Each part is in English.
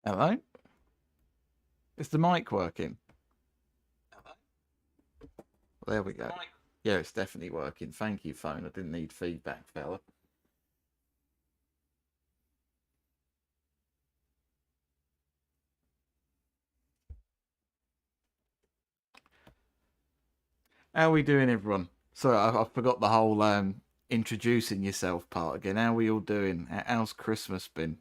Hello? Is the mic working? There we go. Yeah, it's definitely working. Thank you, phone. I didn't need feedback, fella. How are we doing, everyone? Sorry, I forgot the whole introducing yourself part again. How are we all doing? How's Christmas been?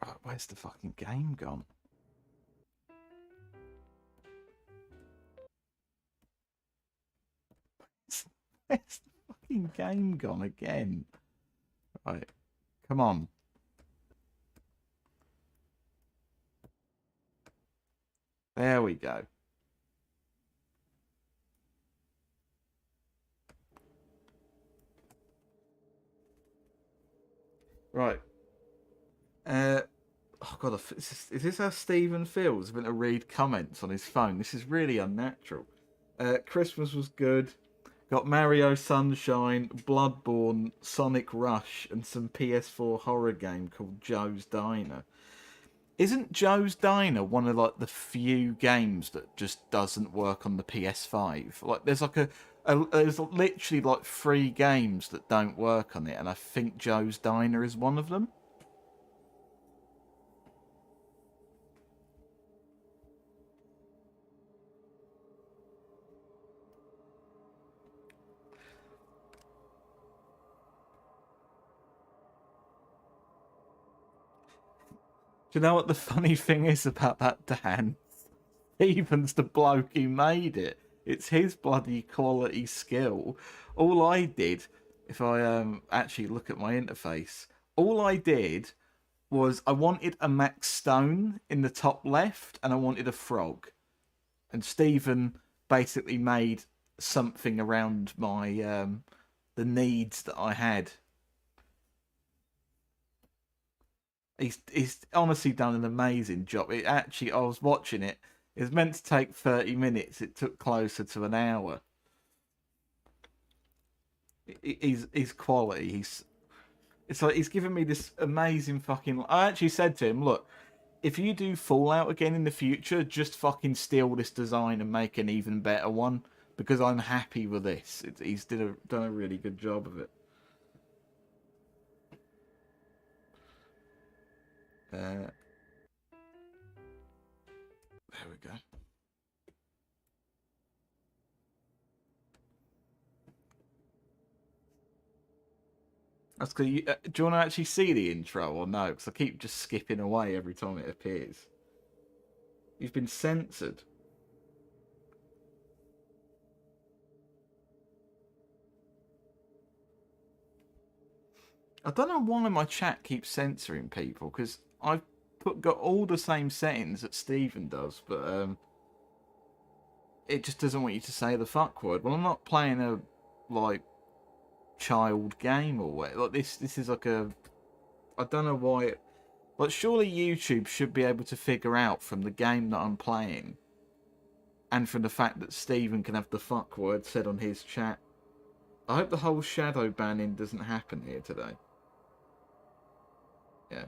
Right, where's the fucking game gone? Where's the fucking game gone again? Right, come on. There we go. Right. Oh god, is this how Stephen feels having to read comments on his phone? This is really unnatural. Christmas was good. Got Mario Sunshine, Bloodborne, Sonic Rush, and some PS4 horror game called Joe's Diner. Isn't Joe's Diner one of like the few games that just doesn't work on the PS5? Like there's like there's literally like 3 games that don't work on it, and I think Joe's Diner is one of them. Do you know what the funny thing is about that, Dan? Stephen's the bloke who made it. It's his bloody quality skill. All I did, if I actually look at my interface, all I did was I wanted a Max Stone in the top left and I wanted a frog. And Stephen basically made something around my the needs that I had. He's honestly done an amazing job. It actually, I was watching it. It was meant to take 30 minutes. It took closer to an hour. He's quality. It's like he's given me this amazing fucking. I actually said to him, look, if you do Fallout again in the future, just fucking steal this design and make an even better one because I'm happy with this. He's done a really good job of it. There we go. That's good. Do you want to actually see the intro or no? Because I keep just skipping away every time it appears. You've been censored. I don't know why my chat keeps censoring people because I've got all the same settings that Stephen does, but it just doesn't want you to say the fuck word. Well, I'm not playing a like child game or what. Like this is like a. I don't know why. Like surely YouTube should be able to figure out from the game that I'm playing, and from the fact that Stephen can have the fuck word said on his chat. I hope the whole shadow banning doesn't happen here today. Yeah.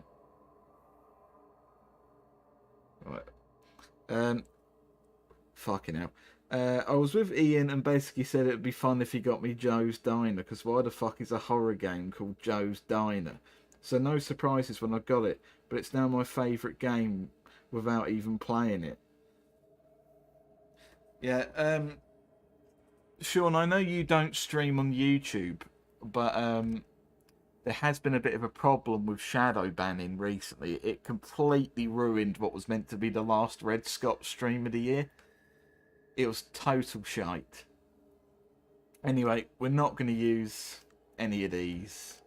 Right. Fucking hell. I was with Ian and basically said it would be fun if he got me Joe's Diner, because why the fuck is a horror game called Joe's Diner? So no surprises when I got it, but it's now my favourite game without even playing it. Yeah, Sean, I know you don't stream on YouTube, but there has been a bit of a problem with shadow banning recently. It completely ruined what was meant to be the last Red Scott stream of the year. It was total shite. Anyway, we're not going to use any of these.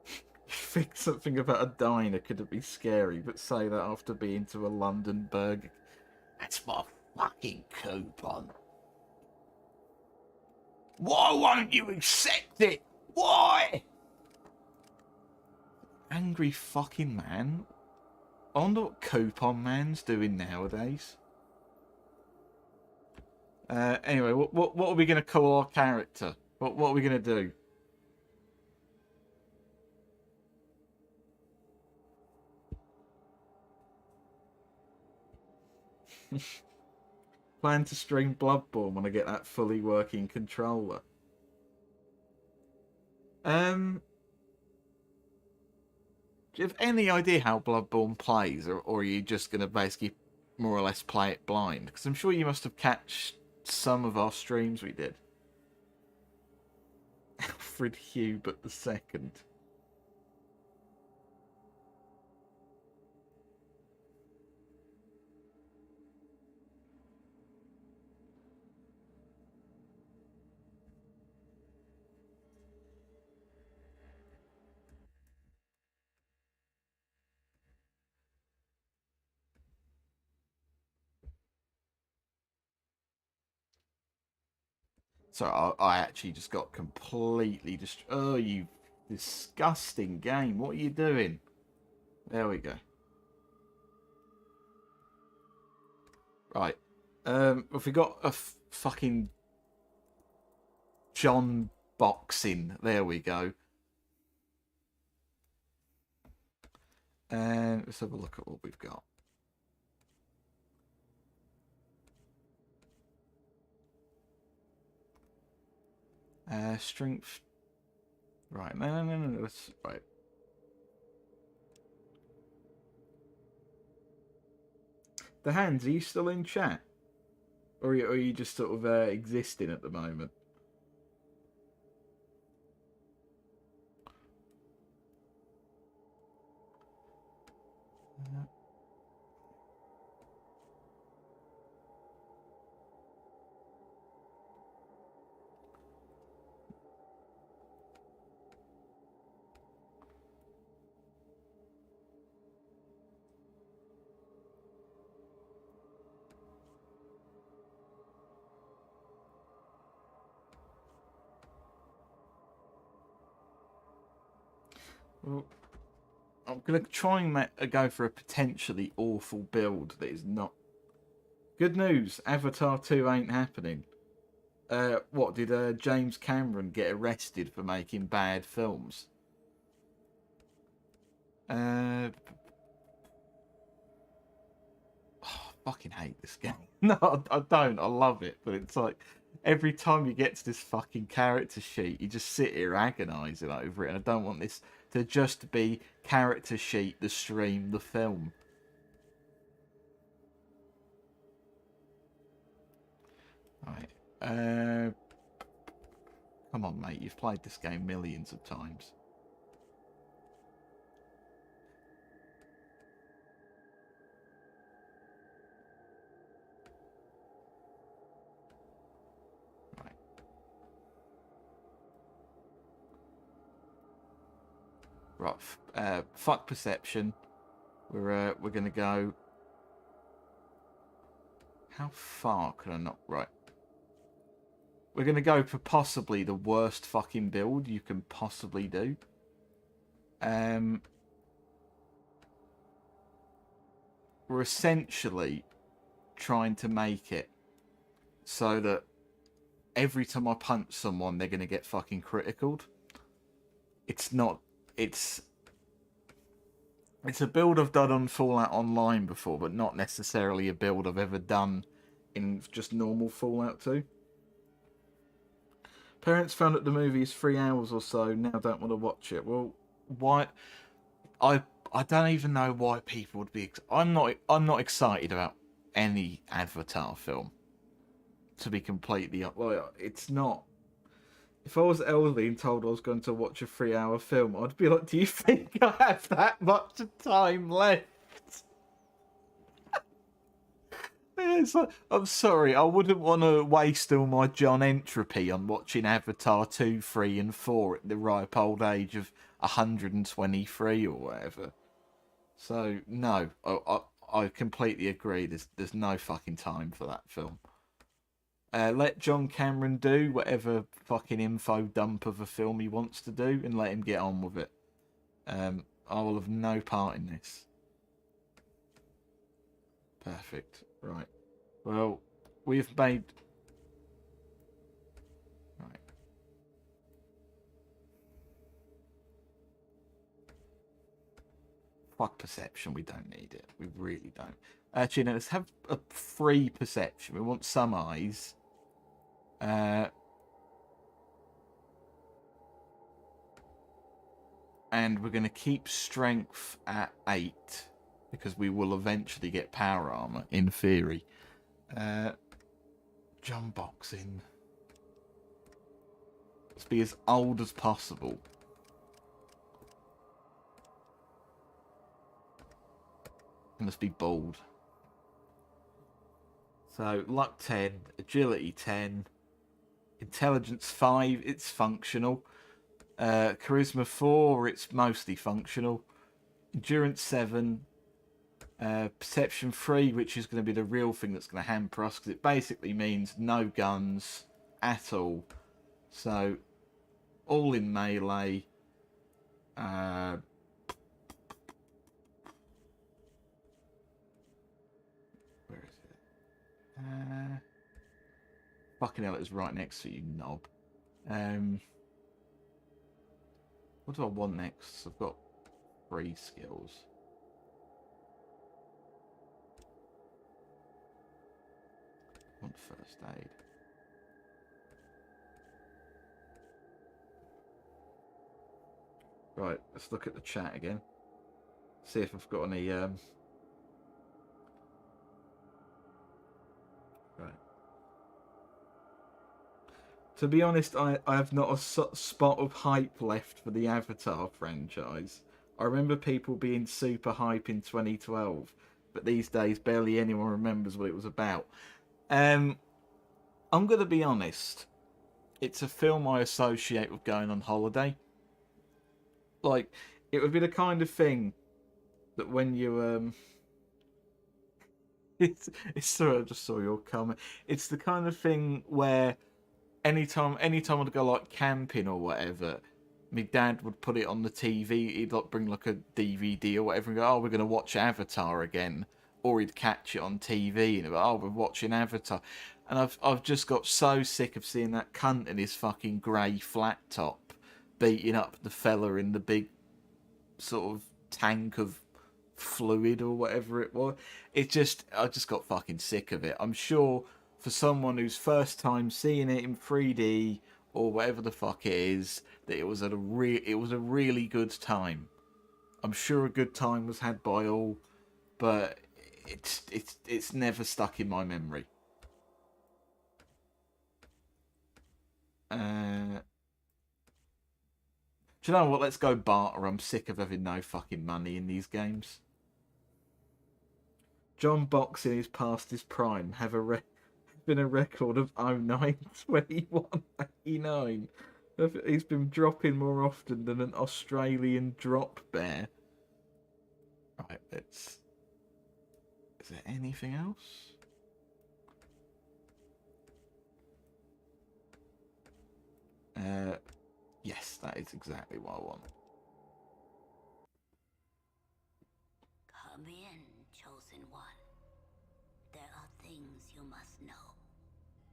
You think something about a diner could be scary, but say that after being to a London burger. That's my fucking coupon. Why won't you accept it? Why? Angry fucking man. I wonder what Coupon Man's doing nowadays. Anyway, what are we going to call our character? What are we going to do? Plan to stream Bloodborne when I get that fully working controller. Do you have any idea how Bloodborne plays, or are you just going to basically more or less play it blind? Because I'm sure you must have catched some of our streams we did. Alfred Hubert II. So I actually just got completely Oh, you disgusting game. What are you doing? There we go. Right. Have we got a fucking John boxing? There we go. And let's have a look at what we've got. Strength. Right. No. That's right. The Hands, are you still in chat? Or are you just sort of existing at the moment? Well, I'm going to try and go for a potentially awful build that is not. Good news, Avatar 2 ain't happening. What, did James Cameron get arrested for making bad films? I fucking hate this game. No, I don't. I love it. But it's like, every time you get to this fucking character sheet, you just sit here agonising over it. And I don't want this to just be character sheet, the stream, the film. Right. Come on, mate. You've played this game millions of times. Right. Fuck perception. We're gonna go. How far can I not? Right. We're gonna go for possibly the worst fucking build you can possibly do. We're essentially trying to make it so that every time I punch someone, they're gonna get fucking criticaled. It's not. It's a build I've done on Fallout Online before, but not necessarily a build I've ever done in just normal Fallout 2. Parents found that the movie is 3 hours or so, now don't want to watch it. Well, why? I don't even know why people would be. I'm not excited about any Avatar film. To be completely, well, it's not. If I was elderly and told I was going to watch a 3-hour film, I'd be like, "Do you think I have that much time left?" It's like, I'm sorry, I wouldn't want to waste all my John Entropy on watching Avatar 2, 3, and 4 at the ripe old age of 123 or whatever. So, no, I completely agree. There's no fucking time for that film. Let John Cameron do whatever fucking info dump of a film he wants to do and let him get on with it. I will have no part in this. Perfect. Right. Well, we've made... Right. Fuck perception. We don't need it. We really don't. Actually, no, let's have a free perception. We want some eyes. And we're going to keep strength at 8 because we will eventually get power armor, in theory. Jump boxing. Let's be as old as possible. And let's be bald. So, luck 10, agility 10, intelligence 5, it's functional. Charisma 4, it's mostly functional. Endurance 7. Perception 3, which is going to be the real thing that's going to hamper us, because it basically means no guns at all. So, all in melee. Where is it? Fucking hell, it was right next to you, knob. What do I want next? I've got 3 skills. I want first aid. Right, let's look at the chat again. See if I've got any... Right. To be honest, I have not a spot of hype left for the Avatar franchise. I remember people being super hype in 2012, but these days barely anyone remembers what it was about. I'm going to be honest. It's a film I associate with going on holiday. Like, it would be the kind of thing that when you it's sorry, I just saw your comment. It's the kind of thing where anytime I'd go like camping or whatever, my dad would put it on the TV. He'd like bring like a DVD or whatever and go, "Oh, we're gonna watch Avatar again," or he'd catch it on TV and go, "Oh, we're watching Avatar." And I've just got so sick of seeing that cunt in his fucking grey flat top beating up the fella in the big sort of tank of fluid or whatever it was. I just got fucking sick of it. I'm sure for someone who's first time seeing it in 3D or whatever the fuck it is, that it was a really good time. I'm sure a good time was had by all, but it's never stuck in my memory. Do you know what? Let's go barter. I'm sick of having no fucking money in these games. John Boxing is past his prime. Been a record of 09, 21, 89. He's been dropping more often than an Australian drop bear. Right, let's... Is there anything else? Yes, that is exactly what I want. Come in, chosen one. There are things you must know.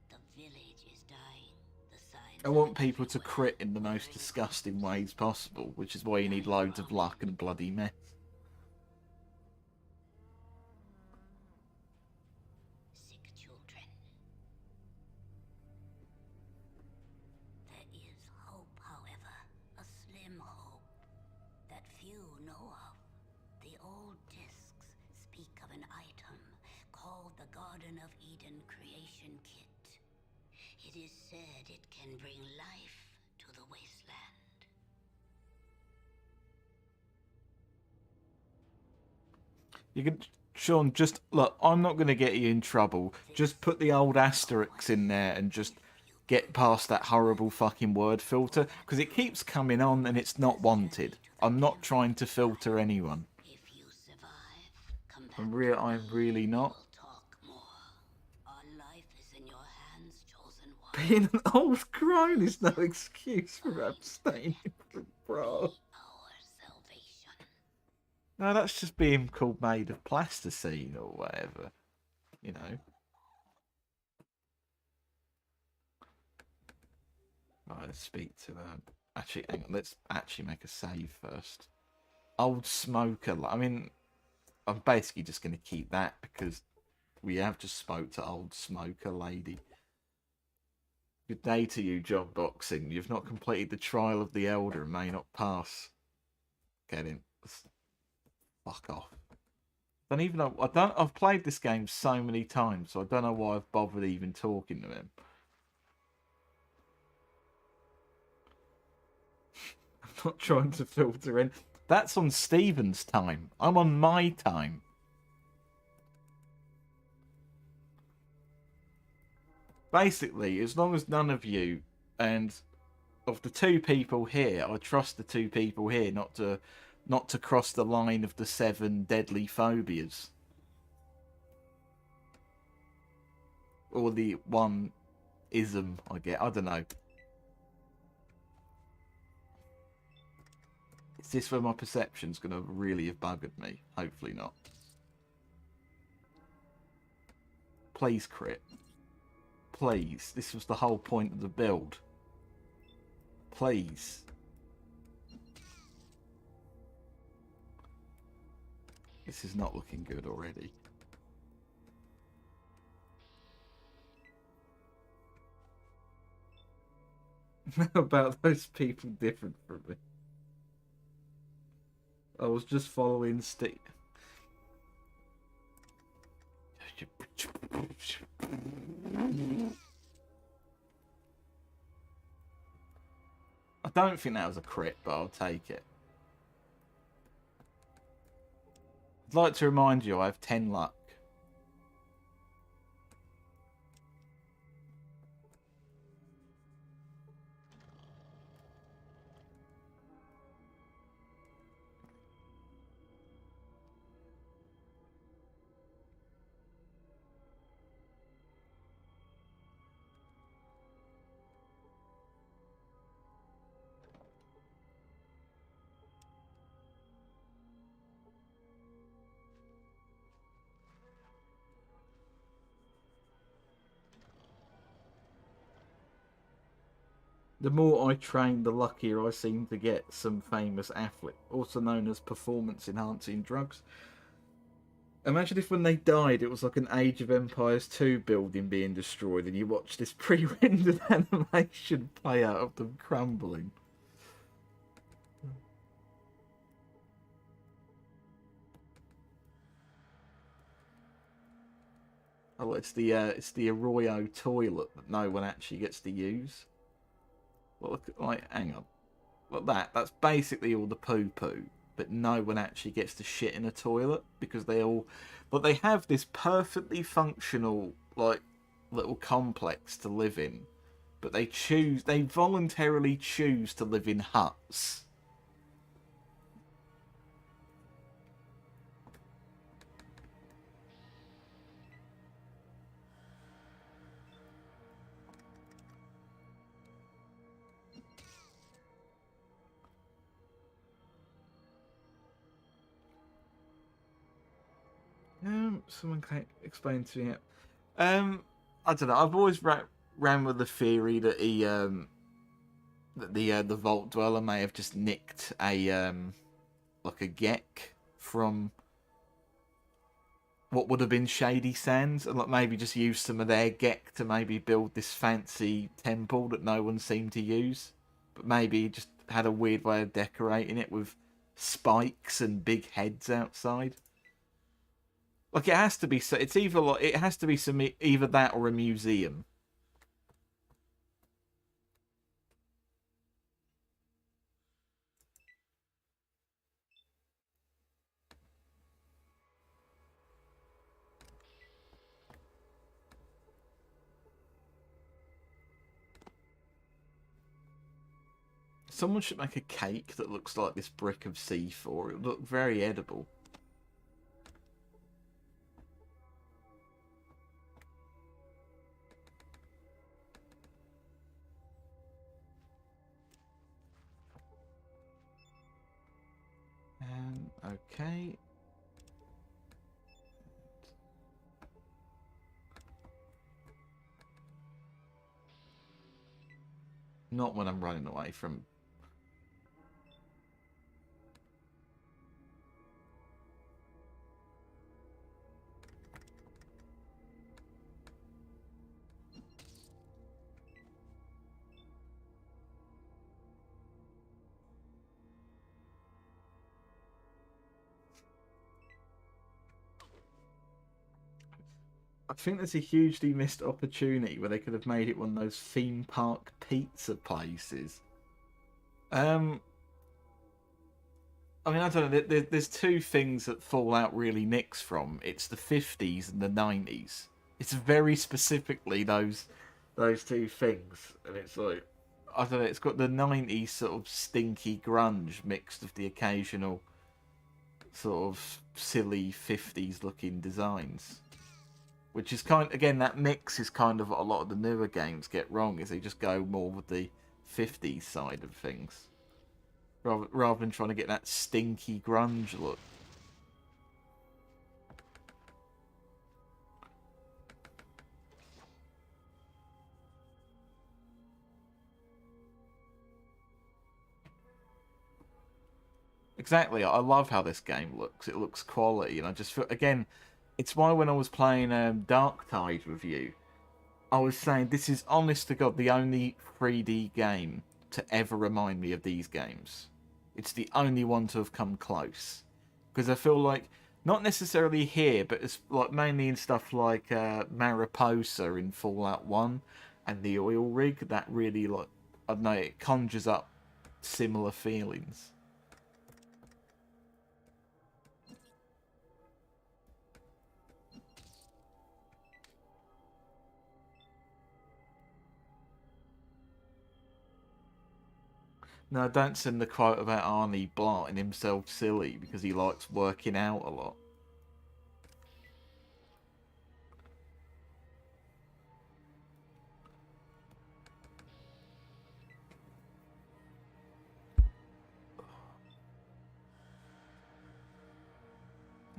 The village is dying. The signs I want people to crit in the most disgusting ways possible, which is why you need loads of luck and bloody mess. Sick children. There is hope, however, a slim hope that few know of. The old discs speak of an item called the Garden of Eden Creation Kit. It is said it can bring life to the wasteland. You can, Sean, just look. I'm not going to get you in trouble. Just put the old asterisks in there and just get past that horrible fucking word filter, because it keeps coming on and it's not wanted. I'm not trying to filter anyone. If you survive, come back. I'm really not. Talk more. Our life is in your hands, chosen one. Being an old crone is no excuse for abstaining from bra. Our salvation. No, that's just being called made of plasticine or whatever. you know. Right, let's speak to actually, hang on, let's actually make a save first. Old smoker. I mean, I'm basically just going to keep that because we have just spoke to old smoker lady. Good day to you, John Boxing. You've not completed the trial of the elder and may not pass. Get in. Fuck off. Don't even know. I've played this game so many times, so I don't know why I've bothered even talking to him. I'm not trying to filter in. That's on Steven's time. I'm on my time. Basically, as long as none of you, and of the two people here, I trust the two people here not to cross the line of the 7 deadly phobias. Or the one ism I get. I don't know. Is this where my perception's going to really have buggered me? Hopefully not. Please crit. Please. This was the whole point of the build. Please. This is not looking good already. About those people different from me. I was just following Steve. I don't think that was a crit, but I'll take it. I'd like to remind you I have 10 luck. The more I train, the luckier I seem to get some famous athlete, also known as performance-enhancing drugs. Imagine if when they died, it was like an Age of Empires 2 building being destroyed, and you watch this pre-rendered animation play out of them crumbling. Oh, it's the Arroyo toilet that no one actually gets to use. Well, look, like, hang on. Look, that's basically all the poo-poo, but no one actually gets to shit in a toilet because but they have this perfectly functional, like, little complex to live in, but they voluntarily choose to live in huts. Someone can explain to me. I don't know. I've always ran with the theory that the Vault Dweller may have just nicked a like a Gek from what would have been Shady Sands, and like maybe just used some of their Gek to maybe build this fancy temple that no one seemed to use, but maybe just had a weird way of decorating it with spikes and big heads outside. Like it has to be. It's either like it has to be either that or a museum. Someone should make a cake that looks like this brick of C4. It would look very edible. Okay. Not when I'm running away from... I think there's a hugely missed opportunity where they could have made it one of those theme park pizza places. I mean, I don't know. There's two things that Fallout really nicks from. It's the 50s and the 90s. It's very specifically those two things, and it's like, I don't know. It's got the 90s sort of stinky grunge mixed with the occasional sort of silly 50s looking designs. Which is again, that mix is kind of what a lot of the newer games get wrong, is they just go more with the 50s side of things. Rather than trying to get that stinky grunge look. Exactly, I love how this game looks. It looks quality, and I just feel, again, it's why when I was playing Dark Tide with you, I was saying this is honest to God the only 3D game to ever remind me of these games. It's the only one to have come close. Because I feel like, not necessarily here, but it's like mainly in stuff like Mariposa in Fallout 1 and the oil rig, that really, like, I don't know, it conjures up similar feelings. No, don't send the quote about Arnie blarting himself silly because he likes working out a lot.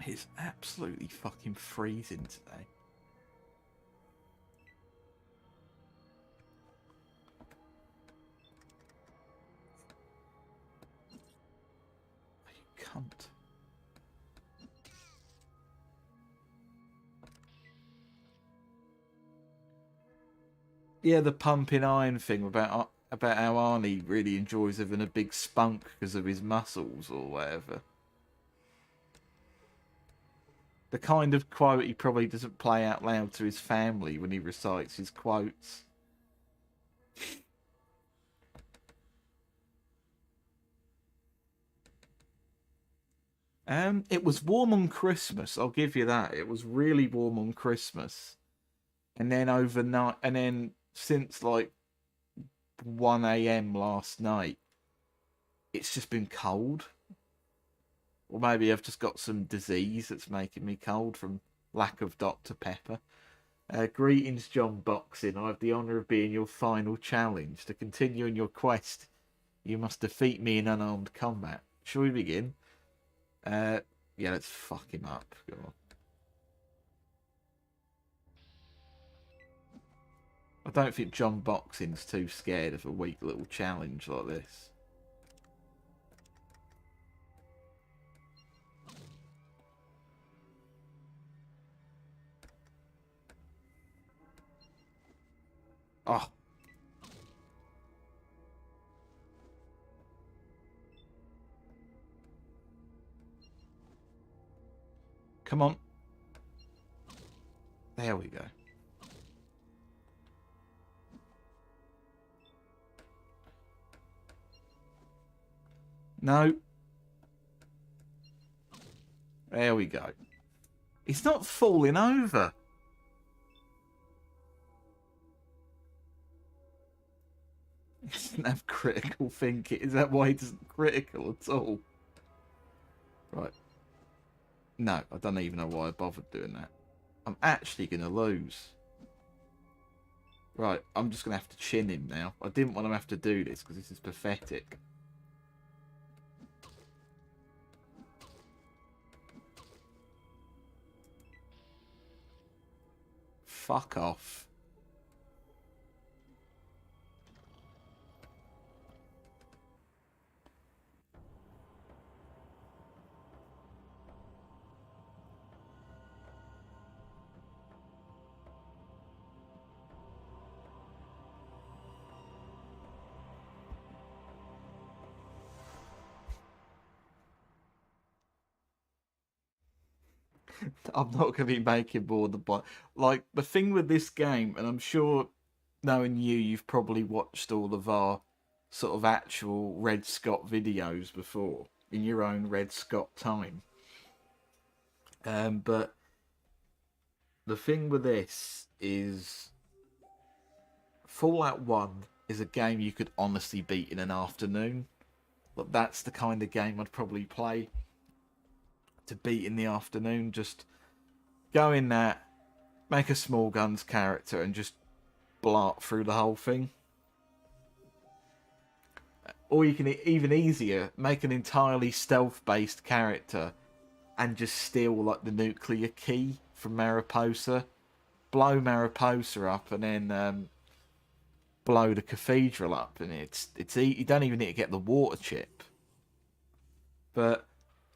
It's absolutely fucking freezing today. You cunt. Yeah, the pumping iron thing about how Arnie really enjoys having a big spunk because of his muscles or whatever. The kind of quote he probably doesn't play out loud to his family when he recites his quotes. It was warm on Christmas, I'll give you that. It was really warm on Christmas. And then overnight, and then since like 1 a.m. last night, it's just been cold. Or maybe I've just got some disease that's making me cold from lack of Dr. Pepper. Greetings, John Boxing. I have the honour of being your final challenge. To continue in your quest, you must defeat me in unarmed combat. Shall we begin? Yeah, let's fuck him up. Go on. I don't think John Boxing's too scared of a weak little challenge like this. Oh. Come on. There we go. No. There we go. He's not falling over. He doesn't have critical thinking. Is that why he doesn't critical at all? Right. No, I don't even know why I bothered doing that. I'm actually going to lose. Right, I'm just going to have to chin him now. I didn't want to have to do this because this is pathetic. Fuck off. I'm not going to be making more than like the thing with this game, and I'm sure knowing you, you've probably watched all of our sort of actual Red Scott videos before in your own Red Scott time. But the thing with this is Fallout 1 is a game you could honestly beat in an afternoon. But that's the kind of game I'd probably play to beat in the afternoon. Just go in there, make a small guns character, and just blart through the whole thing. Or you can even easier make an entirely stealth-based character and just steal like the nuclear key from Mariposa, blow Mariposa up, and then blow the cathedral up. And you don't even need to get the water chip. But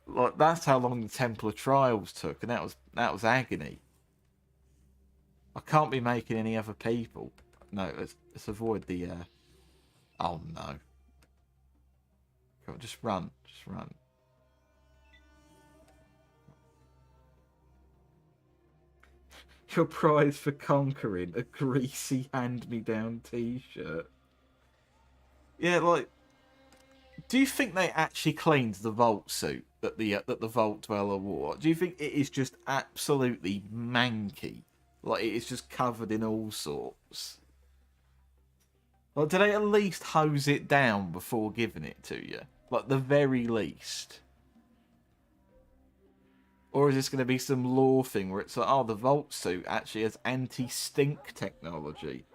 like that's how long the Templar Trials took, and that was agony. I can't be making any other people. No, let's avoid the. Oh no! Come on, just run, just run. Your prize for conquering a greasy hand-me-down T-shirt. Yeah, like, do you think they actually cleaned the Vault suit that the Vault Dweller wore? Do you think it is just absolutely manky? Like, it is just covered in all sorts? Like, do they at least hose it down before giving it to you? Like, the very least. Or is this going to be some lore thing where it's like, oh, the Vault suit actually has anti-stink technology?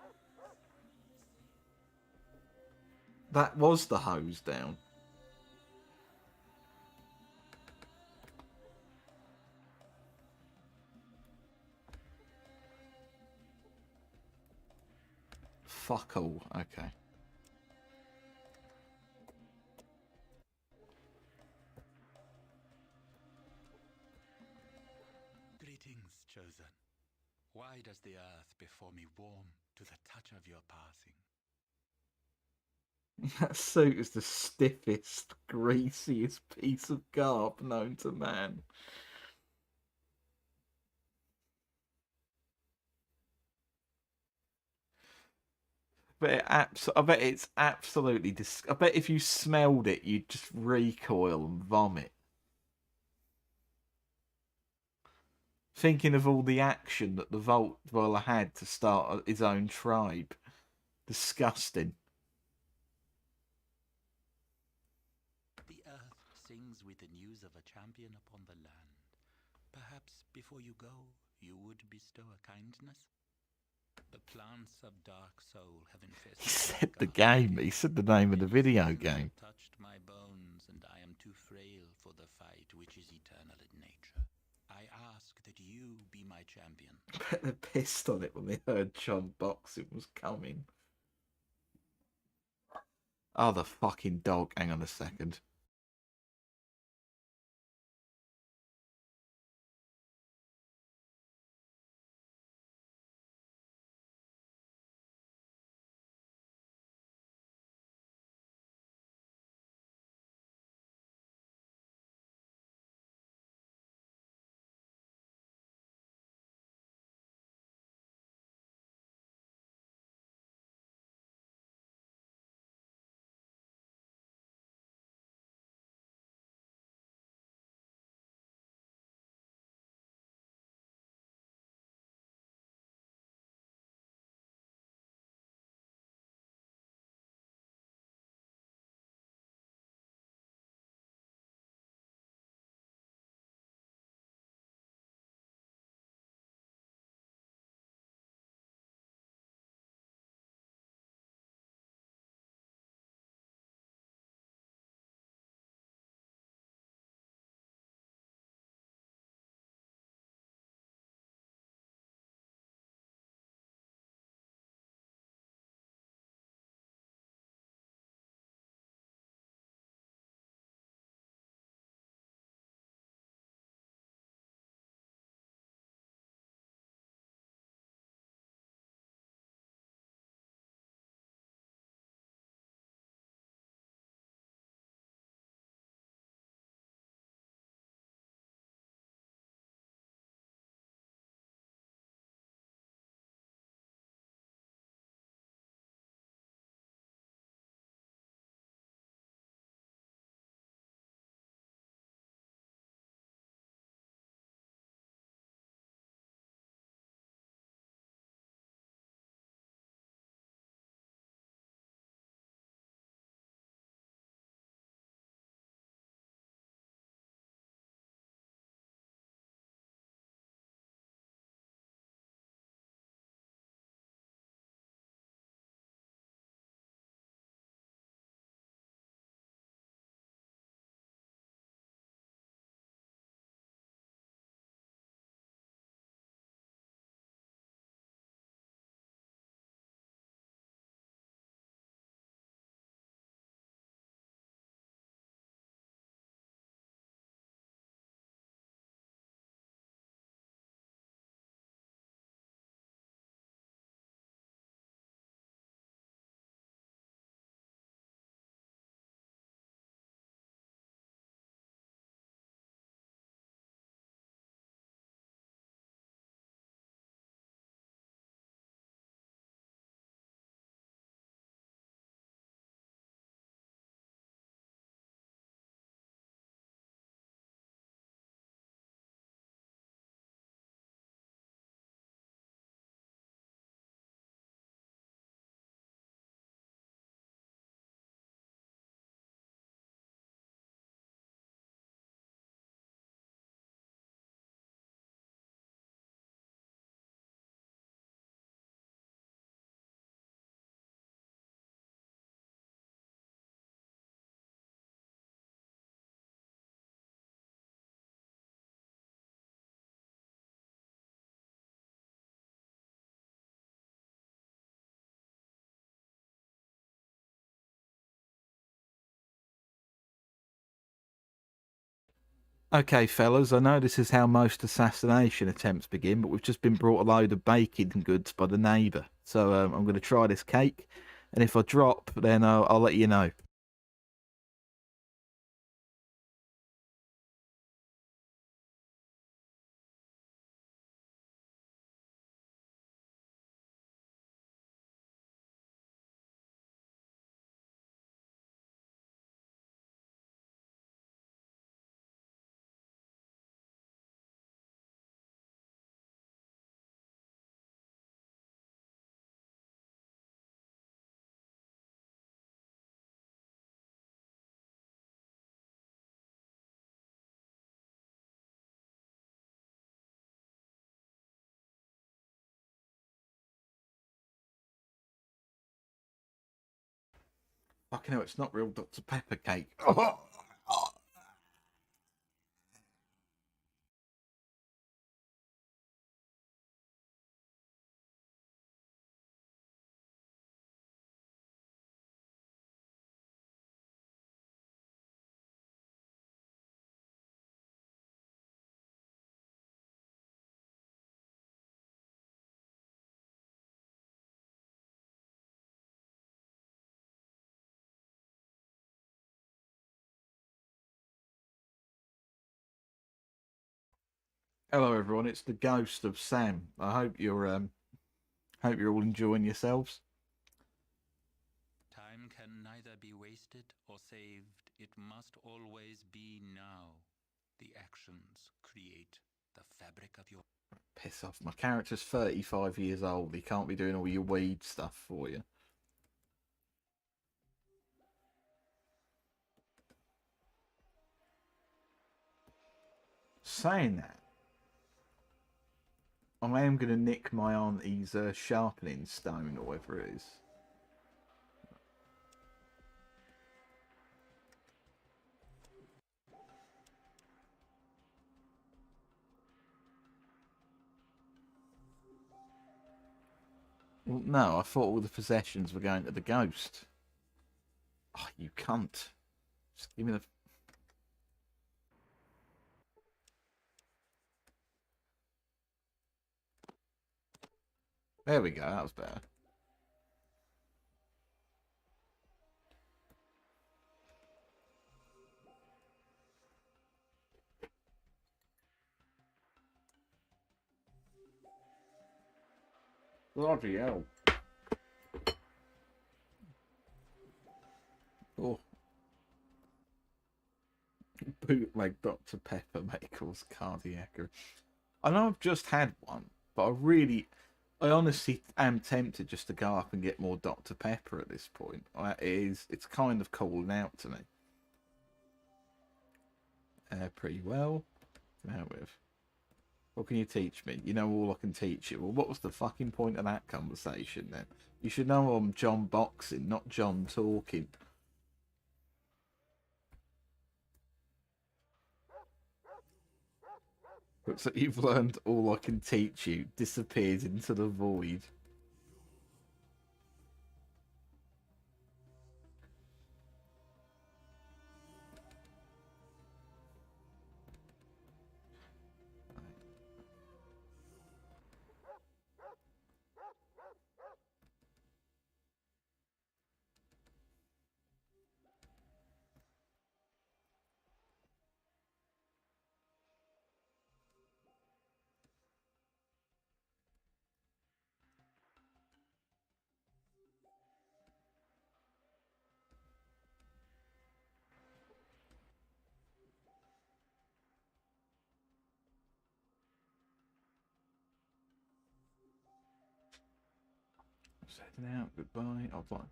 That was the hose down. Fuck all. Okay. Greetings, chosen. Why does the earth before me warm to the touch of your passing? That suit is the stiffest, greasiest piece of garb known to man. But I bet it's absolutely I bet if you smelled it, you'd just recoil and vomit. Thinking of all the action that the Vault Dweller had to start his own tribe. Disgusting. The earth sings with the news of a champion upon the land. Perhaps before you go, you would bestow a kindness? The plants of dark soul have infested. He said the game. He said the name of the video game. Touched my bones, and I am too frail for the fight which is eternal in nature. I ask that you be my champion. I bet they're pissed on it when they heard John Boxing was coming. Oh, the fucking dog. Hang on a second. Okay, fellas, I know this is how most assassination attempts begin, but we've just been brought a load of baking goods by the neighbour. So I'm going to try this cake, and if I drop, then I'll let you know. Fucking hell, it's not real Dr. Pepper cake. Hello, everyone. It's the ghost of Sam. I hope you're all enjoying yourselves. Time can neither be wasted or saved. It must always be now. The actions create the fabric of your... Piss off. My character's 35 years old. He can't be doing all your weed stuff for you. Saying that, I am going to nick my auntie's sharpening stone, or whatever it is. Well, no, I thought all the possessions were going to the ghost. Oh, you cunt. Just give me the... There we go, that was better. Bloody hell. Oh. Bootleg Dr. Pepper may cause cardiac arrest. I know I've just had one, but I honestly am tempted just to go up and get more Dr. Pepper at this point. It's kind of calling out to me. Pretty well. Out with. What can you teach me? You know all I can teach you. Well, what was the fucking point of that conversation then? You should know I'm John Boxing, not John Talking. Looks like you've learned all I can teach you. Disappears into the void. Setting out, goodbye. I'd like to...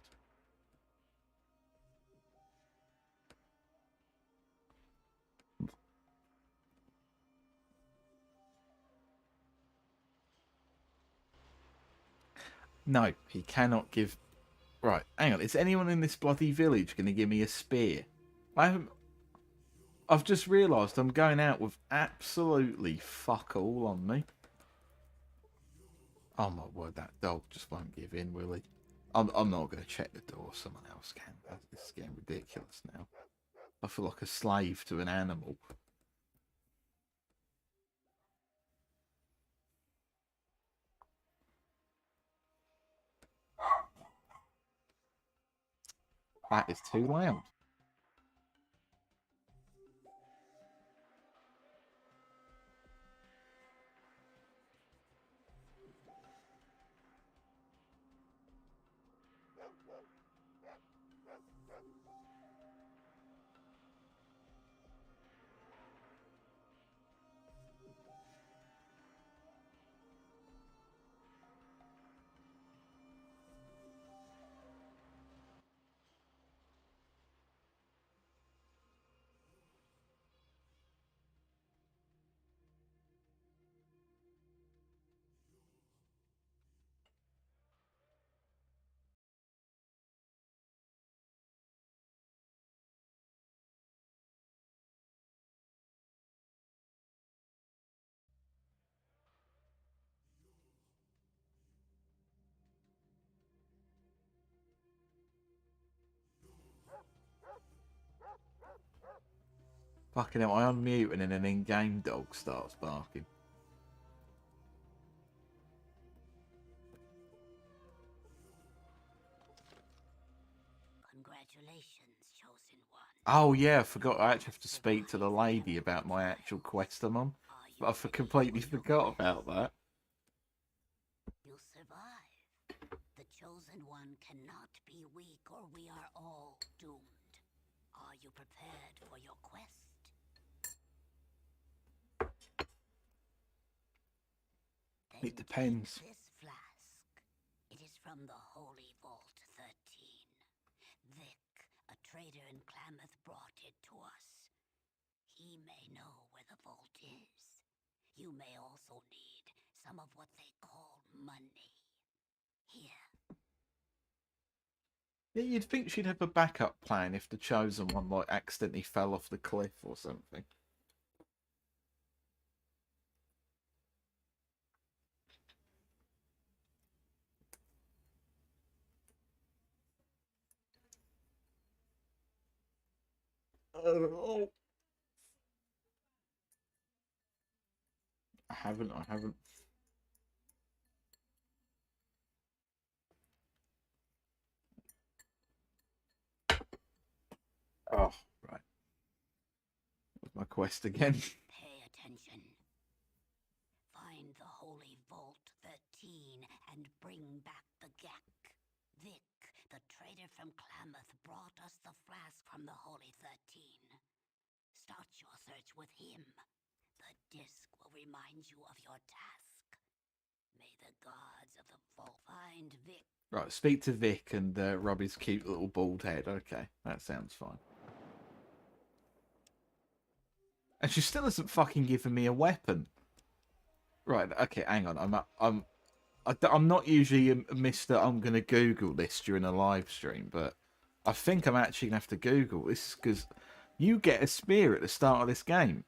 No, he cannot give... Right, hang on. Is anyone in this bloody village going to give me a spear? I've just realised I'm going out with absolutely fuck all on me. Oh my word, that dog just won't give in, will he? I'm not going to check the door. Someone else can. This is getting ridiculous now. I feel like a slave to an animal. That is too loud. Fucking hell, I unmute and then an in-game dog starts barking. Congratulations, chosen one. Oh yeah, I forgot. I actually have to speak to the lady about my actual quest I'm on. But I completely forgot about that. You survived. The chosen one cannot be weak, or we are all doomed. Are you prepared for your quest? It depends. This flask. It is from the Holy Vault 13. Vic, a trader in Klamath, brought it to us. He may know where the vault is. You may also need some of what they call money. Here. Yeah, you'd think she'd have a backup plan if the chosen one like accidentally fell off the cliff or something. Oh. I haven't. Oh, right. What's my quest again? Pay attention. Find the Holy Vault 13 and bring back the Gek. Vic, the trader from Klamath, brought us the flask from the Holy 13. Start your search with him. The disc will remind you of your task. May the gods of the vault find Vic. Right, speak to Vic and rub his cute little bald head. Okay, that sounds fine. And she still hasn't fucking given me a weapon. Right, okay, hang on. I'm not usually a Mr. I'm going to Google this during a live stream, but I think I'm actually going to have to Google this because you get a spear at the start of this game.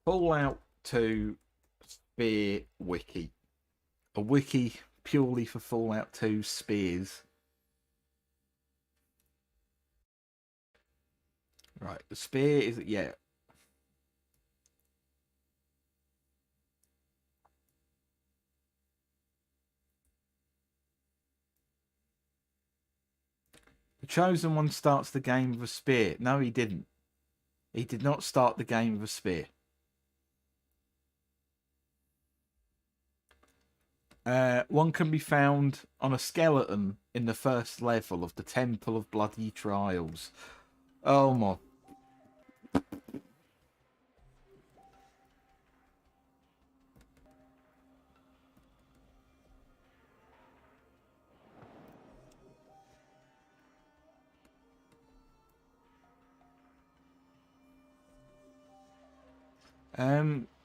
Fallout 2 spear wiki. A wiki purely for Fallout 2 spears. Right, the spear is, yeah. The chosen one starts the game with a spear. No, he didn't. He did not start the game with a spear. One can be found on a skeleton in the first level of the Temple of Bloody Trials. Oh my.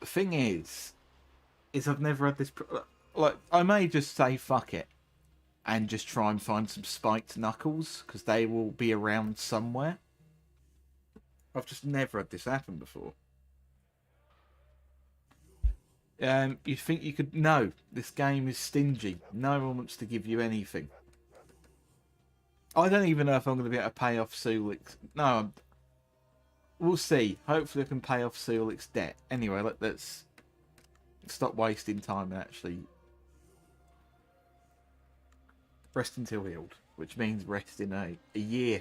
The thing is I've never had this. Like, I may just say fuck it and just try and find some spiked knuckles because they will be around somewhere. I've just never had this happen before. You think you could? No, this game is stingy. No one wants to give you anything. I don't even know if I'm going to be able to pay off Sulik's. No, we'll see. Hopefully, I can pay off Sulik's debt. Anyway, let's stop wasting time and actually rest until healed. which means resting a year.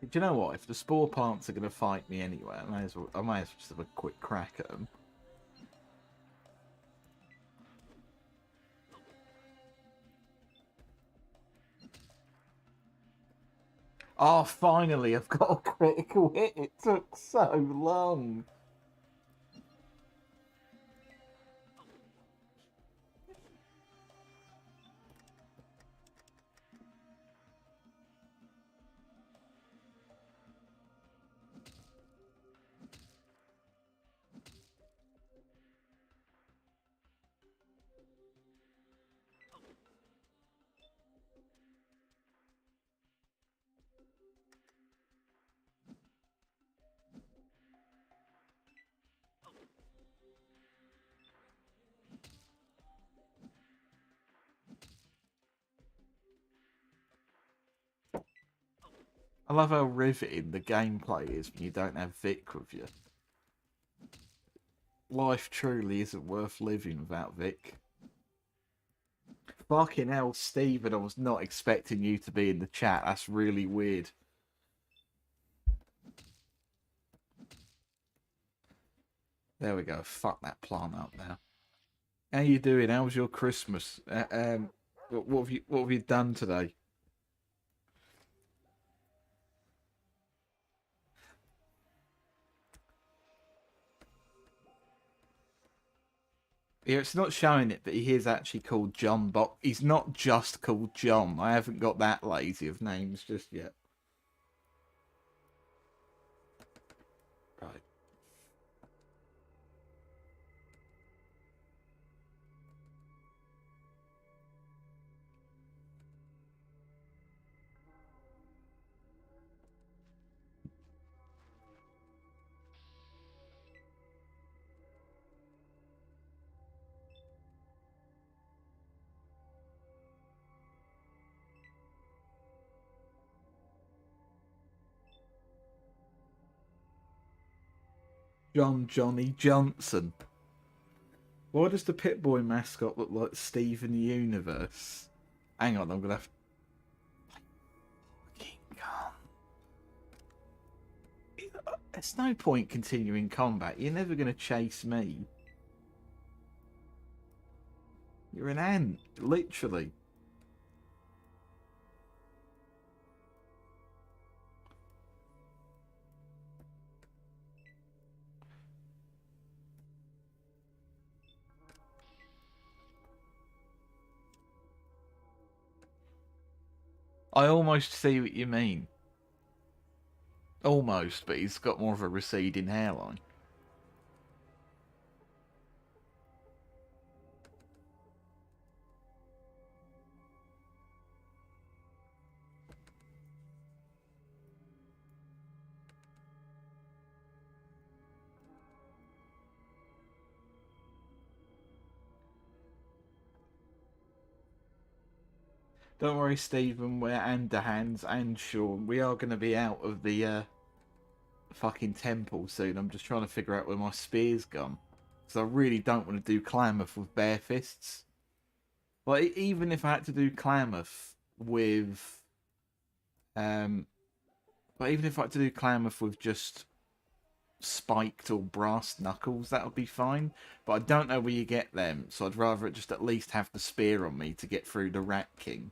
Do you know what? If the spore plants are going to fight me anyway, I might as well just have a quick crack at them. Oh, finally, I've got a critical hit. It took so long. I love how riveting the gameplay is when you don't have Vic with you. Life truly isn't worth living without Vic. Fucking hell, Stephen, I was not expecting you to be in the chat. That's really weird. There we go. Fuck that plant up now. How you doing? How was your Christmas? What have you done today? Yeah, it's not showing it, but he is actually called John. But he's not just called John. I haven't got that lazy of names just yet. Right. Johnny Johnson. Why does the Pip-Boy mascot look like Steven Universe? Hang on, I'm gonna have fucking come. There's no point continuing combat. You're never gonna chase me. You're an ant, literally. I almost see what you mean. Almost, but he's got more of a receding hairline. Don't worry, Stephen, we're Underhands and Sean. We are going to be out of the fucking temple soon. I'm just trying to figure out where my spear's gone. Because I really don't want to do Klamath with bare fists. Like, even if I had to do Klamath with... but even if I had to do Klamath with just spiked or brass knuckles, that would be fine. But I don't know where you get them, so I'd rather just at least have the spear on me to get through the Rat King.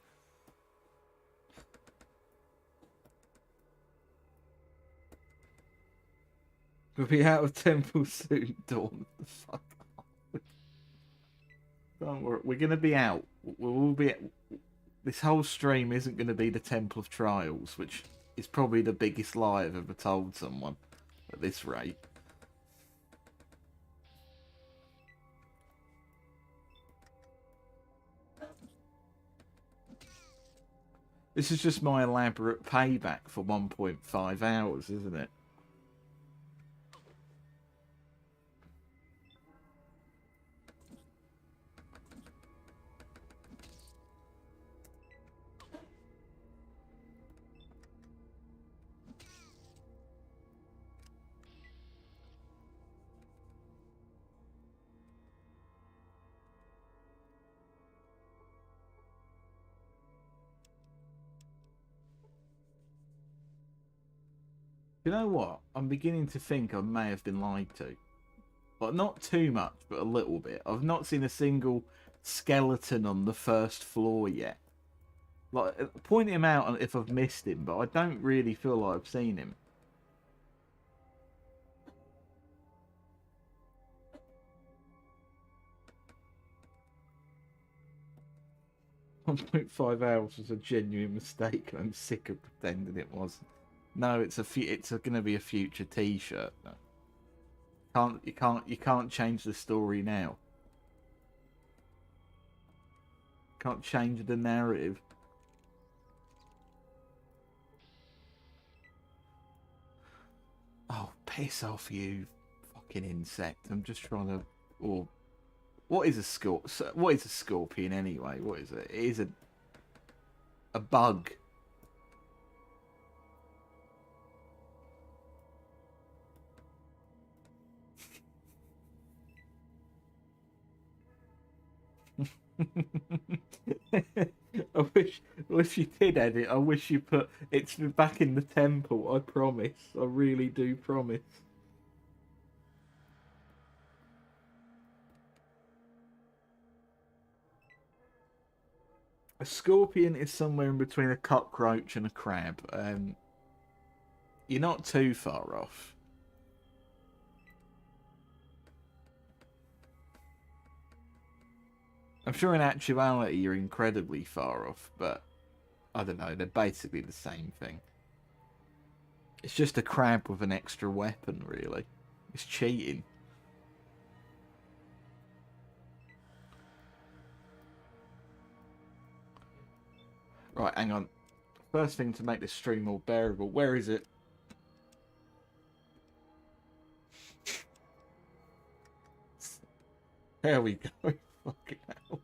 We'll be out of temple soon, Dawn. Fuck off. Don't worry, we're going to be out. We'll be... This whole stream isn't going to be the Temple of Trials, which is probably the biggest lie I've ever told someone at this rate. This is just my elaborate payback for 1.5 hours, isn't it? You know what? I'm beginning to think I may have been lied to. But not too much, but a little bit. I've not seen a single skeleton on the first floor yet. Like, point him out if I've missed him, but I don't really feel like I've seen him. 1.5 hours was a genuine mistake, and I'm sick of pretending it wasn't. No, it's going to be a future T-shirt. No. You can't change the story now. Can't change the narrative. Oh, piss off, you fucking insect! I'm just trying to. Or what is a scorpion anyway? What is it? It is a bug. I wish, well, if you did edit, I wish you put it's back in the temple. I promise. I really do promise. A scorpion is somewhere in between a cockroach and a crab. You're not too far off. I'm sure in actuality you're incredibly far off, but I don't know, they're basically the same thing. It's just a crab with an extra weapon, really. It's cheating. Right, hang on. First thing to make this stream more bearable. Where is it? There we go. Fucking hell.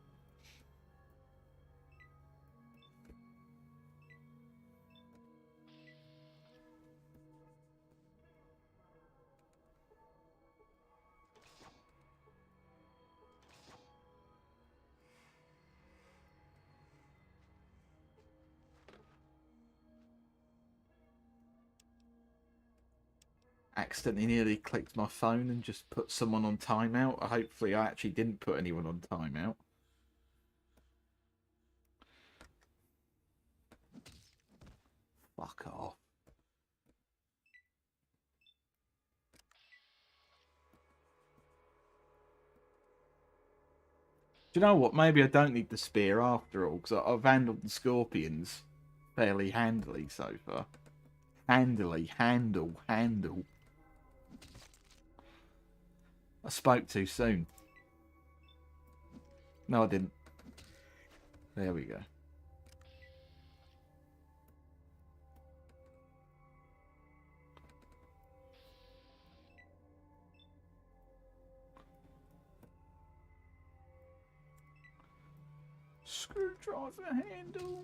Accidentally nearly clicked my phone and just put someone on timeout. Hopefully I actually didn't put anyone on timeout. Fuck off. Do you know what? Maybe I don't need the spear after all, because I've handled the scorpions fairly handily so far. Handle. I spoke too soon. No, I didn't. There we go. Screwdriver handle.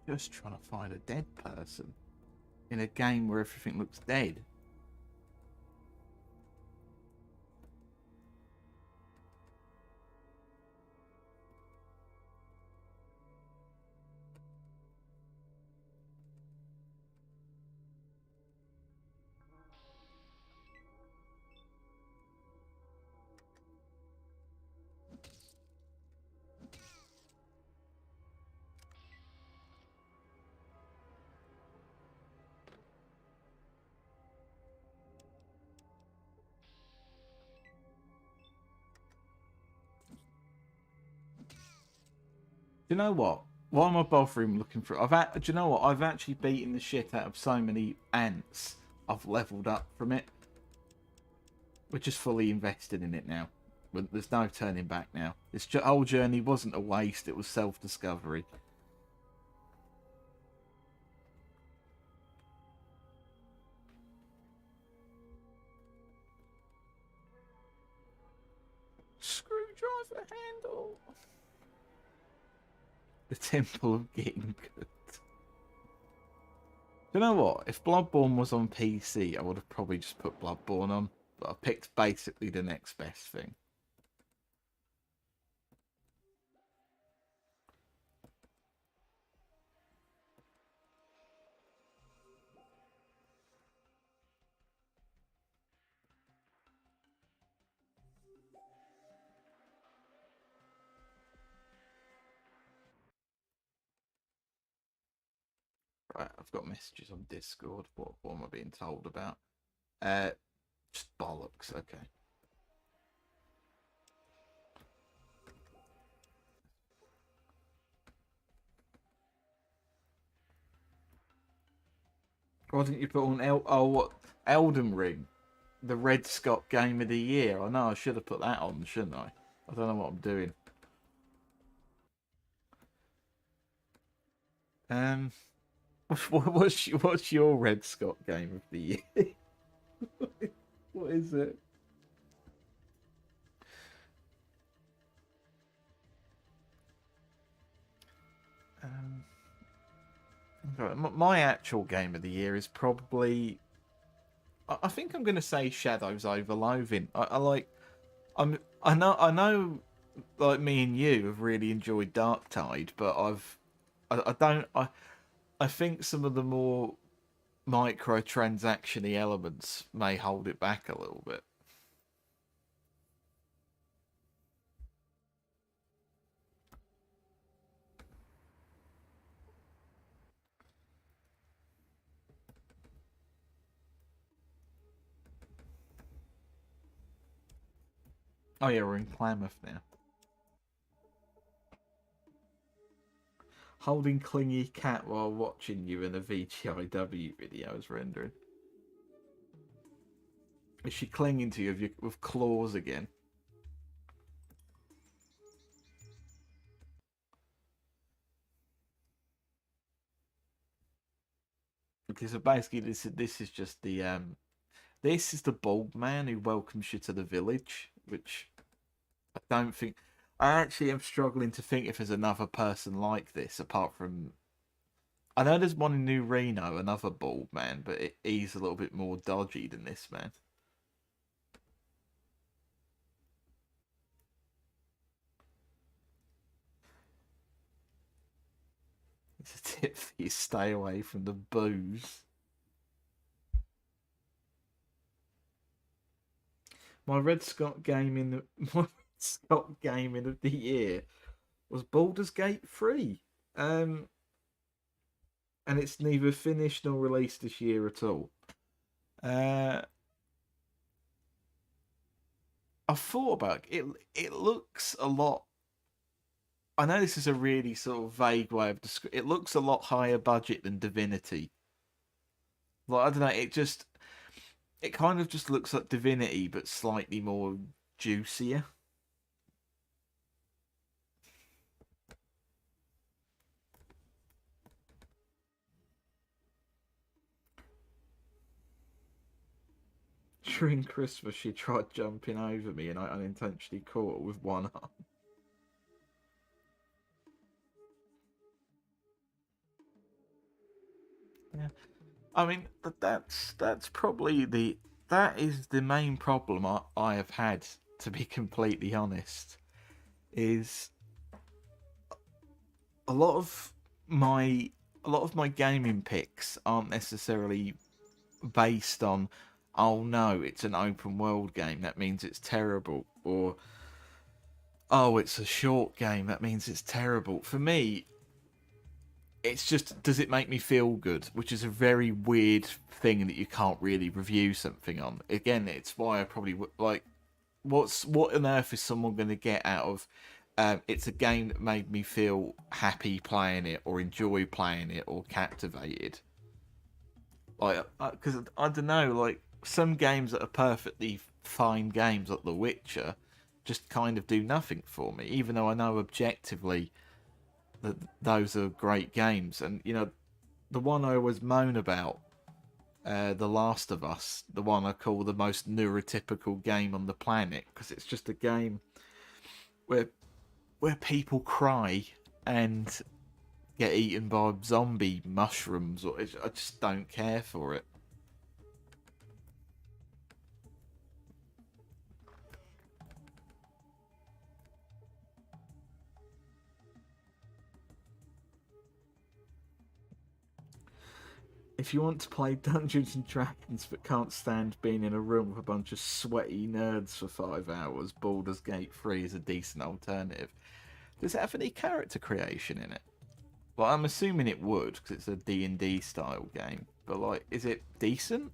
Just trying to find a dead person in a game where everything looks dead. Do you know what? Why am I bothering looking for? Do you know what? I've actually beaten the shit out of so many ants. I've leveled up from it. We're just fully invested in it now. There's no turning back now. This whole journey wasn't a waste. It was self-discovery. Screwdriver handle. The Temple of Getting Good. You know what? If Bloodborne was on PC, I would have probably just put Bloodborne on. But I picked basically the next best thing. Right, I've got messages on Discord. What am I being told about? Just bollocks. Okay. Why didn't you put on Elden Ring, the Red Scott Game of the Year? I know I should have put that on, shouldn't I? I don't know what I'm doing. What's your Red Scott Game of the Year? What is it? My actual Game of the Year is probably... I think I'm going to say Shadows over Loathing. I know, like me and you have really enjoyed Darktide, but I think some of the more microtransaction-y elements may hold it back a little bit. Oh yeah, we're in Klamath now. Holding clingy cat while watching you in a VGIW video is rendering. Is she clinging to you with claws again? Because basically this is just the this is the bald man who welcomes you to the village, which I don't think... I actually am struggling to think if there's another person like this, apart from... I know there's one in New Reno, another bald man, but he's a little bit more dodgy than this man. It's a tip for you, stay away from the booze. My Red Scott gaming of the year was Baldur's Gate 3. And it's neither finished nor released this year at all. I thought about it. It looks a lot... I know this is a really sort of vague way of describing... It looks a lot higher budget than Divinity. Like, I don't know, it kind of just looks like Divinity, but slightly more juicier. During Christmas, she tried jumping over me, and I unintentionally caught her with one arm. Yeah, I mean that's probably that is the main problem I have had, to be completely honest, is a lot of my gaming picks aren't necessarily based on, oh no, it's an open world game, that means it's terrible, or oh, it's a short game, that means it's terrible. For me, it's just, does it make me feel good? Which is a very weird thing that you can't really review something on. Again, it's why I probably would like, what on earth is someone going to get out of it's a game that made me feel happy playing it, or enjoy playing it, or captivated? Like, because I don't know, like some games that are perfectly fine games like The Witcher just kind of do nothing for me, even though I know objectively that those are great games. And you know, the one I always moan about, The Last of Us, the one I call the most neurotypical game on the planet, because it's just a game where people cry and get eaten by zombie mushrooms, or I just don't care for it. If you want to play Dungeons and Dragons but can't stand being in a room with a bunch of sweaty nerds for 5 hours, Baldur's Gate 3 is a decent alternative. Does it have any character creation in it? Well, I'm assuming it would, because it's a D&D style game. But, like, is it decent?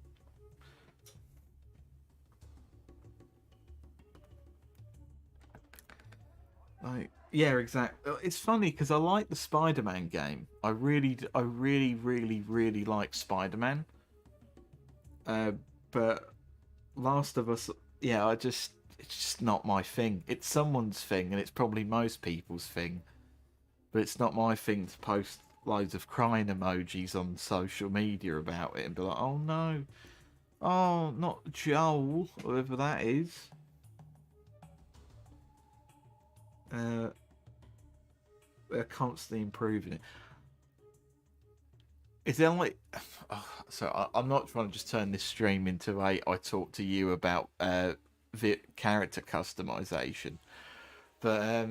Like, yeah, exactly. It's funny, because I like the Spider-Man game. I really, really like Spider-Man. But Last of Us, yeah, it's just not my thing. It's someone's thing, and it's probably most people's thing. But it's not my thing to post loads of crying emojis on social media about it and be like, oh no, oh, not Joel, whoever that is. They're constantly improving it. Is there like, I'm not trying to just turn this stream into a I talk to you about the character customization, but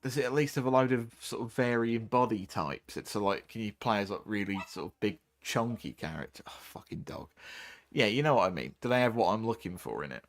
does it at least have a load of sort of varying body types? It's like, can you play as like really sort of big chunky character? Oh, fucking dog. Yeah, you know what I mean. Do they have what I'm looking for in it?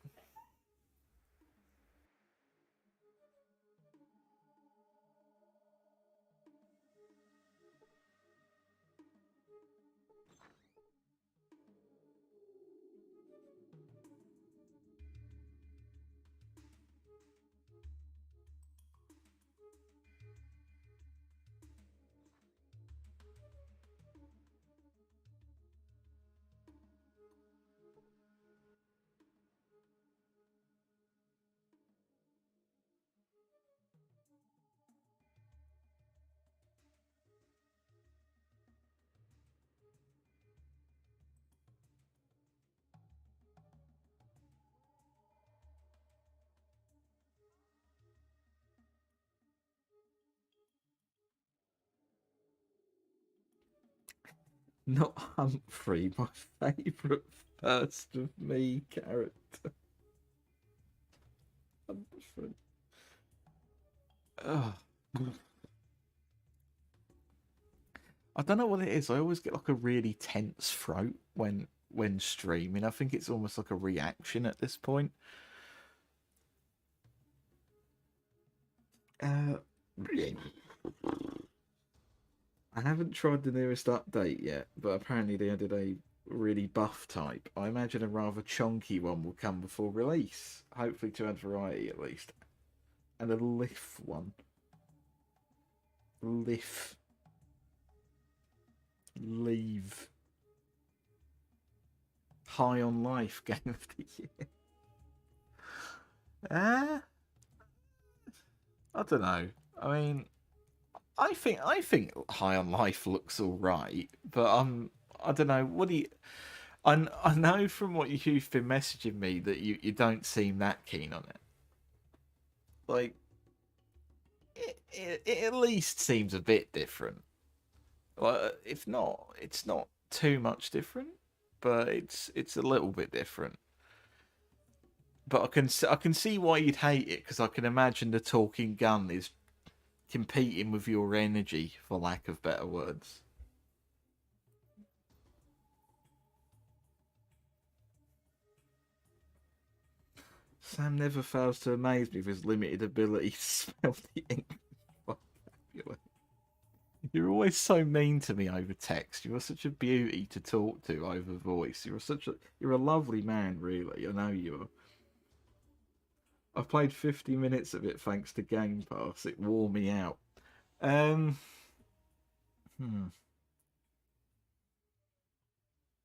Not Humphrey, my favourite first of me character. Humphrey. Ugh. I don't know what it is. I always get like a really tense throat when streaming. I think it's almost like a reaction at this point. Uh, I haven't tried the newest update yet, but apparently they added a really buff type. I imagine a rather chunky one will come before release. Hopefully to add variety at least. And a Liff one. Liff. Leave. High on Life game of the year. I don't know. I mean, I think High on Life looks all right, but I don't know. What do you? I know from what you've been messaging me that you don't seem that keen on it. Like, it at least seems a bit different. Well, if not, it's not too much different, but it's a little bit different. But I can see why you'd hate it, because I can imagine the talking gun is competing with your energy, for lack of better words. Sam never fails to amaze me with his limited ability to spell the English vocabulary. You're always so mean to me over text. You are such a beauty to talk to over voice. You're a lovely man, really. I know you are. I've played 50 minutes of it thanks to Game Pass. It wore me out. Um, hmm.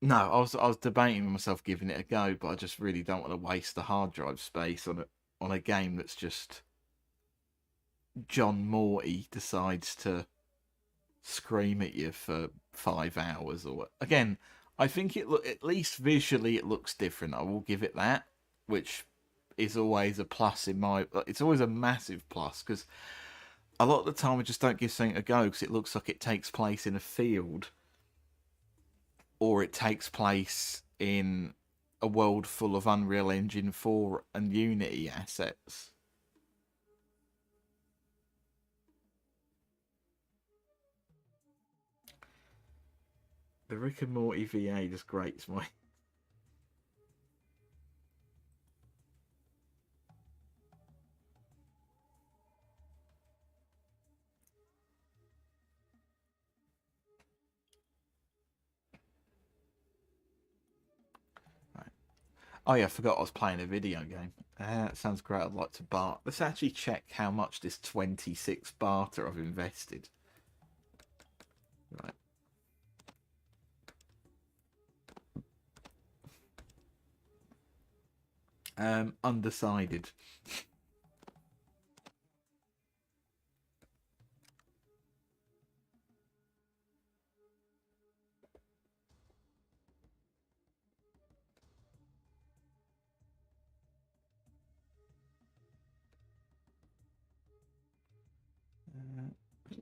No, I was debating with myself giving it a go, but I just really don't want to waste the hard drive space on a game that's just John Morty decides to scream at you for 5 hours or what. Again, I think at least visually it looks different. I will give it that, which is always a plus in my. It's always a massive plus because a lot of the time I just don't give something a go because it looks like it takes place in a field or it takes place in a world full of Unreal Engine 4 and Unity assets. The Rick and Morty VA just grates my. Right. Oh yeah, I forgot I was playing a video game. That sounds great. I'd like to barter. Let's actually check how much this 26 barter I've invested. Right. Undecided.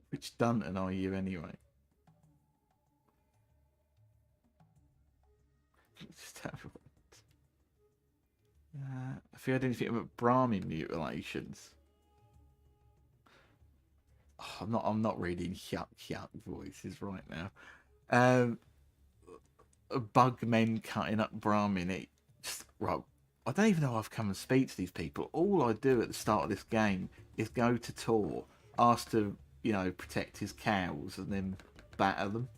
Which Dunton are you anyway? Just have a look. Have you heard anything about Brahmin mutilations? Oh, I'm not reading yuck voices right now. Bug men cutting up Brahmin. Right. I don't even know if I've come and speak to these people. All I do at the start of this game is go to Tor, ask to, protect his cows, and then batter them.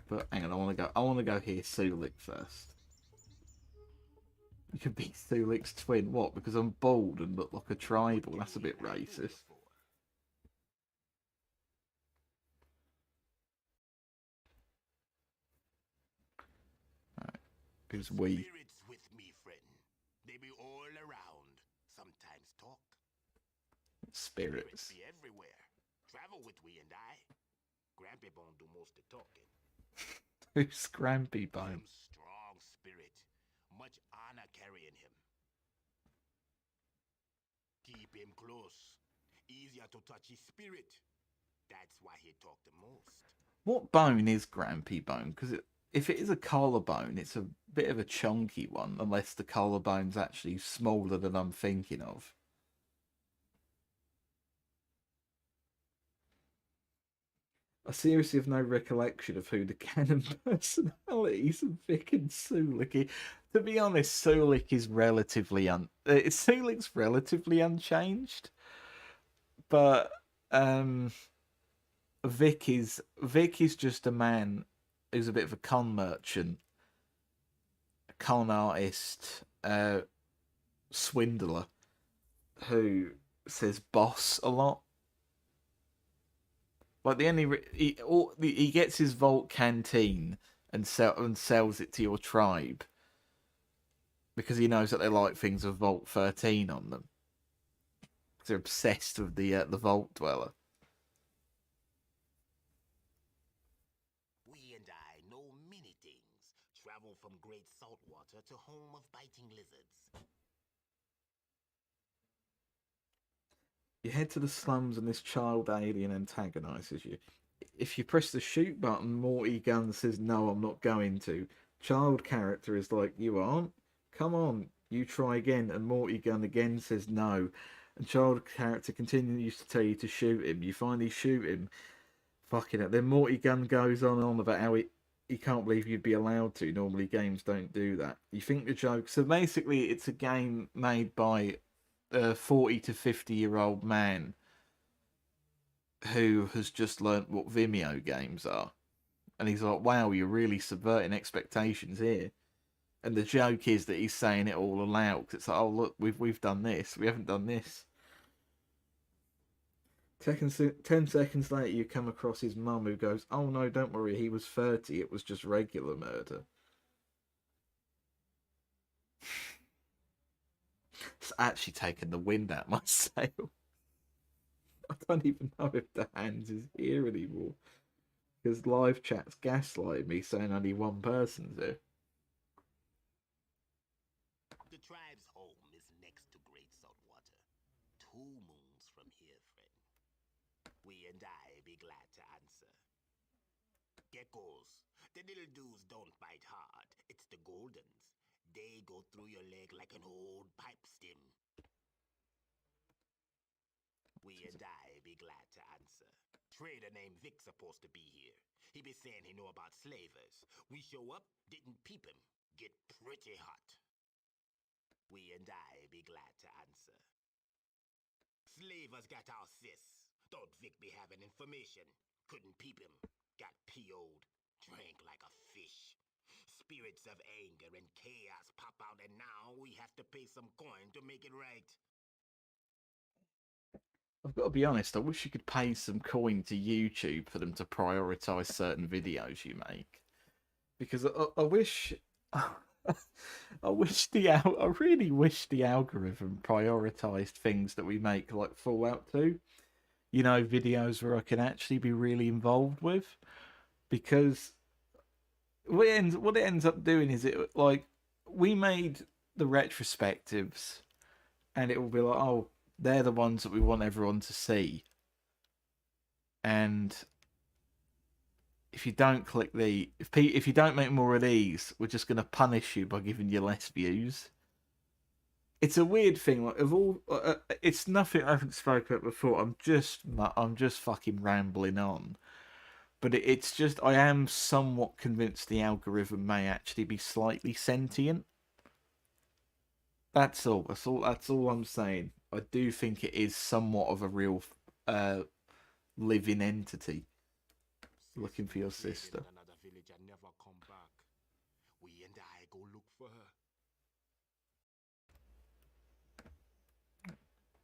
But hang on, I want to go hear Sulik first. You could be Sulik's twin. What? Because I'm bald and look like a tribal. That's a bit racist. Right. Who's we? Spirits with me, friend. They be all around. Sometimes talk. Spirits. Be everywhere. Travel with we and I. Grampy Bone do most of talking. Who's Grampy Bone? Strong spirit. Much honor carrying him. Keep him close. Easier to touch his spirit. That's why he talk the most. What bone is Grampy Bone? Because if it is a collarbone, it's a bit of a chunky one, unless the collarbone's actually smaller than I'm thinking of. I seriously have no recollection of who the canon personalities of Vic and Sulik. To be honest, Sulik is relatively Sulik's relatively unchanged, but Vic is just a man who's a bit of a con merchant, a con artist, swindler who says boss a lot. Like he gets his vault canteen and sells it to your tribe because he knows that they like things with Vault 13 on them. They're obsessed with the Vault Dweller. We and I know many things. Travel from great saltwater to home of biting lizards. You head to the slums and this child alien antagonizes you. If you press the shoot button, Morty Gunn says, "No, I'm not going to." Child character is like, "You aren't? Come on, you try again." And Morty Gunn again says no. And child character continues to tell you to shoot him. You finally shoot him. Fucking it. Then Morty Gunn goes on and on about how he can't believe you'd be allowed to. Normally games don't do that. You think the joke. So basically, it's a game made by a 40 to 50-year-old man who has just learnt what Vimeo games are. And he's like, wow, you're really subverting expectations here. And the joke is that he's saying it all aloud. Cause it's like, oh, look, we've done this. We haven't done this. 10 seconds later, you come across his mum who goes, "Oh no, don't worry, he was 30. It was just regular murder." It's actually taken the wind out my sail. I don't even know if the hands is here anymore because live chat's gaslighting me saying only one person's here. The tribe's home is next to Great Saltwater. 2 moons from here, friend. We and I be glad to answer. Geckos. The little dudes don't bite hard. It's the goldens. They go through your leg like an old pipe stem. We and I be glad to answer. Trader named Vic's supposed to be here. He be saying he know about slavers. We show up, didn't peep him. Get pretty hot. We and I be glad to answer. Slavers got our sis. Thought Vic be having information. Couldn't peep him. Got PO'd. Drank like a fish. Spirits of anger and chaos pop out, and now we have to pay some coin to make it right. I've got to be honest, I wish you could pay some coin to YouTube for them to prioritise certain videos you make. Because I wish... I really wish the algorithm prioritised things that we make, like Fallout 2. You know, videos where I can actually be really involved with. Because what it ends up doing is we made the retrospectives and it will be like, oh, they're the ones that we want everyone to see. And if you don't click if you don't make more of these, we're just going to punish you by giving you less views. It's a weird thing. Like, of all, it's nothing I haven't spoken about before. I'm just fucking rambling on. But it's just, I am somewhat convinced the algorithm may actually be slightly sentient. That's all. That's all I'm saying. I do think it is somewhat of a real living entity. Looking for your sister. Another village and never come back. We and I go look for her.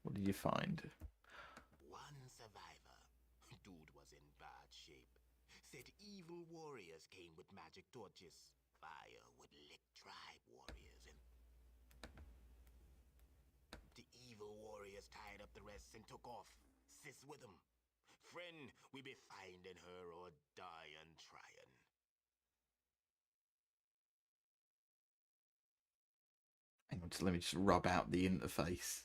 What did you find? One survivor. Dude was in bad shape. Said evil warriors came with magic torches. Fire would lick tribe warriors and... The evil warriors tied up the rest and took off. Sis with them. Friend, we be finding her or dying trying. Hang on, let me just rub out the interface.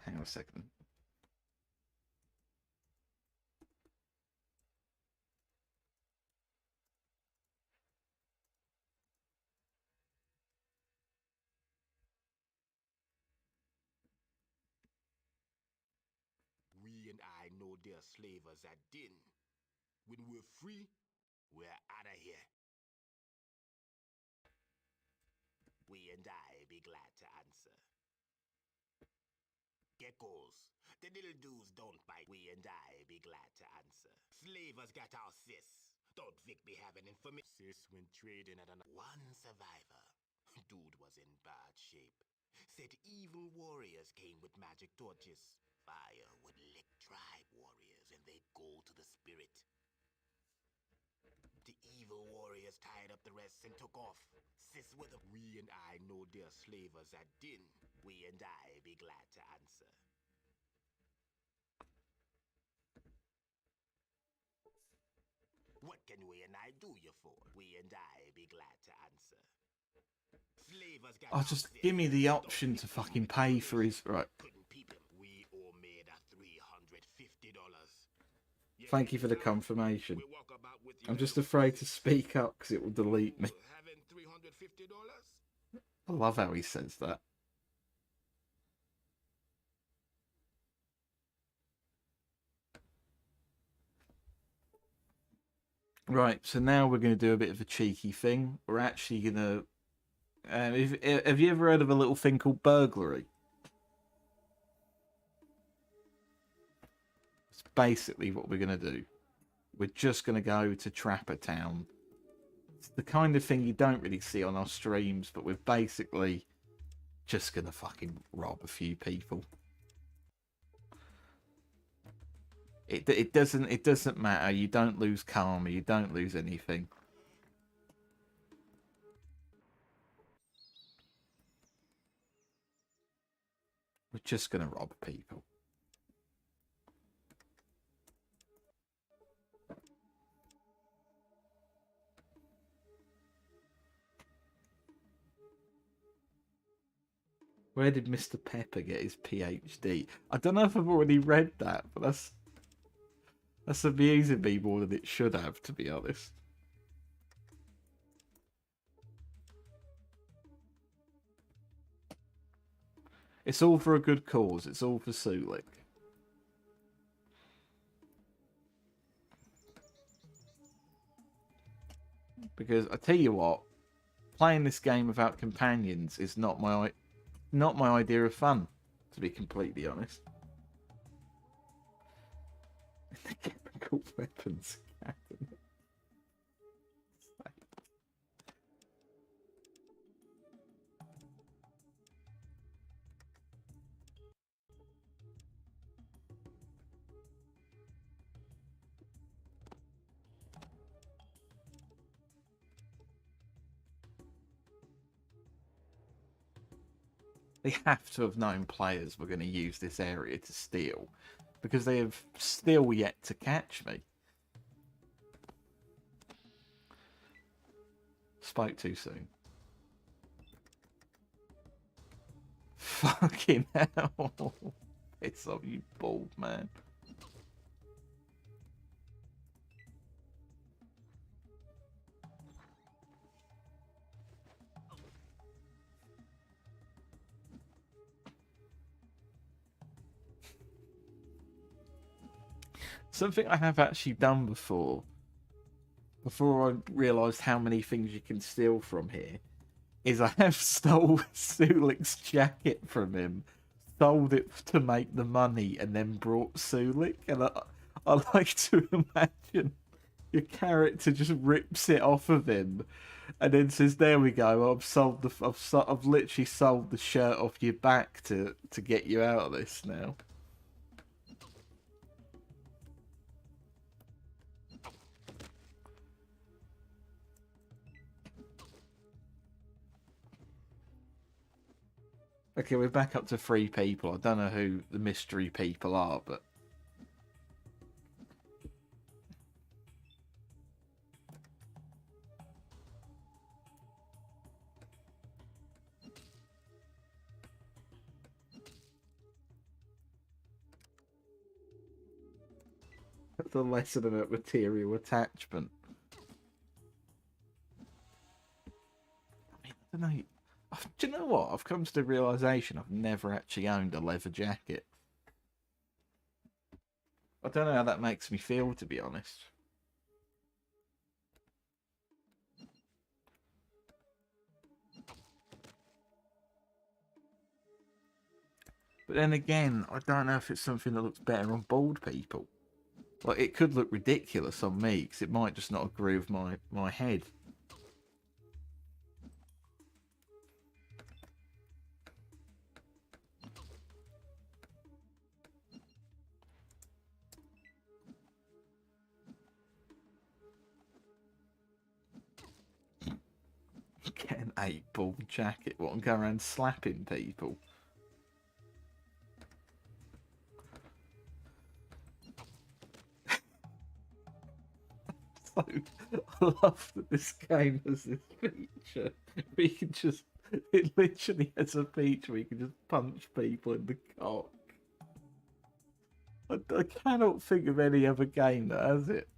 Hang on a second. We and I know they're slavers at din. When we're free, we're out of here. We and I be glad to answer. Geckos. The little dudes don't bite. We and I be glad to answer. Slavers got our sis. Thought Vic be having information. Sis went trading at one survivor. Dude was in bad shape. Said evil warriors came with magic torches. Fire would lick tribe warriors and they'd go to the spirit. The evil warriors tied up the rest and took off. Sis with them. We and I know they're slavers at din. We and I be glad to answer. What can we and I do you for? We and I be glad to answer. Slavers got Oh, just give me the option to fucking pay for his... Right. Couldn't peep him. We all made $350. Thank you for the confirmation. I'm just afraid to speak up because it will delete me. Having $350? I love how he says that. Right, so now we're going to do a bit of a cheeky thing. We're actually going to Have you ever heard of a little thing called burglary? It's basically what we're going to do. We're just going to go to Trapper Town. It's the kind of thing you don't really see on our streams, but we're basically just going to fucking rob a few people. It doesn't matter. You don't lose karma. You don't lose anything. We're just going to rob people. Where did Mr. Pepper get his PhD? I don't know if I've already read that, but that's amusing me more than it should have, to be honest. It's all for a good cause. It's all for Sulik. Because I tell you what, playing this game without companions is not my idea of fun, to be completely honest. The chemical weapons cabinet. They have to have known players were going to use this area to steal, because they have still yet to catch me. Spoke too soon. Fucking hell. Piss off, you bald man. Something I have actually done before I realised how many things you can steal from here, is I have stole Sulik's jacket from him, sold it to make the money, and then brought Sulik. And I like to imagine your character just rips it off of him, and then says, "There we go. I've literally sold the shirt off your back to get you out of this now." Okay, we're back up to 3 people. I don't know who the mystery people are, but... That's a lesson about material attachment. I mean, I don't know. Do you know what? I've come to the realisation I've never actually owned a leather jacket. I don't know how that makes me feel, to be honest. But then again, I don't know if it's something that looks better on bald people. Like, it could look ridiculous on me, because it might just not agree with my head. Get an 8-ball jacket. What, and go around slapping people? So, I love that this game has this feature. We can just... It literally has a feature where you can just punch people in the cock. I cannot think of any other game that has it.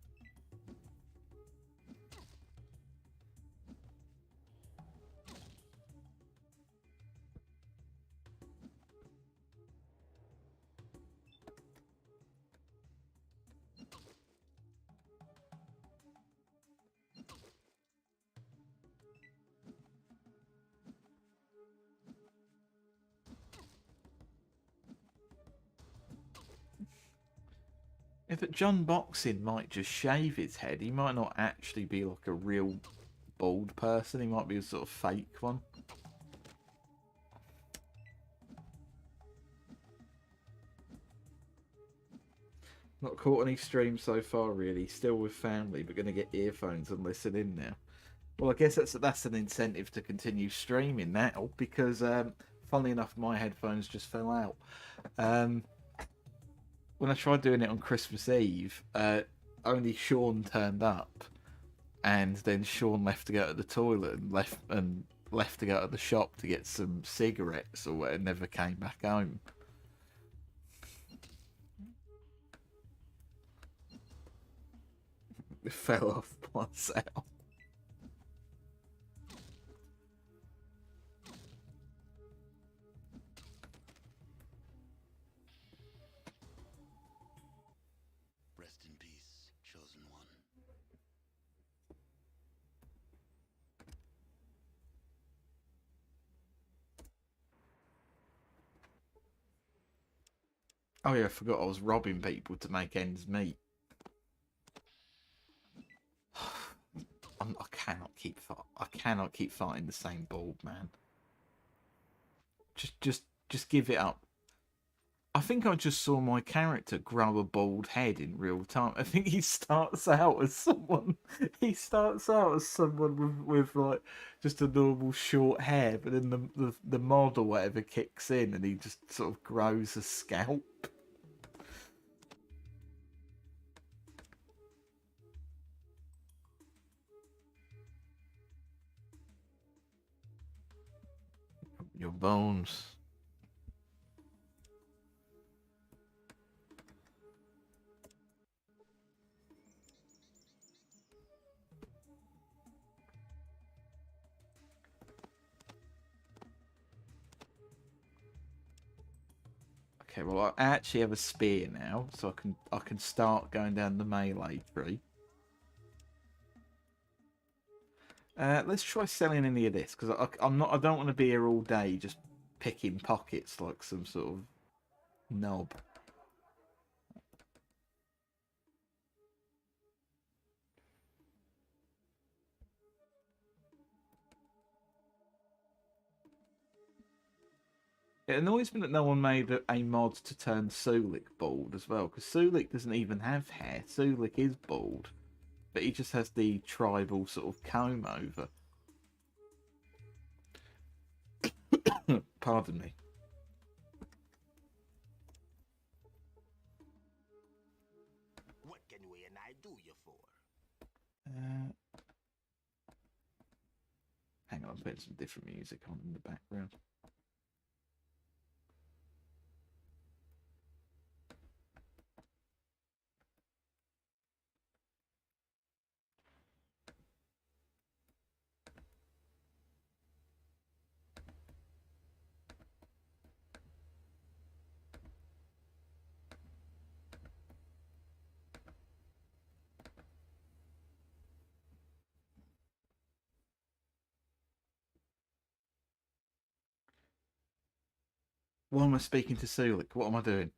If that John Boxing might just shave his head, he might not actually be like a real bald person. He might be a sort of fake one. Not caught any streams so far, really. Still with family, but going to get earphones and listen in now. Well, I guess that's an incentive to continue streaming now, because funnily enough, my headphones just fell out. When I tried doing it on Christmas Eve, only Sean turned up, and then Sean left to go to the toilet and left to go to the shop to get some cigarettes or whatever, and never came back home. It fell off by itself. Rest in peace, chosen one. Oh yeah, I forgot I was robbing people to make ends meet. I cannot keep fighting the same bald man. Just give it up. I think I just saw my character grow a bald head in real time. I think he starts out as someone. He starts out as someone with like just a normal short hair, but then the mod or whatever kicks in, and he just sort of grows a scalp. Your bones. Okay, well I actually have a spear now, so I can start going down the melee tree. Let's try selling any of this, because I don't want to be here all day just picking pockets like some sort of knob. It annoys me that no one made a mod to turn Sulik bald as well, because Sulik doesn't even have hair. Sulik is bald, but he just has the tribal sort of comb over. Pardon me. What can we and I do you for? Hang on, I'm putting some different music on in the background. Why am I speaking to Sulik? What am I doing?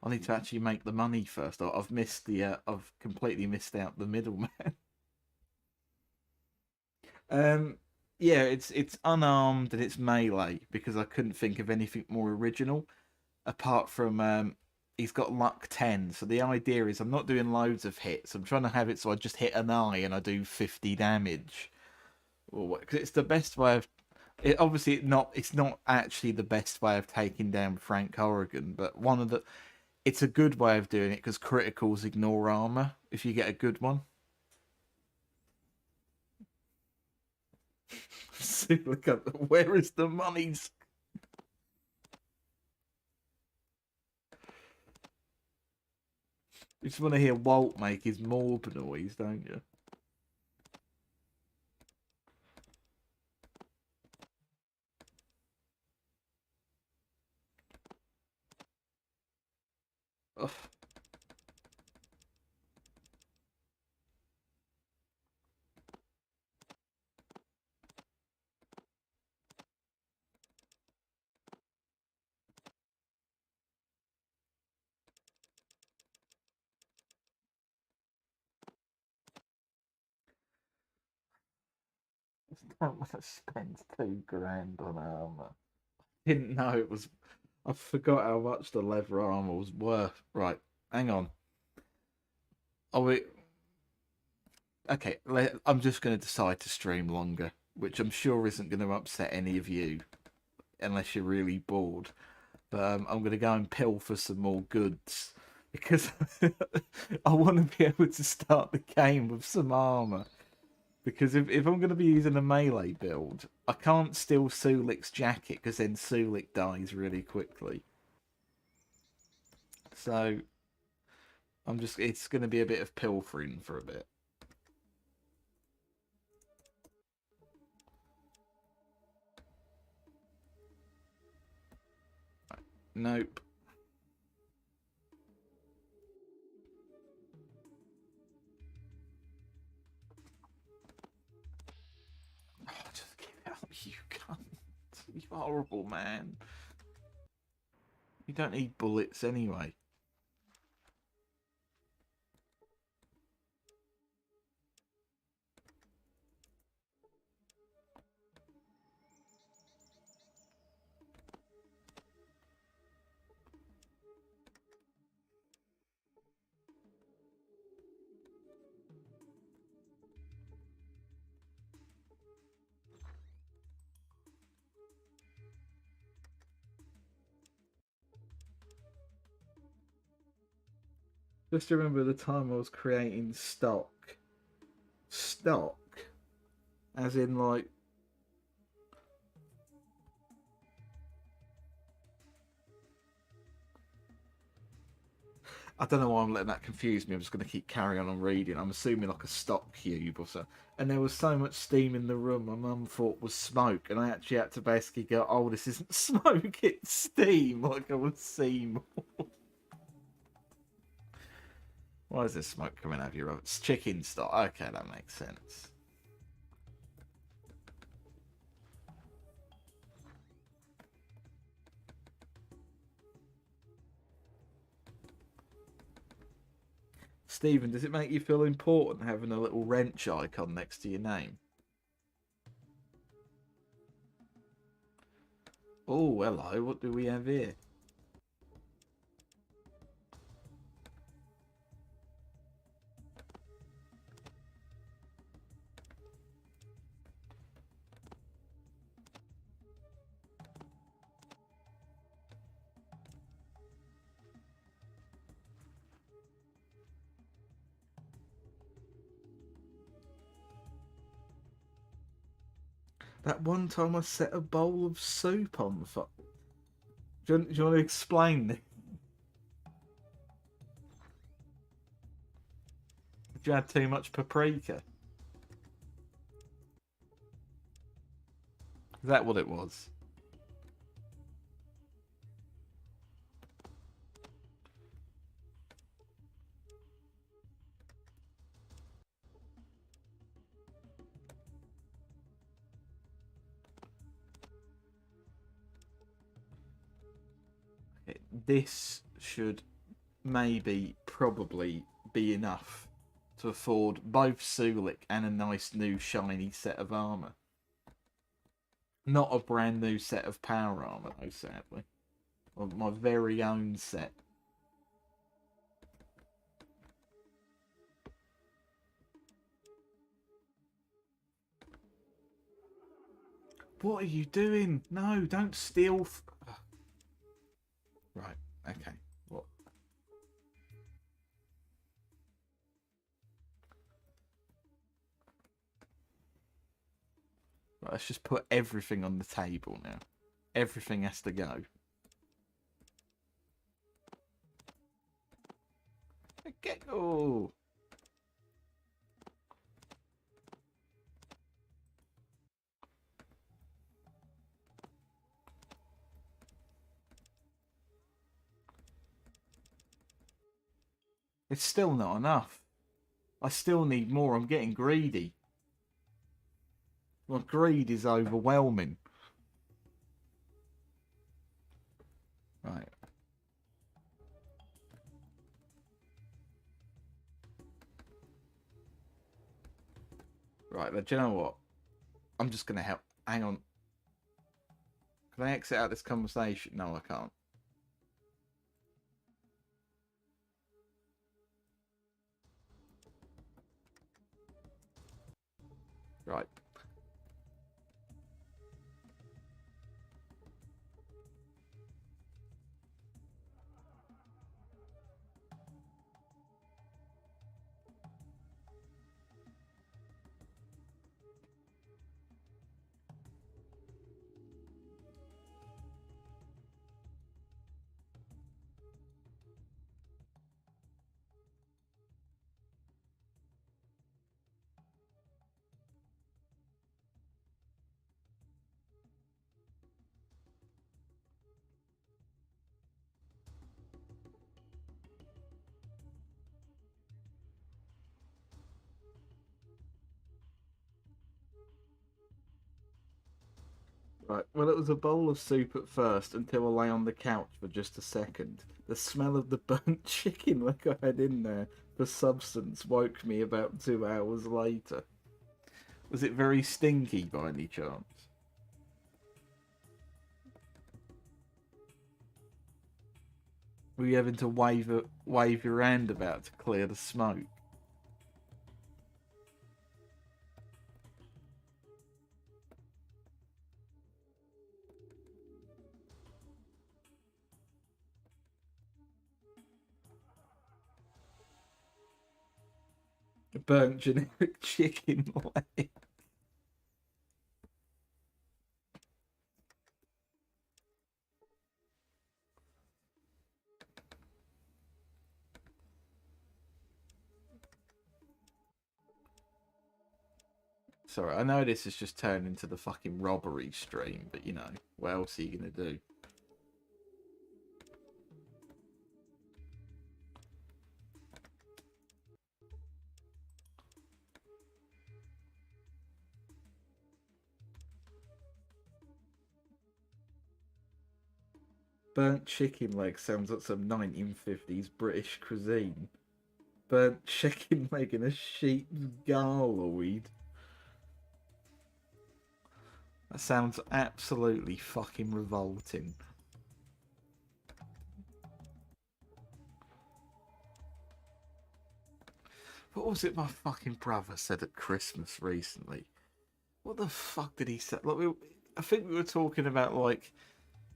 I need to actually make the money first. I've missed the. I've completely missed out the middleman. Yeah, it's unarmed and it's melee because I couldn't think of anything more original apart from he's got luck 10. So the idea is I'm not doing loads of hits. I'm trying to have it so I just hit an eye and I do 50 damage. Because it's the best way of it. Obviously, it's not actually the best way of taking down Frank Horrigan, but one of the. It's a good way of doing it because criticals ignore armor if you get a good one. See, look up. Where is the monies? You just want to hear Walt make his morb noise, don't you? Ugh. don't want to spend £2 on armor. Didn't know it was. I forgot how much the leather armor was worth. Right, hang on. Oh wait. Okay, I'm just going to decide to stream longer, which I'm sure isn't going to upset any of you, unless you're really bored. But I'm going to go and pilfer some more goods because I want to be able to start the game with some armor. Because if I'm going to be using a melee build, I can't steal Sulik's jacket because then Sulik dies really quickly. So it's going to be a bit of pilfering for a bit. Nope. Oh, just give it up, you cunt. You horrible man. You don't need bullets anyway. Just remember the time I was creating stock. Stock? As in, like... I don't know why I'm letting that confuse me. I'm just going to keep carrying on reading. I'm assuming like a stock cube or so. And there was so much steam in the room, my mum thought was smoke. And I actually had to basically go, oh, this isn't smoke, it's steam. Like I was Seymour. Why is there smoke coming out of your oven? It's chicken stock. Okay, that makes sense. Stephen, does it make you feel important having a little wrench icon next to your name? Oh, hello. What do we have here? That one time I set a bowl of soup on the fire. Do you want to explain this? Did you add too much paprika? Is that what it was? This should maybe, probably be enough to afford both Sulik and a nice new shiny set of armor. Not a brand new set of power armor, though, sadly. Of my very own set. What are you doing? No, don't steal. Right, okay. What? Right, let's just put everything on the table now. Everything has to go. Okay. Oh. It's still not enough. I still need more. I'm getting greedy. My greed is overwhelming. Right. Right, but do you know what? I'm just gonna help. Hang on. Can I exit out this conversation? No, I can't. Right. Right. Well, it was a bowl of soup at first until I lay on the couch for just a second. The smell of the burnt chicken like I had in there for substance woke me about 2 hours later. Was it very stinky by any chance? Were you having to wave your hand about to clear the smoke? Burnt generic chicken leg. Sorry, I know this has just turned into the fucking robbery stream, but you know, what else are you gonna do? Burnt chicken leg sounds like some 1950s British cuisine. Burnt chicken leg in a sheep's garloid. That sounds absolutely fucking revolting. What was it my fucking brother said at Christmas recently? What the fuck did he say? Like, I think we were talking about like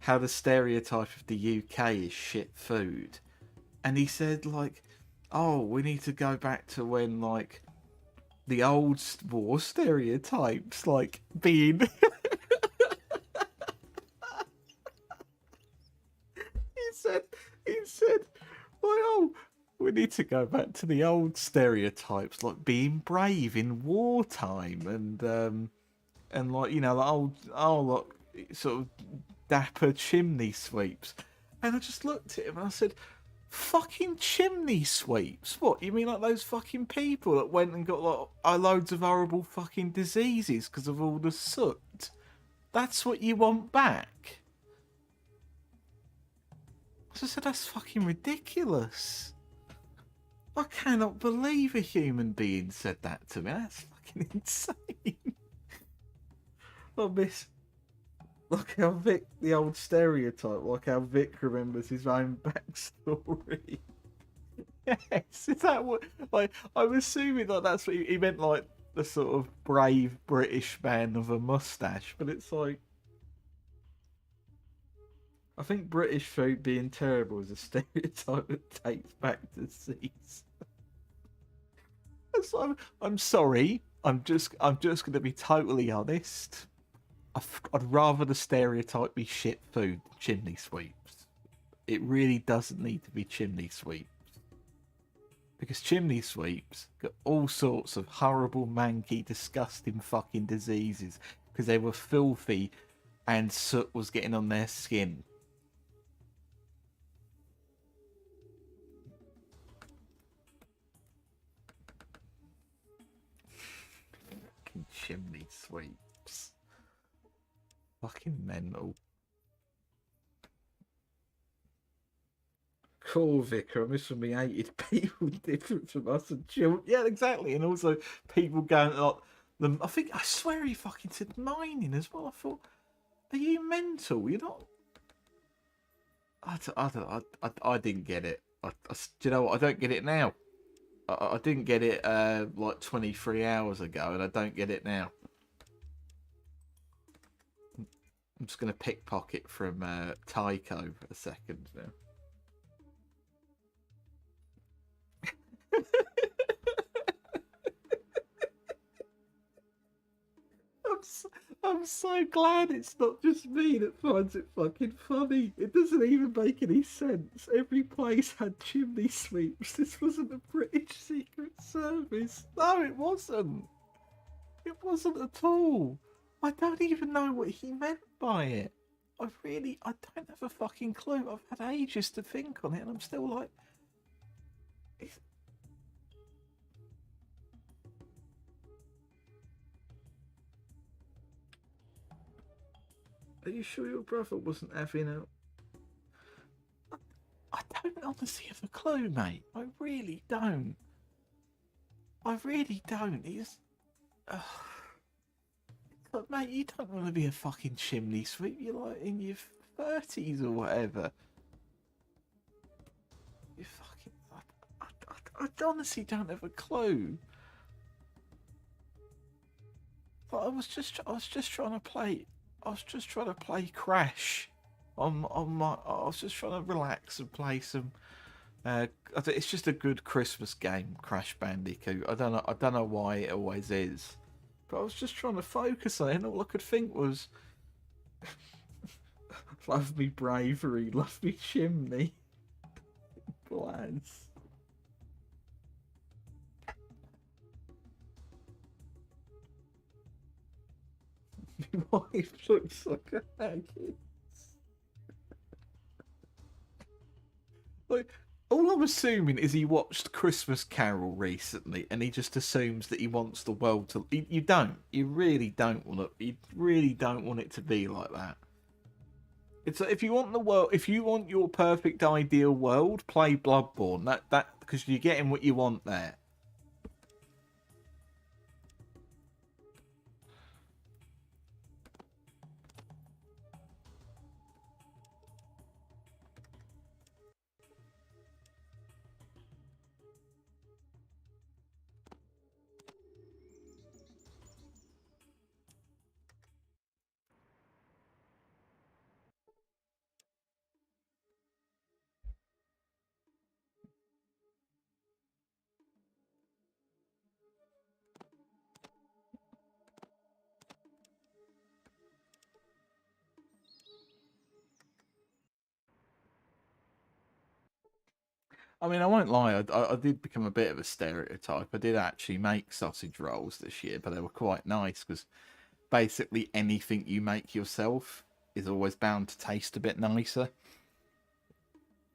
how the stereotype of the UK is shit food, and he said like, "Oh, we need to go back to when like the old war stereotypes, like being." he said, well, we need to go back to the old stereotypes, like being brave in wartime, and like you know, the old like sort of dapper chimney sweeps. And I just looked at him and I said, "Fucking chimney sweeps? What, you mean like those fucking people that went and got like loads of horrible fucking diseases because of all the soot? That's what you want back?" So I said, "That's fucking ridiculous. I cannot believe a human being said that to me. That's fucking insane." I miss, like how Vic, the old stereotype, like how Vic remembers his own backstory. Yes, is that what? Like, I'm assuming that that's what he meant, like the sort of brave British man with a mustache. But it's like, I think British food being terrible is a stereotype that dates back to disease. So I'm sorry. I'm just going to be totally honest. I'd rather the stereotype be shit food than chimney sweeps. It really doesn't need to be chimney sweeps. Because chimney sweeps got all sorts of horrible, manky, disgusting fucking diseases because they were filthy and soot was getting on their skin. Fucking chimney sweeps. Fucking mental. Cool, Vicar. I miss when we hated people different from us and children. Yeah, exactly. And also people going like I swear he fucking said mining as well. I thought, are you mental? You're not. I didn't get it. Do you know what? I don't get it now. I didn't get it like 23 hours ago, and I don't get it now. I'm just going to pickpocket from Tycho a second now. I'm so glad it's not just me that finds it fucking funny. It doesn't even make any sense. Every place had chimney sweeps. This wasn't a British Secret Service. No, it wasn't. It wasn't at all. I don't even know what he meant by it. I don't have a fucking clue. I've had ages to think on it, and I'm still like, are you sure your brother wasn't having a... I don't honestly have a clue, mate. I really don't. He's... But mate, you don't want to be a fucking chimney sweep. You're like in your 30s or whatever. You fucking... I honestly don't have a clue. But I was just trying to play Crash. I was just trying to relax and play some. It's just a good Christmas game, Crash Bandicoot. I don't know why it always is, but I was just trying to focus on it, and all I could think was, "Love me bravery, love me chimney." Blaz. My wife looks like a haggis. Like, all I'm assuming is he watched Christmas Carol recently, and he just assumes that he wants the world to. You don't. You really don't want it. You really don't want it to be like that. It's like, if you want the world, if you want your perfect ideal world, play Bloodborne. That because you're getting what you want there. I mean, I won't lie. I did become a bit of a stereotype. I did actually make sausage rolls this year, but they were quite nice because basically anything you make yourself is always bound to taste a bit nicer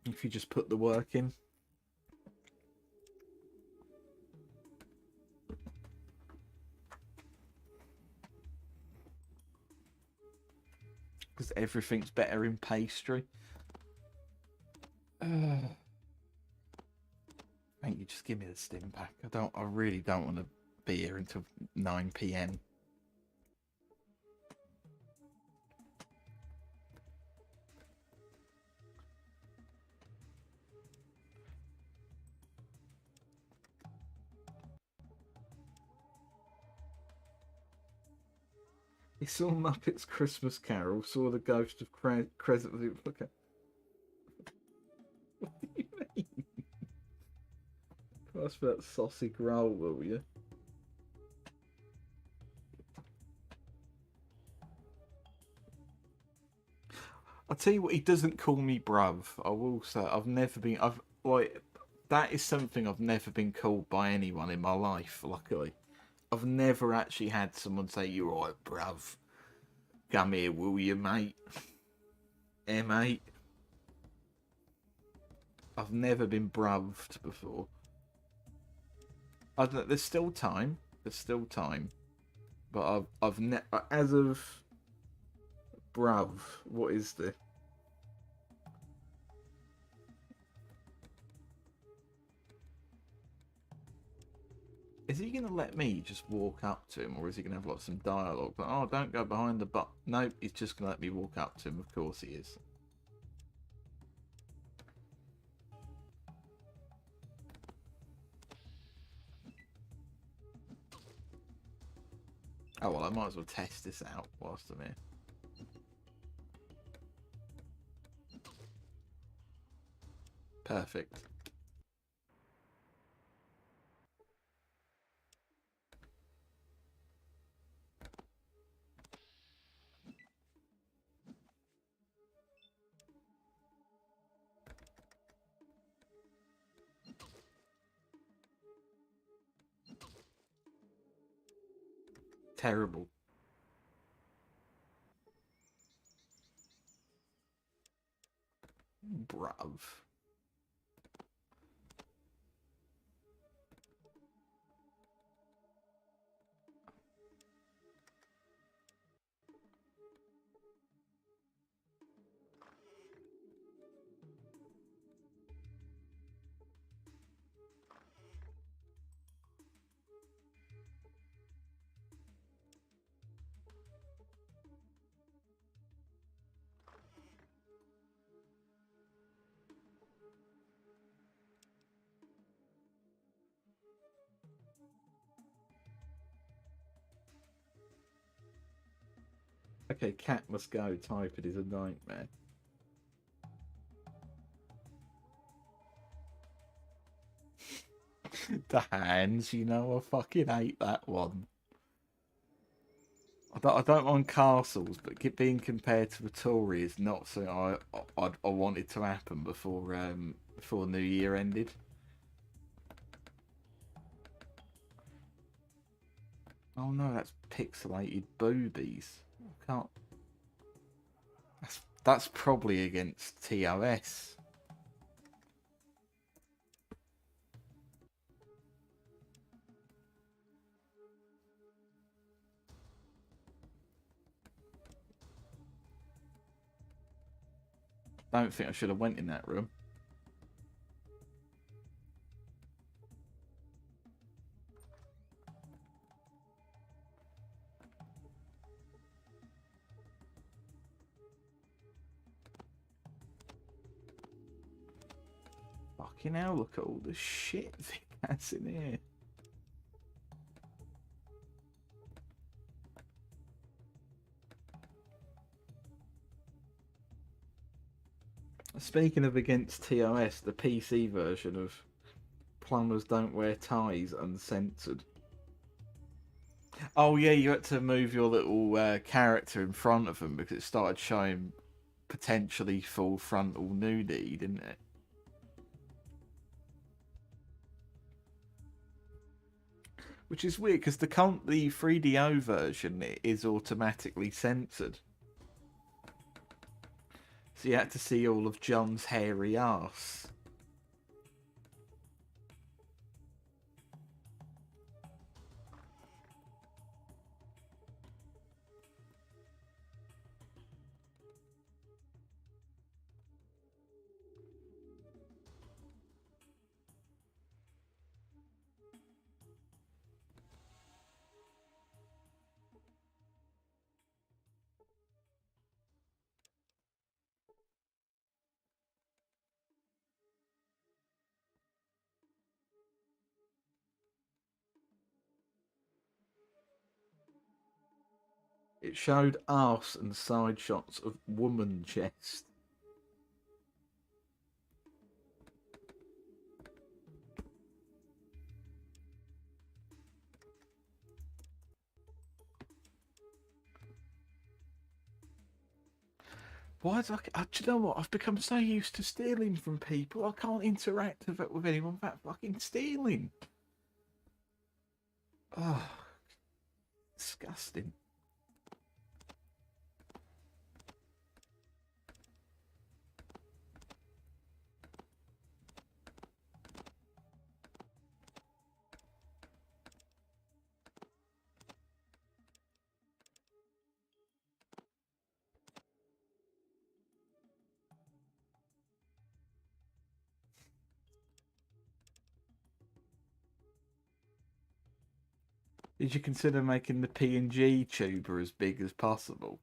if you just put the work in. Because everything's better in pastry. Thank you. Just give me the stim pack. I really don't want to be here until 9 PM. He saw Muppets Christmas Carol, saw the ghost of Crescent. Look at. What do you mean? Ask for that sausage roll, will you? I'll tell you what, he doesn't call me bruv. I will say, that is something I've never been called by anyone in my life, luckily. I've never actually had someone say, "You're right, bruv. Come here, will you, mate?" Mate. I've never been bruved before. There's still time. But as of bruv, what is this? Is he going to let me just walk up to him, or is he going to have like some dialogue? But oh, don't go behind the but. No, he's just going to let me walk up to him. Of course he is. Oh well, I might as well test this out whilst I'm here. Perfect. Terrible. Bruv. Okay, cat must go. Type it is a nightmare. The hands, you know, I fucking hate that one. I don't mind castles, but being compared to a Tory is not something I wanted to happen before New Year ended. Oh no, that's pixelated boobies. I can't. That's probably against TOS. Don't think I should have went in that room. Fucking hell, look at all the shit Vic has in here. Speaking of against TOS, the PC version of Plumbers Don't Wear Ties Uncensored. Oh yeah, you had to move your little character in front of them because it started showing potentially full frontal nudity, didn't it? Which is weird because the 3DO version is automatically censored. So you had to see all of John's hairy ass. It showed arse and side shots of woman chest. Why do you know what? I've become so used to stealing from people, I can't interact with anyone without fucking stealing. Oh, disgusting. Did you consider making the P&G tuber as big as possible?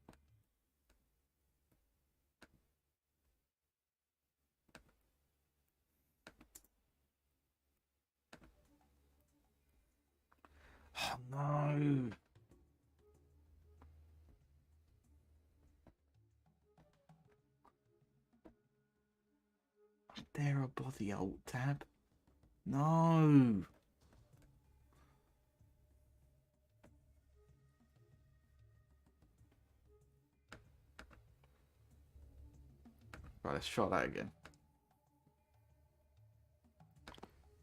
Oh no. There a bloody alt tab. No. Right, let's try that again.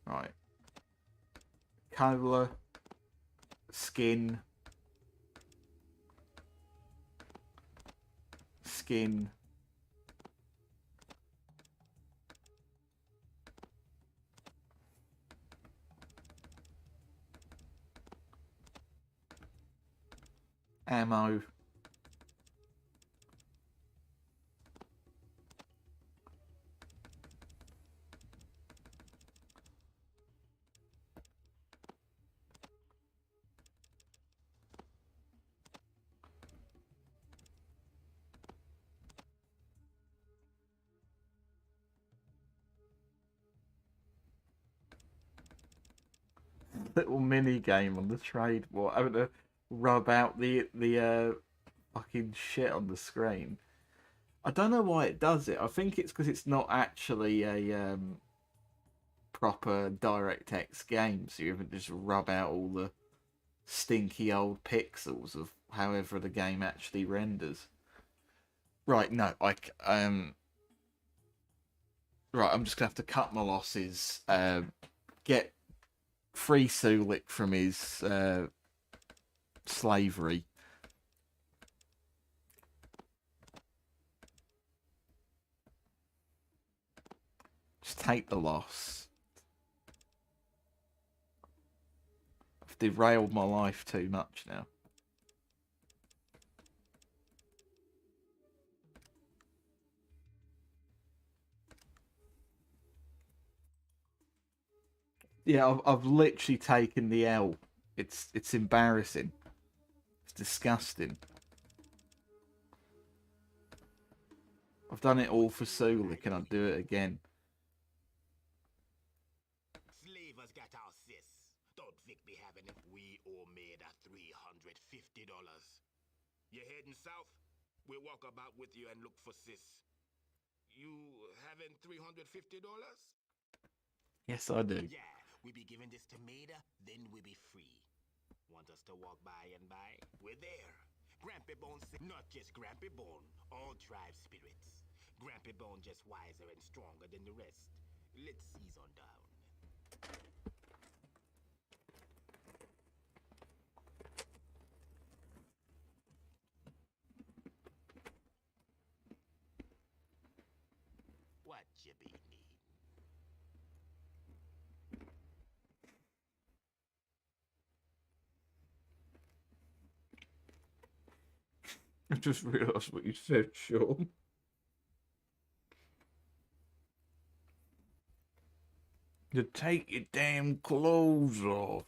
Right. Cola. Skin. Skin. Ammo. Little mini game on the trade board. Having to rub out the fucking shit on the screen. I don't know why it does it. I think it's because it's not actually a proper DirectX game, so you have to just rub out all the stinky old pixels of however the game actually renders. Right, no, right, I'm just gonna have to cut my losses. Get free Sulik from his slavery. Just take the loss. I've derailed my life too much now. Yeah, I've literally taken the L. It's embarrassing. It's disgusting. I've done it all for Sulik and I'll do it again. Slavers got our sis. Don't Vic be having it. We all made a $350. You heading south? We'll walk about with you and look for sis. You having $350? Yes, I do. Yeah, we be giving this to Maida, then we be free. Want us to walk by and by? We're there. Grampy Bone, not just Grampy Bone, all tribe spirits. Grampy Bone just wiser and stronger than the rest. Let's ease on down. What you be needing? I just realised what you said, Sean. You take your damn clothes off.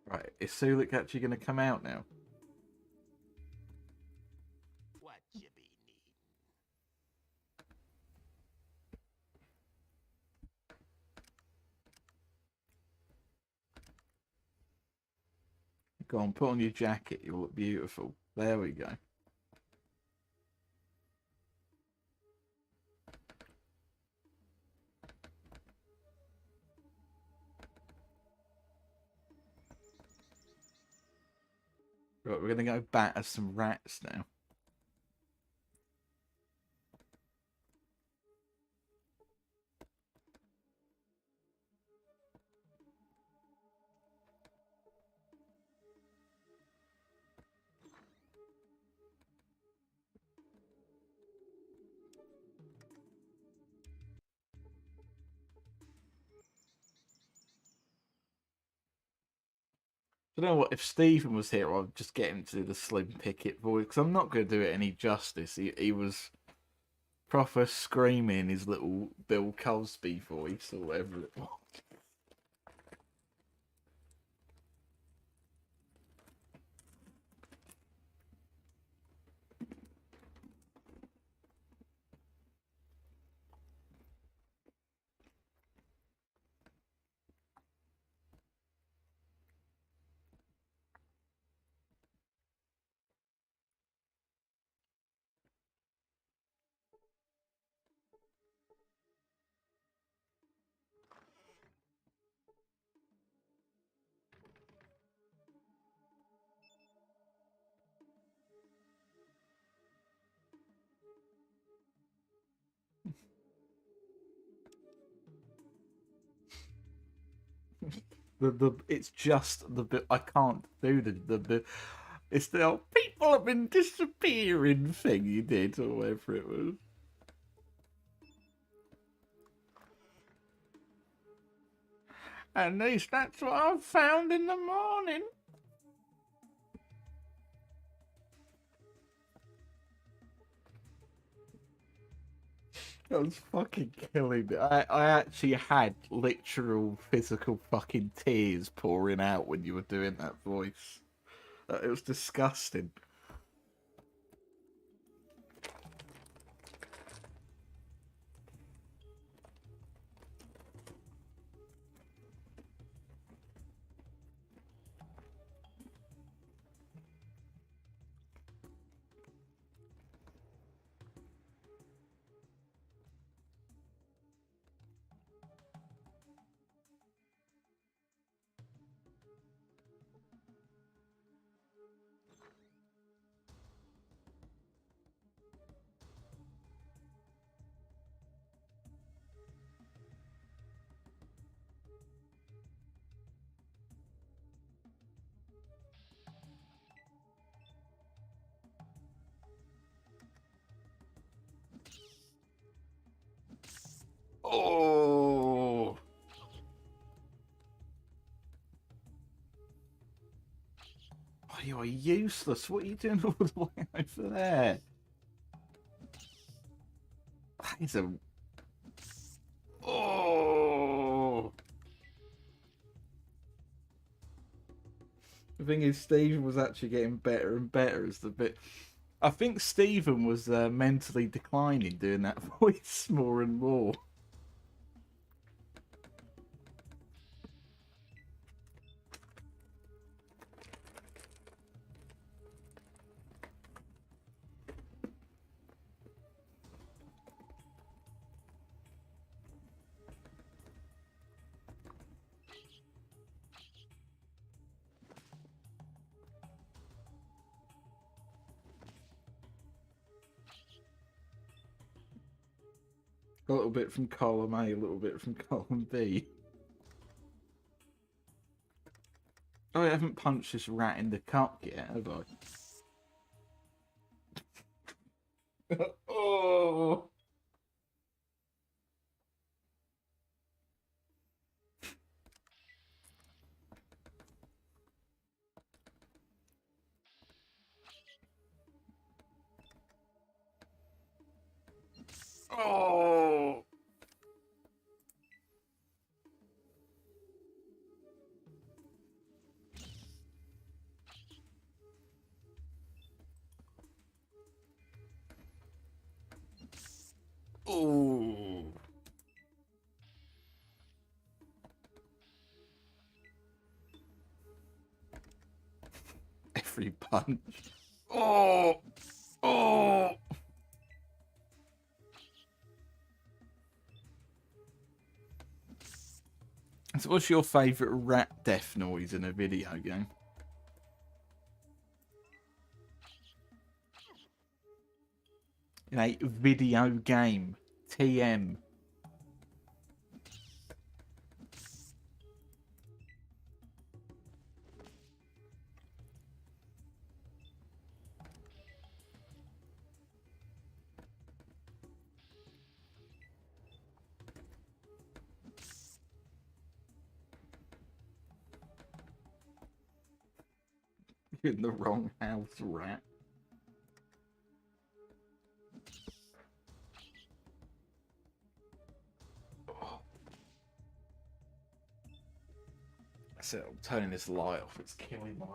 Right, is Sulik actually going to come out now? What you be needing? Go on, put on your jacket. You look beautiful. There we go. Right, we're going to go batter some rats now. You know what? If Stephen was here, I'd just get him to do the Slim Pickett voice, because I'm not going to do it any justice. He was proper screaming his little Bill Cosby voice or whatever it was. It's just the bit I can't do the bit. It's the old people have been disappearing thing you did or whatever it was. At least that's what I've found in the morning. That was fucking killing me. I actually had literal physical fucking tears pouring out when you were doing that voice. It was disgusting. Oh, you are useless. What are you doing all the way over there? That is a... Oh. The thing is, Stephen was actually getting better and better as the bit... I think Stephen was mentally declining doing that voice more and more. A little bit from column A, a little bit from column B. Oh, I haven't punched this rat in the cup yet, have I? Oh! Oh! Oh! Every punch. Oh! Oh! So what's your favourite rat death noise in a video game? In a video game. TM. in the wrong house, rat. Oh. That's it, I'm turning this light off. It's killing my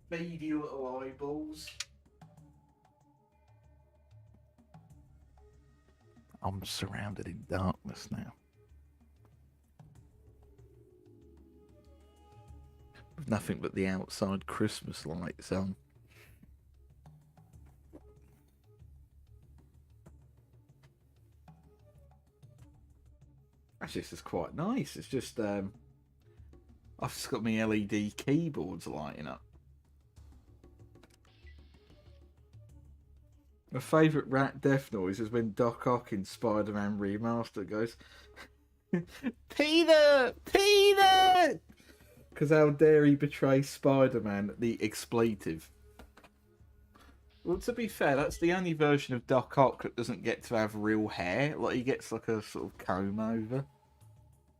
beady little eyeballs. I'm surrounded in darkness now. With nothing but the outside Christmas lights on. Actually, this is quite nice. It's just, I've just got my LED keyboards lighting up. My favourite rat death noise is when Doc Ock in Spider-Man Remastered goes, Peter! Peter! Because how dare he betray Spider-Man, the expletive. Well, to be fair, that's the only version of Doc Ock that doesn't get to have real hair. Like, he gets like a sort of comb over.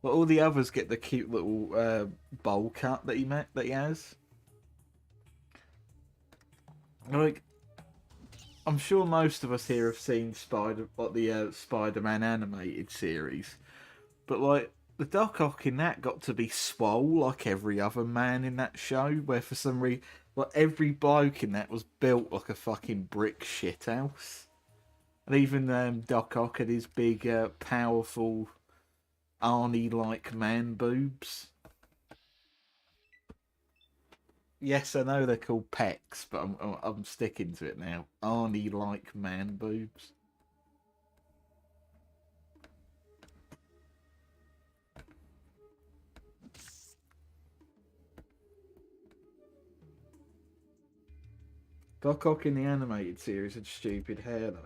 But all the others get the cute little bowl cut that he has. Like, I'm sure most of us here have seen the Spider-Man animated series, but like the Doc Ock in that got to be swole like every other man in that show, where for some reason, like every bloke in that was built like a fucking brick shithouse, and even Doc Ock had his big, powerful Arnie-like man boobs. Yes, I know they're called pecs, but I'm sticking to it now. Arnie-like man boobs. Doc Ock in the animated series had stupid hair though.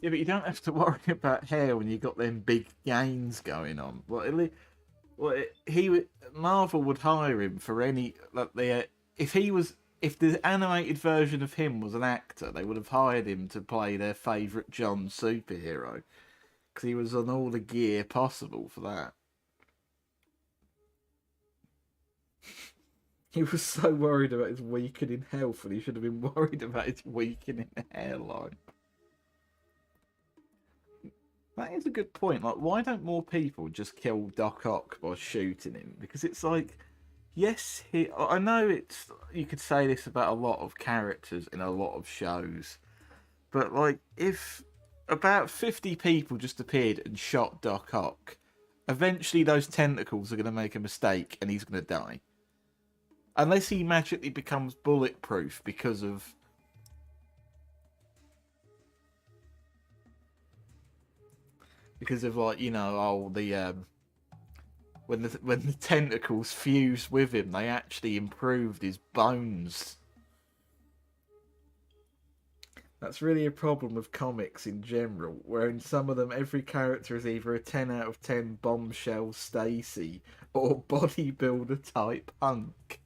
Yeah, but you don't have to worry about hair when you got them big gains going on. Marvel would hire him for any if the animated version of him was an actor, they would have hired him to play their favourite John superhero. Because he was on all the gear possible for that. He was so worried about his weakening health, and he should have been worried about his weakening hairline. That is a good point. Like, why don't more people just kill Doc Ock by shooting him? Because it's like, yes, I know you could say this about a lot of characters in a lot of shows, but like, if about 50 people just appeared and shot Doc Ock, eventually those tentacles are going to make a mistake and he's going to die. Unless he magically becomes bulletproof because of... like, you know, when the tentacles fused with him, they actually improved his bones. That's really a problem with comics in general, where in some of them every character is either a 10 out of 10 bombshell Stacy or bodybuilder type hunk.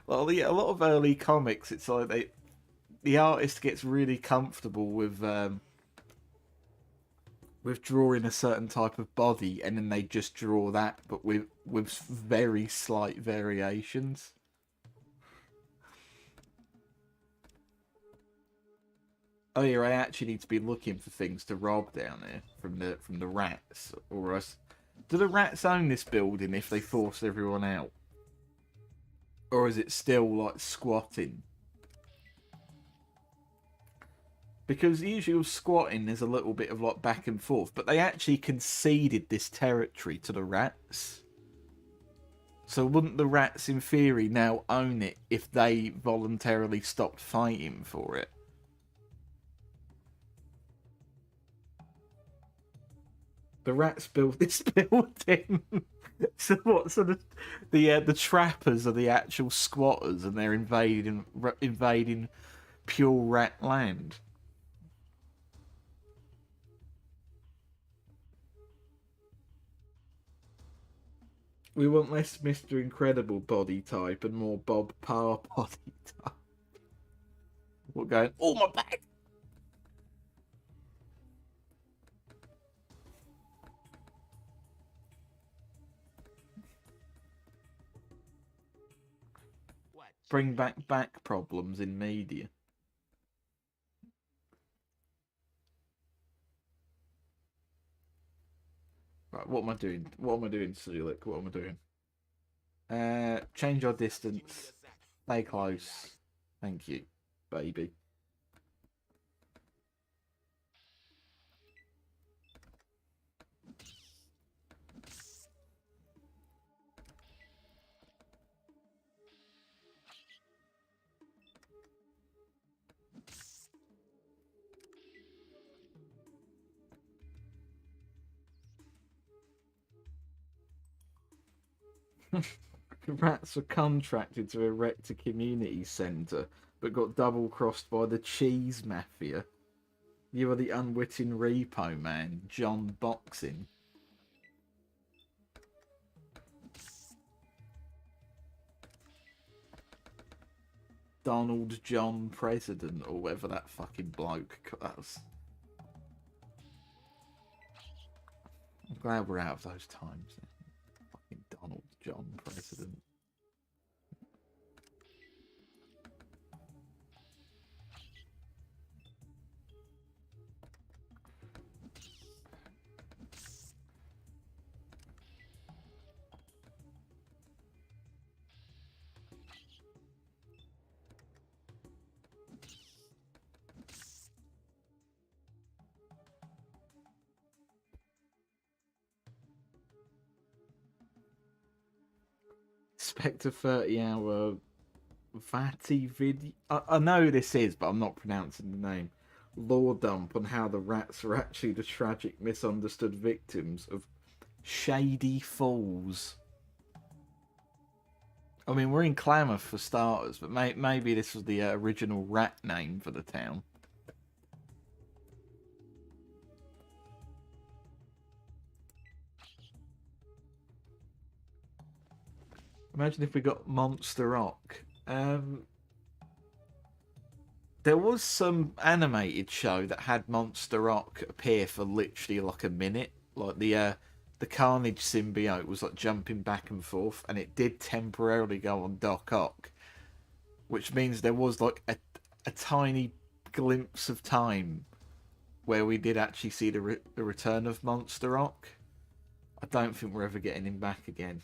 Well, a lot of early comics, it's like the artist gets really comfortable with drawing a certain type of body, and then they just draw that, but with very slight variations. Oh yeah, I actually need to be looking for things to rob down here from the rats, or else. Do the rats own this building if they force everyone out, or is it still like squatting? Because usually with squatting, there's a little bit of like back and forth, but they actually conceded this territory to the rats. So wouldn't the rats, in theory, now own it if they voluntarily stopped fighting for it? The rats built this building. So what? So the trappers are the actual squatters, and they're invading pure rat land. We want less Mr. Incredible body type and more Bob Parr body type. We're going, oh my back! bring back problems in media. Right, what am I doing? What am I doing, Sulik? What am I doing? Change our distance. Stay close. Thank you, baby. Rats were contracted to erect a community centre, but got double-crossed by the cheese mafia. You are the unwitting repo man, John Boxing. Donald John President, or whatever that fucking bloke was. I'm glad we're out of those times. Fucking Donald John President. Expect a 30-hour Vati video. I know who this is, but I'm not pronouncing the name. Lore dump on how the rats are actually the tragic, misunderstood victims of Shady Falls. I mean, we're in Klamath for starters, but maybe this was the original rat name for the town. Imagine if we got Monster Rock. There was some animated show that had Monster Rock appear for literally like a minute. Like the Carnage symbiote was like jumping back and forth, and it did temporarily go on Doc Ock, which means there was like a tiny glimpse of time where we did actually see the return of Monster Rock. I don't think we're ever getting him back again.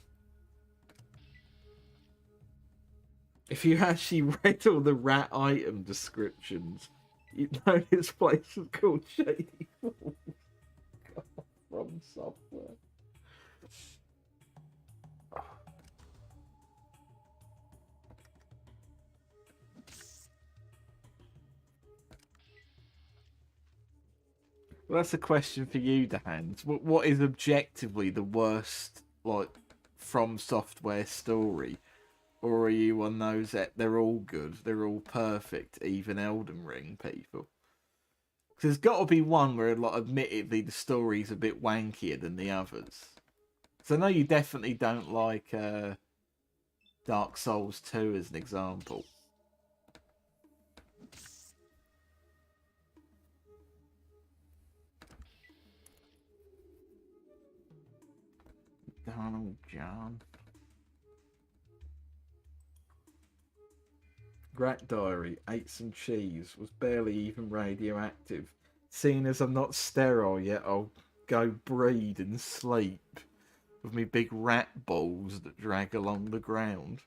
If you actually read all the rat item descriptions, you'd know this place was called Shady Falls. From software. Well, that's a question for you, Hans. What is objectively the worst, like, From Software story? Or are you on those that they're all good, they're all perfect, even Elden Ring people? Because there's got to be one where, like, admittedly, the story's a bit wankier than the others. So I know you definitely don't like Dark Souls 2 as an example. Donald John. Rat Diary, ate some cheese, was barely even radioactive. Seeing as I'm not sterile yet, I'll go breed and sleep with me big rat balls that drag along the ground.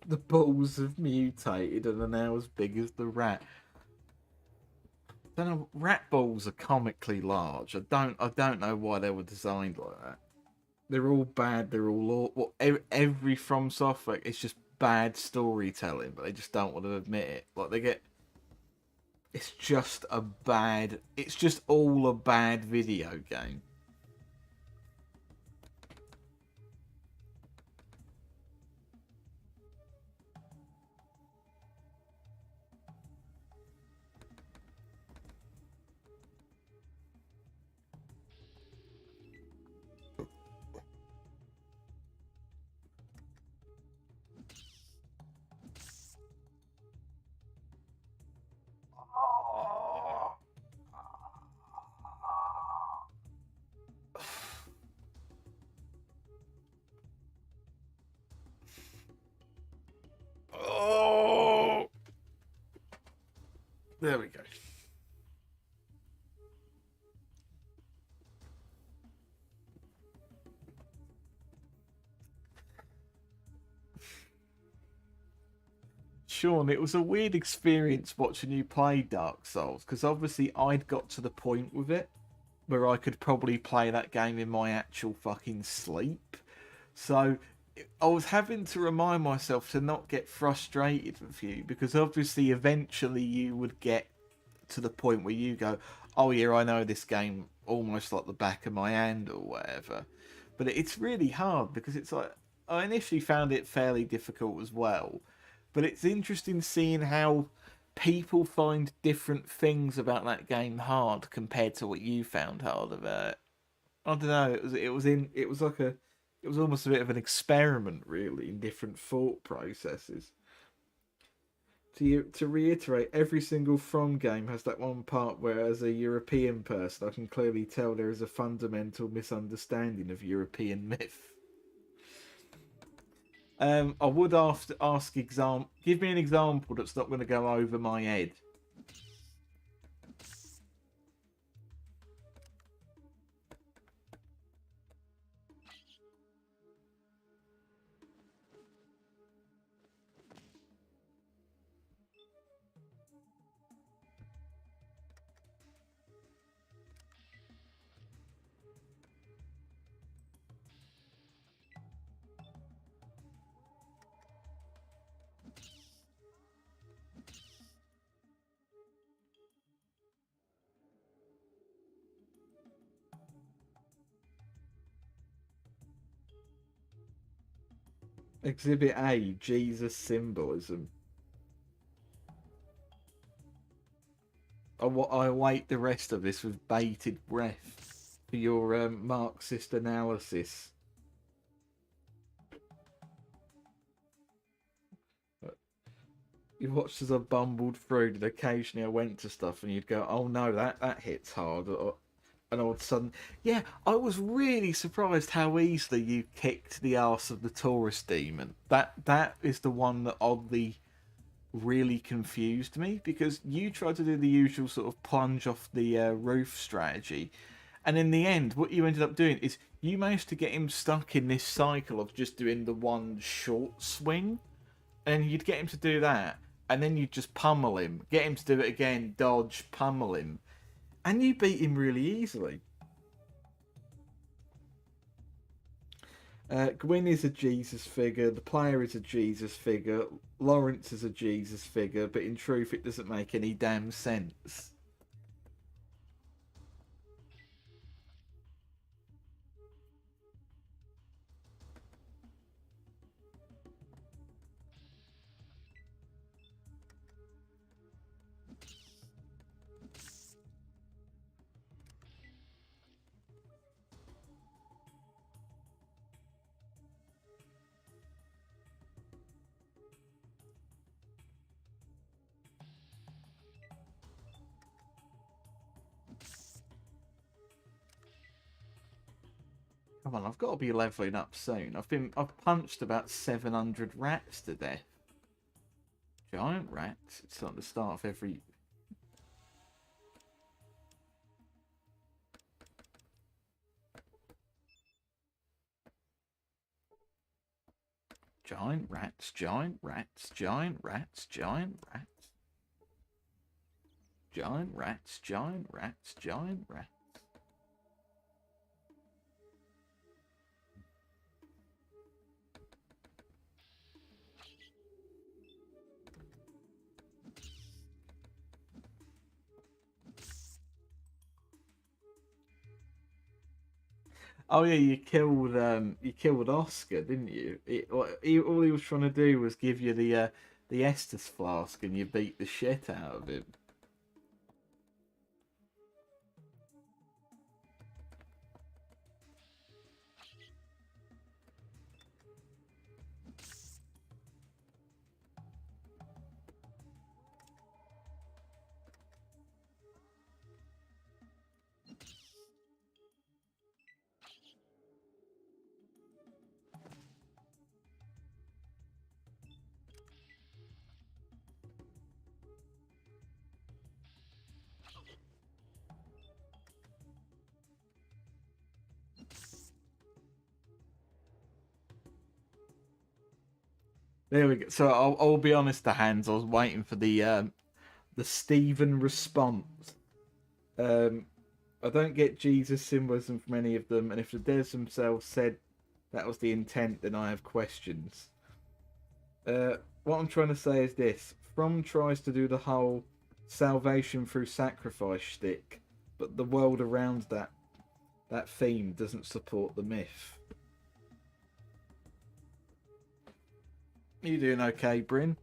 The balls have mutated and are now as big as the rat. I don't know, rat balls are comically large. I don't know why they were designed like that. They're all bad. They're all every From Software. It's just bad storytelling, but they just don't want to admit it. Like they get. It's just a bad. It's just all a bad video game. There we go. Sean, it was a weird experience watching you play Dark Souls, because obviously I'd got to the point with it where I could probably play that game in my actual fucking sleep. So I was having to remind myself to not get frustrated with you, because obviously eventually you would get to the point where you go, oh yeah, I know this game almost like the back of my hand or whatever. But it's really hard, because it's like, I initially found it fairly difficult as well. But it's interesting seeing how people find different things about that game hard compared to what you found hard about it. I don't know. It was almost a bit of an experiment, really, in different thought processes. To reiterate, every single From game has that one part where, as a European person, I can clearly tell there is a fundamental misunderstanding of European myth. I would ask give me an example that's not going to go over my head. Exhibit A, Jesus symbolism. I await the rest of this with bated breath for your Marxist analysis. You watched as I bumbled through, and occasionally I went to stuff and you'd go, oh no, that hits hard. And all of a sudden, yeah, I was really surprised how easily you kicked the arse of the tourist demon. That is the one that oddly really confused me, because you tried to do the usual sort of plunge off the roof strategy, and in the end what you ended up doing is you managed to get him stuck in this cycle of just doing the one short swing, and you'd get him to do that and then you'd just pummel him, get him to do it again, dodge, pummel him, and you beat him really easily. Gwyn is a Jesus figure, the player is a Jesus figure, Lawrence is a Jesus figure, but in truth it doesn't make any damn sense. Come on, I've got to be leveling up soon. I've punched about 700 rats to death. Giant rats. It's like the start of every. Giant rats, giant rats, giant rats, giant rats. Giant rats, giant rats, giant rats. Oh yeah, you killed Oscar, didn't you? All he was trying to do was give you the Estus flask, and you beat the shit out of him. There we go. So I'll be honest, the hands. I was waiting for the Stephen response. I don't get Jesus symbolism from any of them, and if the devs themselves said that was the intent, then I have questions. What I'm trying to say is this: From tries to do the whole salvation through sacrifice shtick, but the world around that theme doesn't support the myth. You doing okay, Bryn?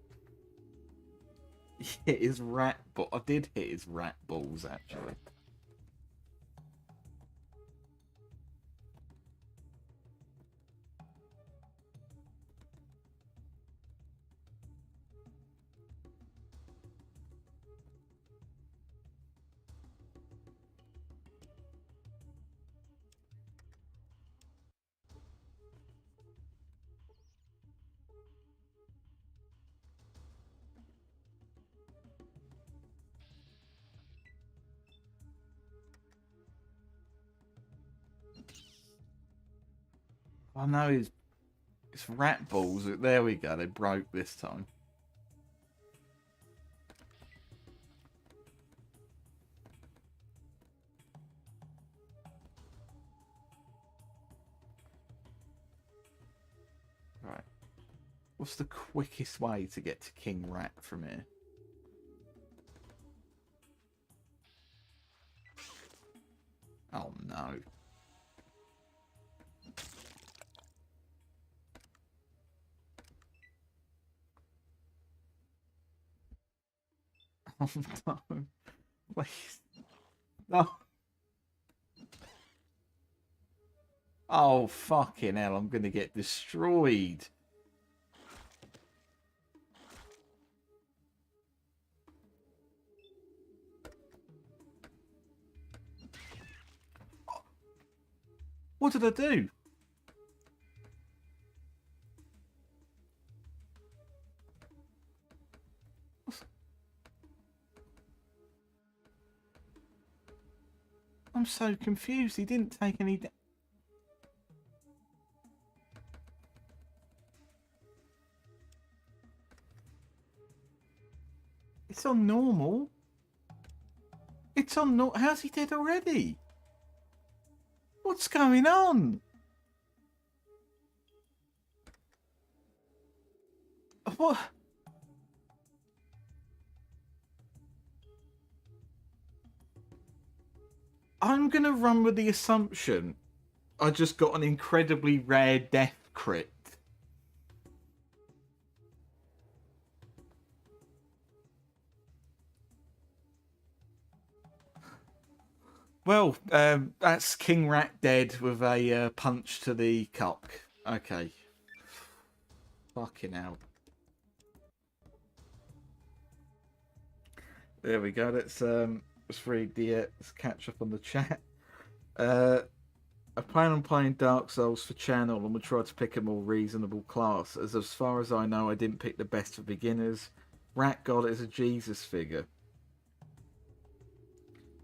Hit his rat ball. I did hit his rat balls, actually. I know his rat balls. There we go. They broke this time. Right. What's the quickest way to get to King Rat from here? Oh no. Oh no. Please. No. Oh fucking hell, I'm gonna get destroyed. What did I do? I'm so confused. He didn't take any... It's on normal. It's on normal. How's he dead already? What's going on? What? I'm going to run with the assumption I just got an incredibly rare death crit. Well, that's King Rat dead with a punch to the cock. Okay. Fucking hell. There we go. Let's read the let's catch up on the chat. I plan on playing Dark Souls for channel and will try to pick a more reasonable class. As far as I know, I didn't pick the best for beginners. Rat God is a Jesus figure.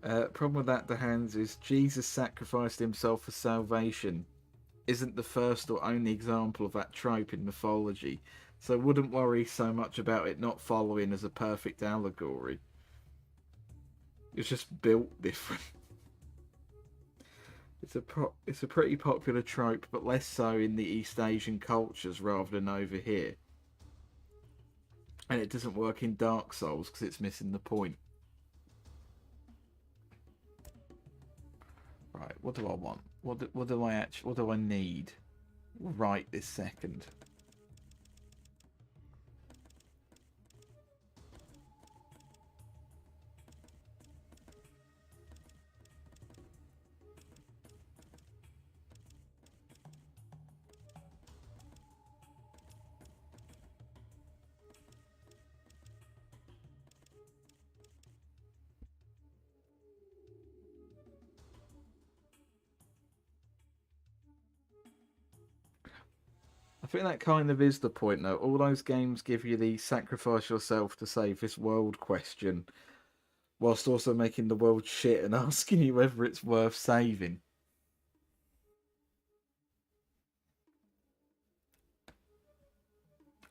Problem with that, the hands, is Jesus sacrificed himself for salvation. Isn't the first or only example of that trope in mythology, so wouldn't worry so much about it not following as a perfect allegory. It's just built different. It's a pretty popular trope, but less so in the East Asian cultures rather than over here. And it doesn't work in Dark Souls because it's missing the point. Right, what do I want? What do I need right this second? I think that kind of is the point, though. All those games give you the sacrifice yourself to save this world question, whilst also making the world shit and asking you whether it's worth saving.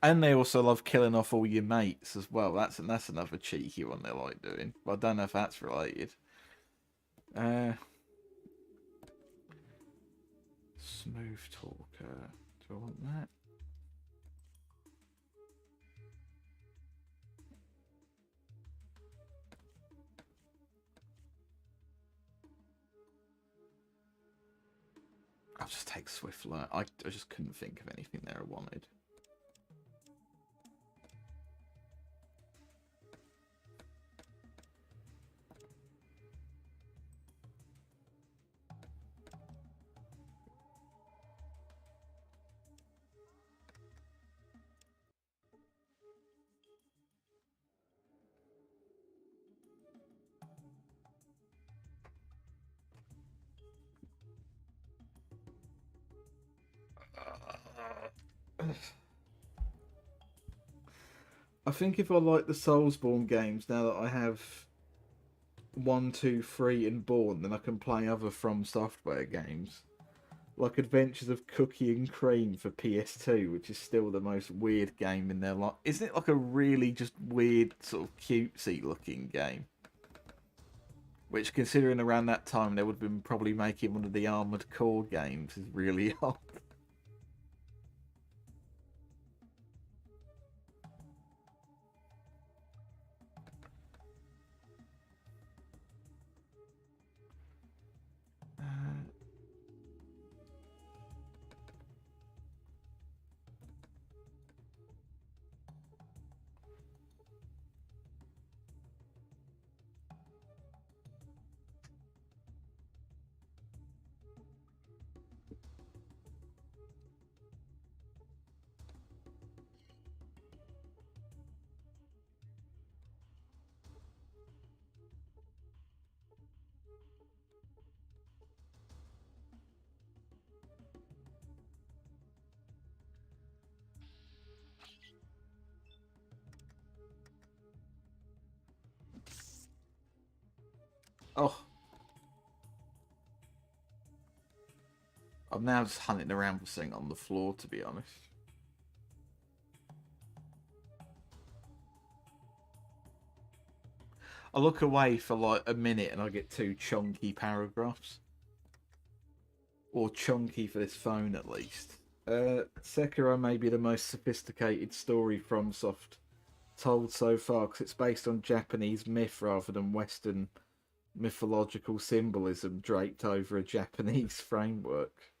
And they also love killing off all your mates as well. That's another cheeky one they like doing. But I don't know if that's related. Smooth talker. Do I want that? I'll just take Swift Learn. I just couldn't think of anything there I wanted. I think if I like the Soulsborne games, now that I have 1, 2, 3 and Born, then I can play other From Software games. Like Adventures of Cookie and Cream for PS2, which is still the most weird game in their life. Isn't it like a really just weird, sort of cutesy looking game? Which, considering around that time they would have been probably making one of the Armored Core games, is really odd. Oh. I'm now just hunting around for something on the floor, to be honest. I look away for like a minute and I get 2 chunky paragraphs. Or chunky for this phone, at least. Sekiro may be the most sophisticated story FromSoft told so far, because it's based on Japanese myth rather than Western mythological symbolism draped over a Japanese framework.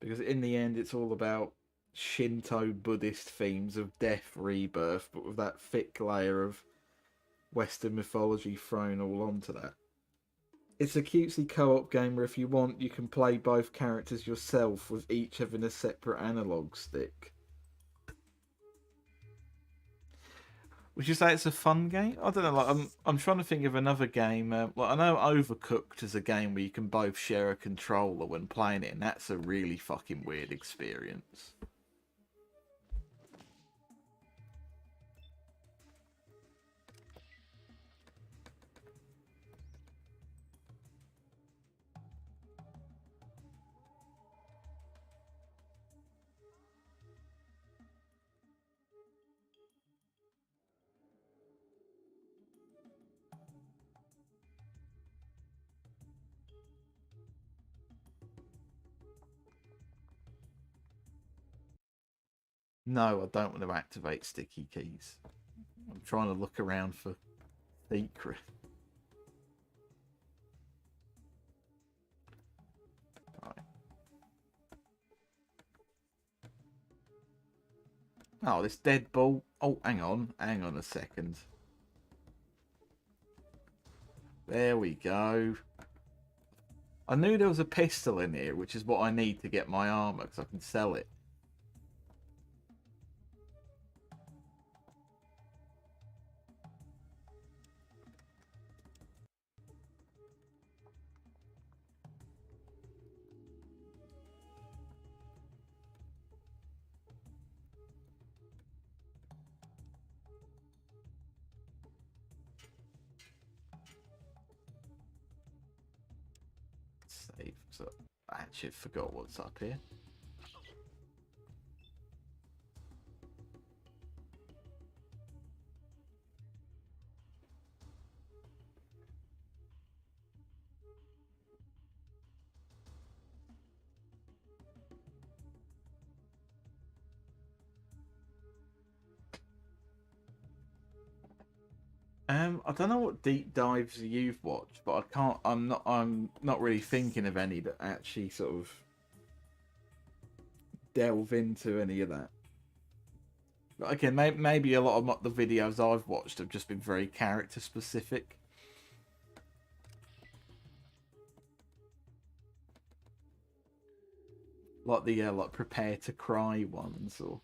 Because in the end, it's all about Shinto Buddhist themes of death, rebirth, but with that thick layer of Western mythology thrown all onto that. It's a cutesy co-op game where if you want, you can play both characters yourself, with each having a separate analog stick. Would you say it's a fun game? I don't know. Like I'm trying to think of another game. Like I know Overcooked is a game where you can both share a controller when playing it, and that's a really fucking weird experience. No, I don't want to activate sticky keys. I'm trying to look around for secret. Right. Oh, this dead ball. Oh, hang on a second. There we go. I knew there was a pistol in here, which is what I need to get my armor, because I can sell it. save. So I actually forgot what's up here. I don't know what deep dives you've watched, but I can't. I'm not really thinking of any that actually sort of delve into any of that. But again, maybe a lot of the videos I've watched have just been very character specific, like the like prepare to cry ones, or.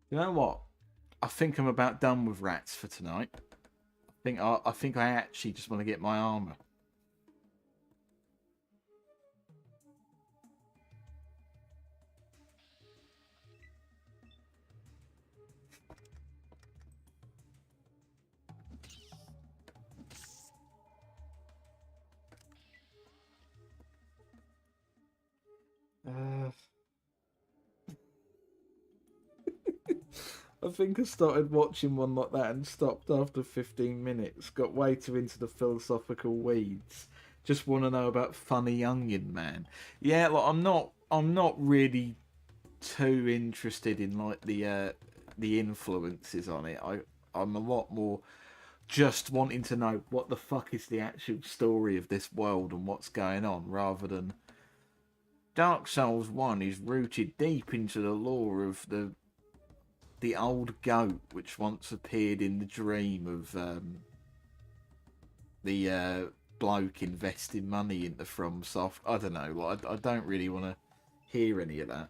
You know what? I think I'm about done with rats for tonight. I think I actually just want to get my armor. I think I started watching one like that and stopped after 15 minutes. Got way too into the philosophical weeds. Just want to know about Funny Onion Man. Yeah, like I'm not really too interested in like the influences on it. I'm a lot more just wanting to know what the fuck is the actual story of this world and what's going on, rather than Dark Souls 1 is rooted deep into the lore of the old goat which once appeared in the dream of the bloke investing money into FromSoft. I don't know. Like, I don't really want to hear any of that.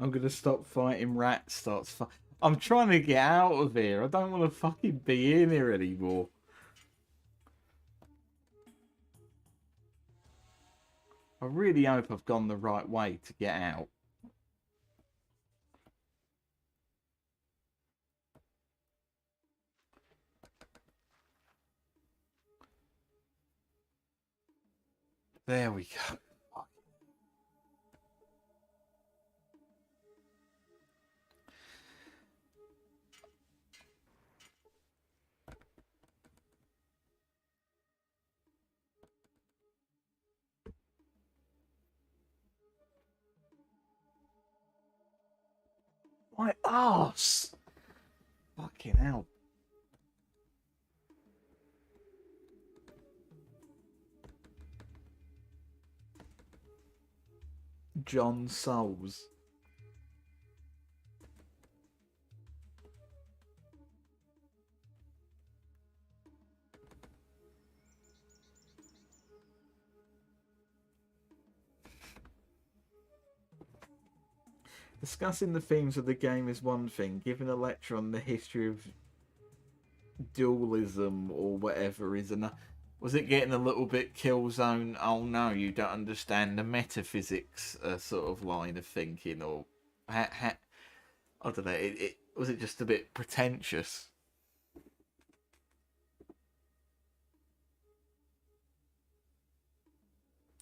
I'm gonna stop fighting rats. I'm trying to get out of here. I don't want to fucking be in here anymore. I really hope I've gone the right way to get out. There we go. My arse! Fucking hell. John Souls. Discussing the themes of the game is one thing. Giving a lecture on the history of dualism or whatever is another. Was it getting a little bit Killzone? Oh no, you don't understand the metaphysics sort of line of thinking, or I don't know. Was it just a bit pretentious?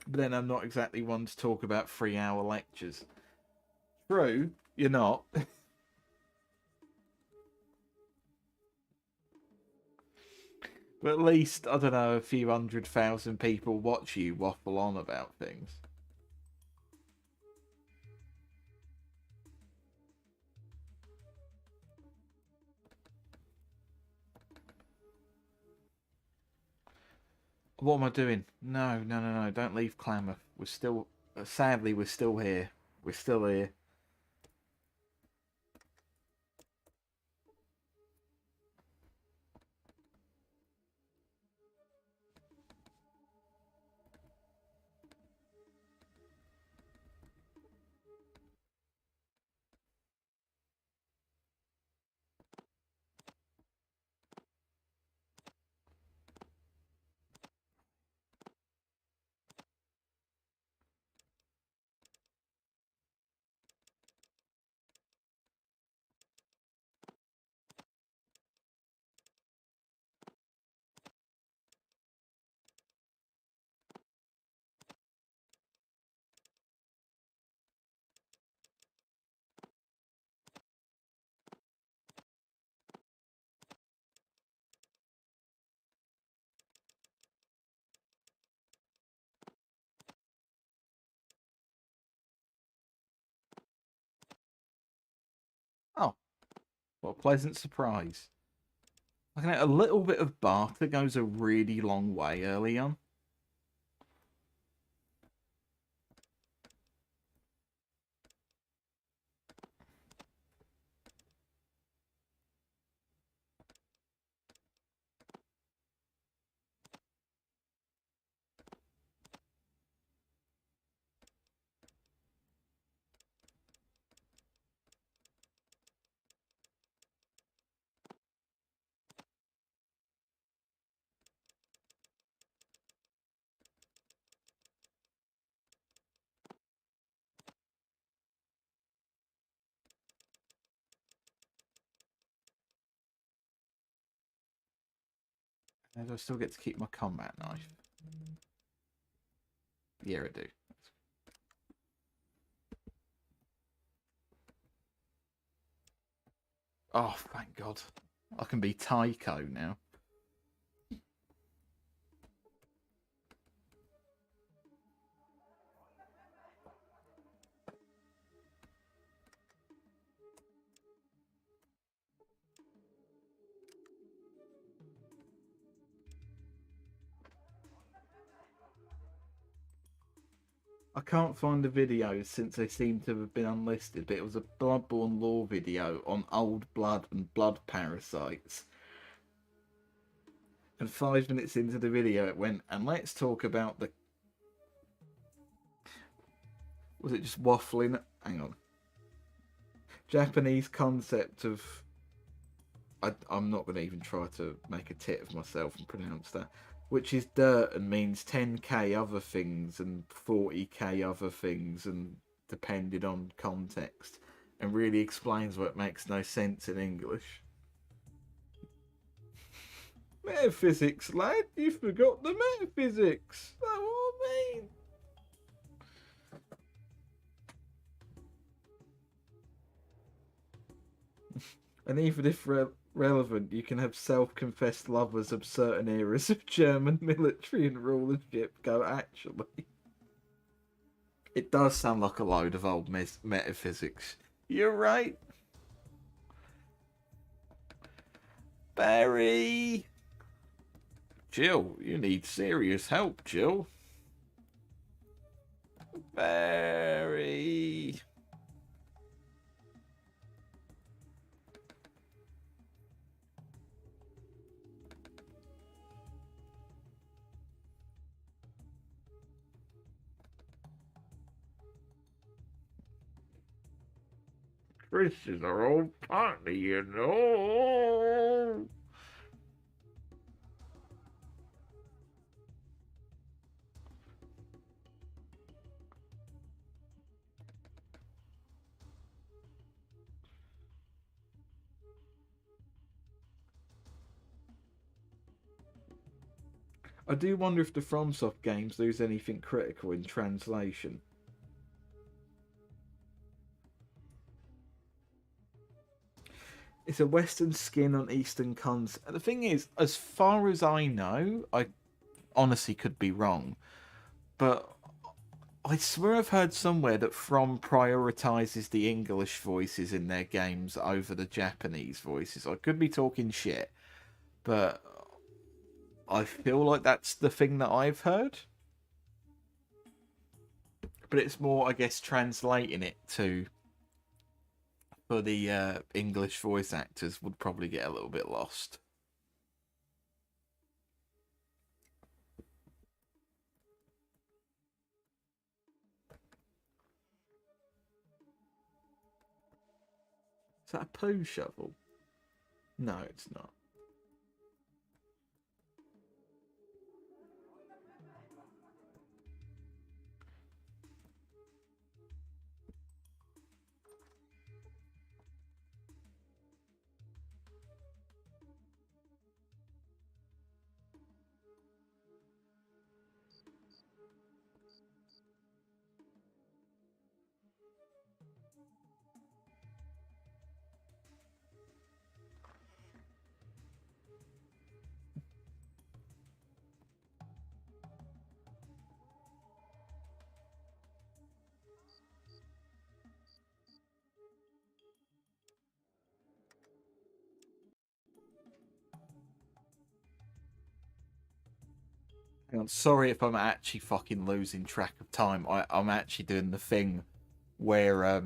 But then I'm not exactly one to talk about 3-hour lectures. True, you're not. But at least, I don't know, a few 100,000 people watch you waffle on about things. What am I doing? No, no, no, no. Don't leave Klamath. We're still... sadly, we're still here. We're still here. Oh, what a pleasant surprise. A little bit of barter goes a really long way early on. And I still get to keep my combat knife. Yeah, I do. Oh, thank God. I can be Tycho now. I can't find the videos since they seem to have been unlisted, but it was a Bloodborne lore video on old blood and blood parasites. And 5 minutes into the video it went, and let's talk about the... Was it just waffling? Hang on. Japanese concept of... I'm not going to even try to make a tit of myself and pronounce that. Which is dirt and means 10k other things and 40k other things, and depending on context, and really explains what makes no sense in English. Metaphysics, lad, you forgot the metaphysics. That's what I mean. And even if relevant, you can have self-confessed lovers of certain eras of German military and rulership go, actually. It does sound like a load of old metaphysics. You're right. Barry! Jill, you need serious help, Jill. Barry! Chris is our old partner, you know. I do wonder if the FromSoft games lose anything critical in translation. It's a Western skin on Eastern cons. And the thing is, as far as I know, I honestly could be wrong, but I swear I've heard somewhere that From prioritizes the English voices in their games over the Japanese voices. I could be talking shit, but I feel like that's the thing that I've heard. But it's more, I guess, translating it to for the English voice actors would probably get a little bit lost. Is that a poo shovel? No, it's not. Hang on, sorry if I'm actually fucking losing track of time. I'm actually doing the thing where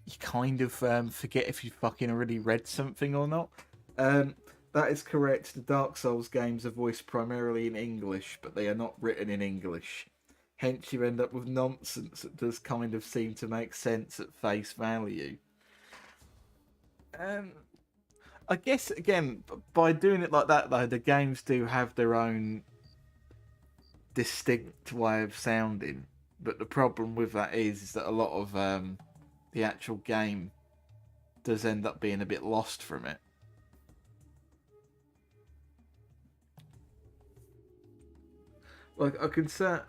you kind of forget if you fucking already read something or not. That is correct. The Dark Souls games are voiced primarily in English, but they are not written in English. Hence, you end up with nonsense that does kind of seem to make sense at face value. I guess, again, by doing it like that, though, the games do have their own distinct way of sounding. But the problem with that is that a lot of the actual game does end up being a bit lost from it. Like, I can say,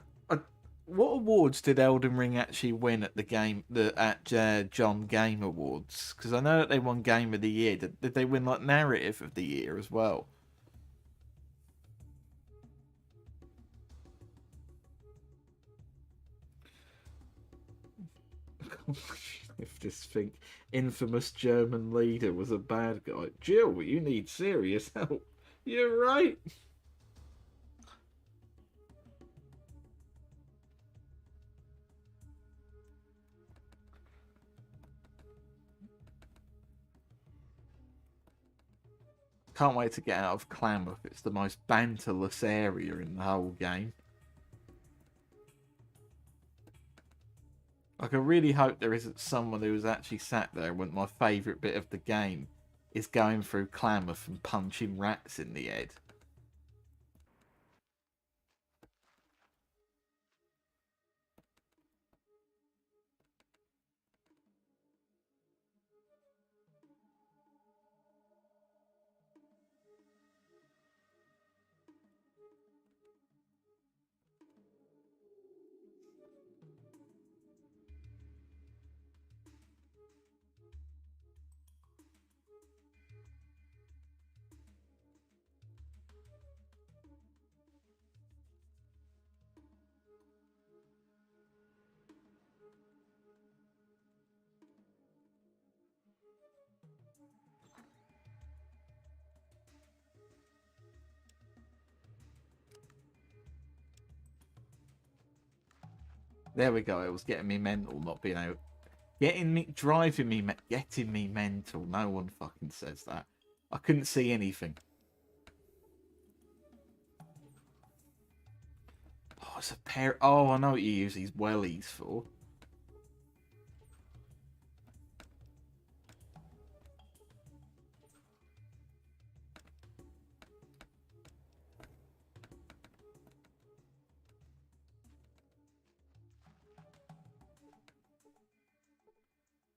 what awards did Elden Ring actually win at John Game Awards? Because I know that they won Game of the Year. Did they win like Narrative of the Year as well? If this thing infamous German leader was a bad guy, Jill, you need serious help. You're right. Can't wait to get out of Klamath. It's the most banterless area in the whole game. Like, I really hope there isn't someone who's actually sat there when my favourite bit of the game is going through Klamath and punching rats in the head. There we go. It was getting me mental, not being able, getting me mental. No one fucking says that. I couldn't see anything. Oh, it's a pair. Oh, I know what you use these wellies for.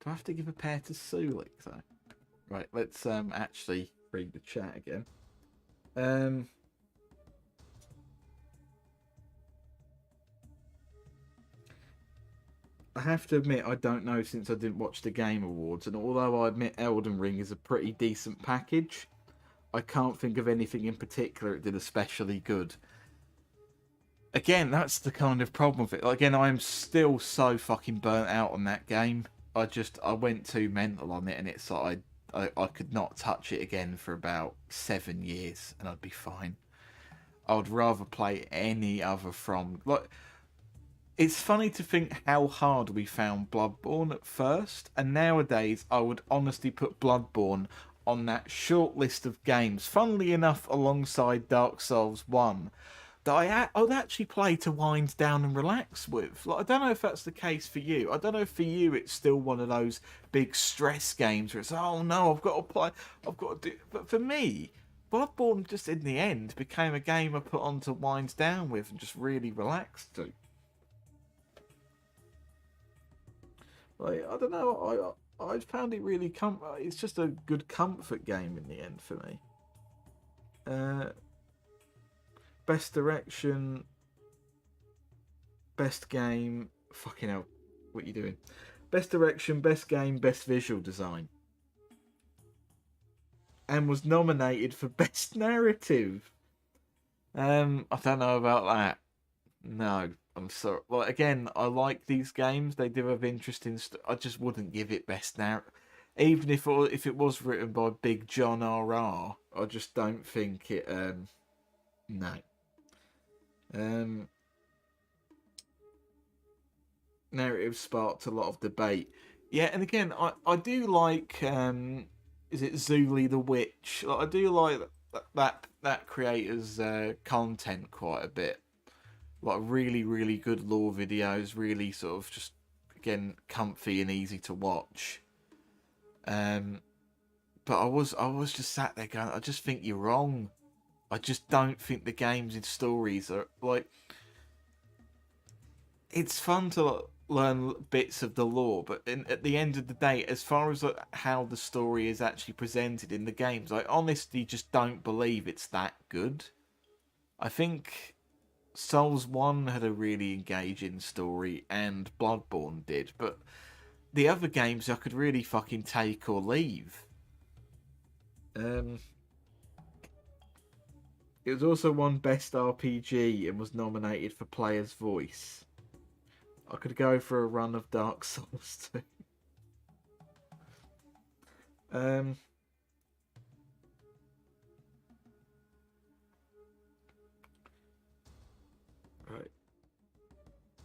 Do I have to give a pair to Sulik though? Right, let's actually read the chat again. I have to admit, I don't know since I didn't watch the Game Awards, and although I admit Elden Ring is a pretty decent package, I can't think of anything in particular it did especially good. Again, that's the kind of problem with it. Again, I'm still so fucking burnt out on that game. I went too mental on it, and it's like I could not touch it again for about 7 years, and I'd be fine. I would rather play any other From. Like, it's funny to think how hard we found Bloodborne at first, and nowadays I would honestly put Bloodborne on that short list of games, funnily enough alongside Dark Souls 1, that I would actually play to wind down and relax with. Like, I don't know if that's the case for you. I don't know if for you it's still one of those big stress games where it's, oh no, I've got to play, I've got to do... But for me, Bloodborne just in the end became a game I put on to wind down with and just really relax to. Like, I don't know, I found it really it's just a good comfort game in the end for me. Best direction, best game, fucking hell, what you doing? Best direction, best game, best visual design. And was nominated for best narrative. I don't know about that. No, I'm sorry. Well, again, I like these games. They do have interesting I just wouldn't give it best narrative. Even if it was written by Big John R.R., I just don't think it... no. Narrative sparked a lot of debate. Yeah, and again, I do like... is it Zuli the Witch? Like, I do like that creator's content quite a bit. Like, really, really good lore videos, really sort of just, again, comfy and easy to watch. But I was just sat there going, I just think you're wrong. I just don't think the games and stories are, like... It's fun to learn bits of the lore, but at the end of the day, as far as how the story is actually presented in the games, I honestly just don't believe it's that good. I think Souls 1 had a really engaging story, and Bloodborne did, but the other games I could really fucking take or leave. It was also won Best RPG and was nominated for Player's Voice. I could go for a run of Dark Souls too. Right.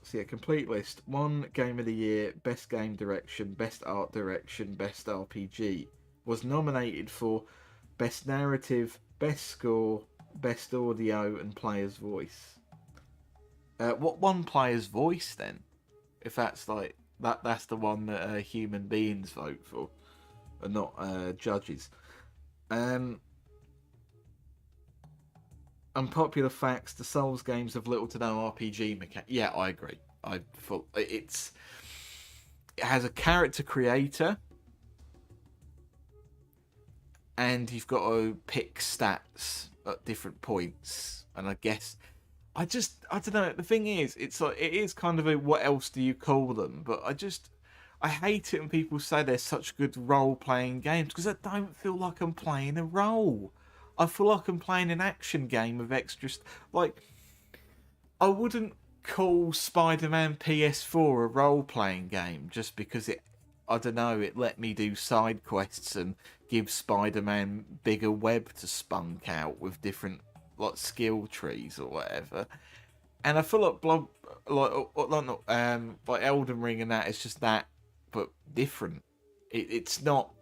So yeah, complete list. 1 Game of the Year, Best Game Direction, Best Art Direction, Best RPG. Was nominated for Best Narrative, Best Score, Best Audio, and Player's Voice. What won Player's Voice then? If that's like that's the one that human beings vote for, and not judges. Unpopular facts: the Souls games have little to no RPG mechanics. Yeah, I agree. I thought it has a character creator, and you've got to pick stats at different points. And I guess I don't know. The thing is, it's like it is kind of a what else do you call them? But I hate it when people say they're such good role-playing games because I don't feel like I'm playing a role. I feel like I'm playing an action game with extra... Like, I wouldn't call Spider-Man PS4 a role-playing game just because it let me do side quests and give Spider-Man bigger web to spunk out with different like skill trees or whatever. And I feel like Elden Ring and that is just that, but different. It's not.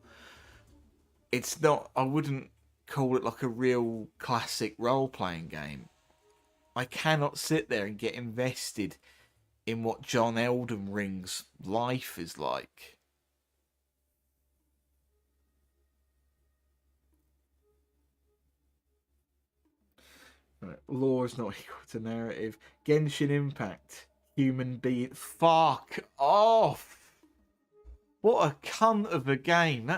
I wouldn't call it like a real classic role-playing game. I cannot sit there and get invested in what John Elden Ring's life is like. Right. Lore is not equal to narrative. Genshin Impact. Human being. Fuck off! What a cunt of a game.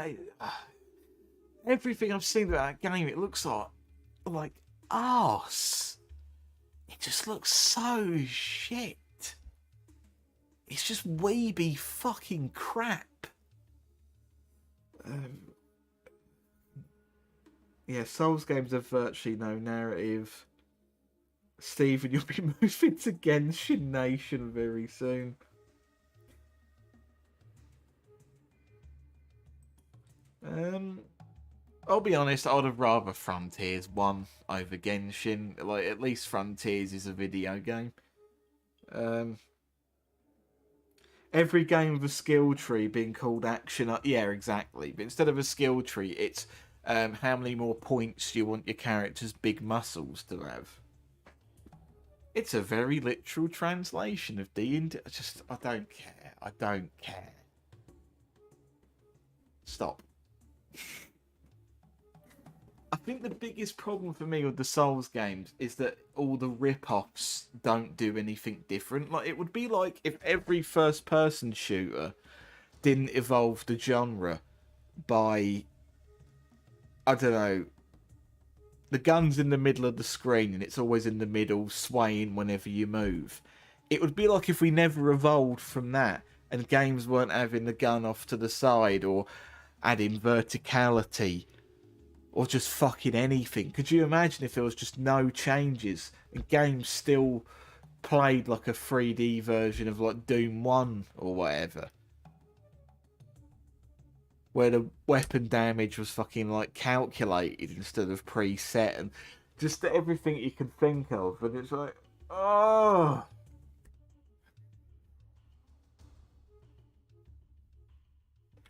Everything I've seen about that game, it looks like arse. It just looks so shit. It's just weeby fucking crap. Yeah, Souls games have virtually no narrative. Stephen, you'll be moving to Genshin Nation very soon. I'll be honest, I would have rather Frontiers won over Genshin. Like, at least Frontiers is a video game. Every game with a skill tree being called action... Yeah, exactly. But instead of a skill tree, it's how many more points you want your character's big muscles to have. It's a very literal translation of D&D. I don't care. I don't care. Stop. I think the biggest problem for me with the Souls games is that all the rip-offs don't do anything different. Like, it would be like if every first-person shooter didn't evolve the genre by, I don't know, the gun's in the middle of the screen and it's always in the middle, swaying whenever you move. It would be like if we never evolved from that and games weren't having the gun off to the side or adding verticality or just fucking anything. Could you imagine if there was just no changes and games still played like a 3D version of like Doom 1 or whatever? Where the weapon damage was fucking like calculated instead of preset and just everything you can think of. And it's like, oh.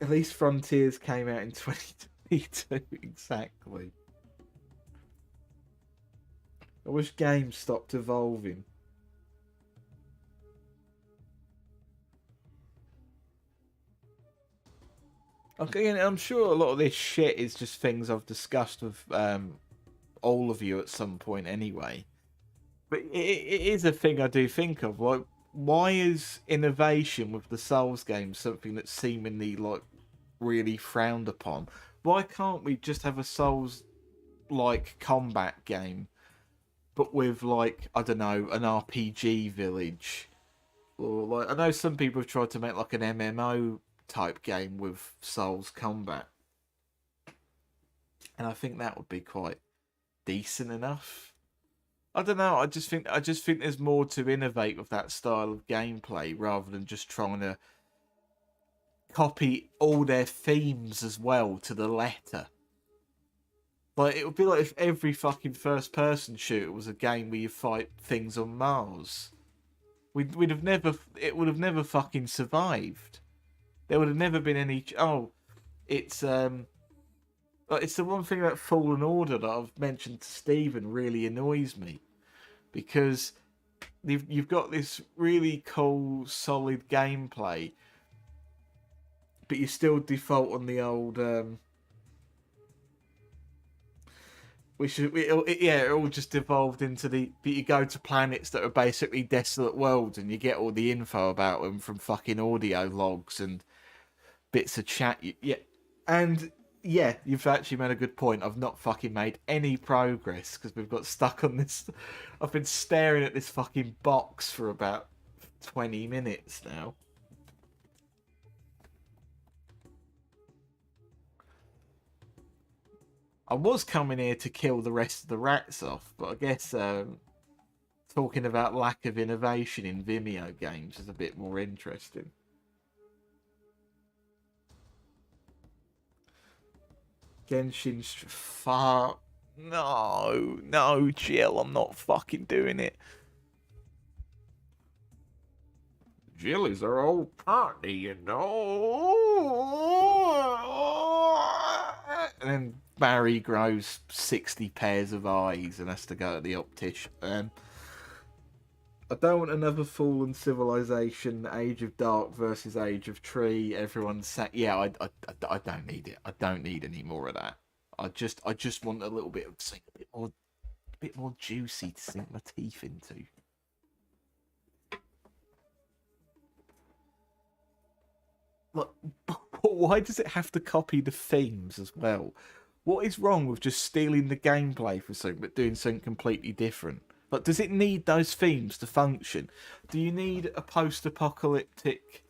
At least Frontiers came out in 2022, exactly. I wish games stopped evolving. Okay, and I'm sure a lot of this shit is just things I've discussed with all of you at some point anyway. But it is a thing I do think of. Like, why is innovation with the Souls games something that's seemingly like really frowned upon? Why can't we just have a Souls-like combat game, but with like, I don't know, an RPG village? Or like, I know some people have tried to make like an MMO type game with Souls combat, and I think that would be quite decent enough. I don't know. I just think there's more to innovate with that style of gameplay rather than just trying to copy all their themes as well to the letter. Like, it would be like if every fucking first-person shooter was a game where you fight things on Mars. It would have never fucking survived. There would have never been any... it's the one thing about Fallen Order that I've mentioned to Stephen really annoys me. Because you've got this really cool, solid gameplay, but you still default on the old... it all just evolved into but you go to planets that are basically desolate worlds and you get all the info about them from fucking audio logs and bits of chat. Yeah, you've actually made a good point. I've not fucking made any progress because we've got stuck on this. I've been staring at this fucking box for about 20 minutes now. I was coming here to kill the rest of the rats off, but I guess talking about lack of innovation in Vimeo games is a bit more interesting. Genshin... Fuck. No, Jill, I'm not fucking doing it. Jill is our old partner, you know. And then Barry grows 60 pairs of eyes and has to go to the optician. I don't want another Fallen Civilization, Age of Dark versus Age of Tree. Everyone's saying, yeah, I don't need it. I don't need any more of that. I just want a little bit of something a bit more juicy to sink my teeth into. Look, why does it have to copy the themes as well? What is wrong with just stealing the gameplay for something but doing something completely different? Like, does it need those themes to function? Do you need a post-apocalyptic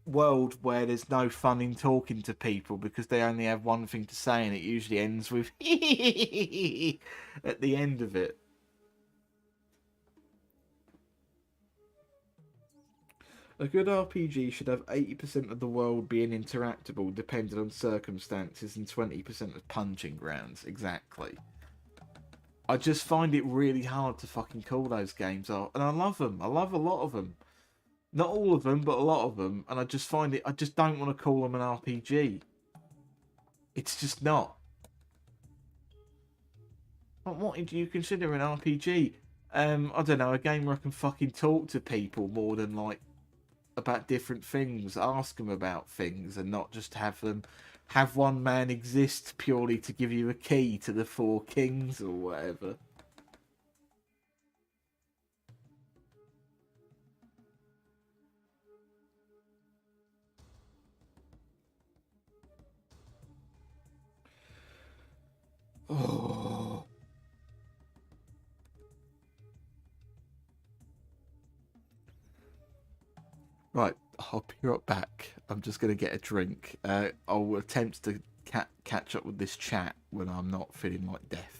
world where there's no fun in talking to people because they only have one thing to say and it usually ends with at the end of it? A good RPG should have 80% of the world being interactable depending on circumstances and 20% of punching grounds. Exactly. I just find it really hard to fucking call those games out. And I love them. I love a lot of them. Not all of them, but a lot of them. And I just find it... I just don't want to call them an RPG. It's just not. What do you consider an RPG? I don't know, a game where I can fucking talk to people more than, like, about different things, ask them about things, and not just have one man exist purely to give you a key to the Four Kings or whatever. Oh. Right, I'll be right back. I'm just going to get a drink. I'll attempt to catch up with this chat when I'm not feeling like death.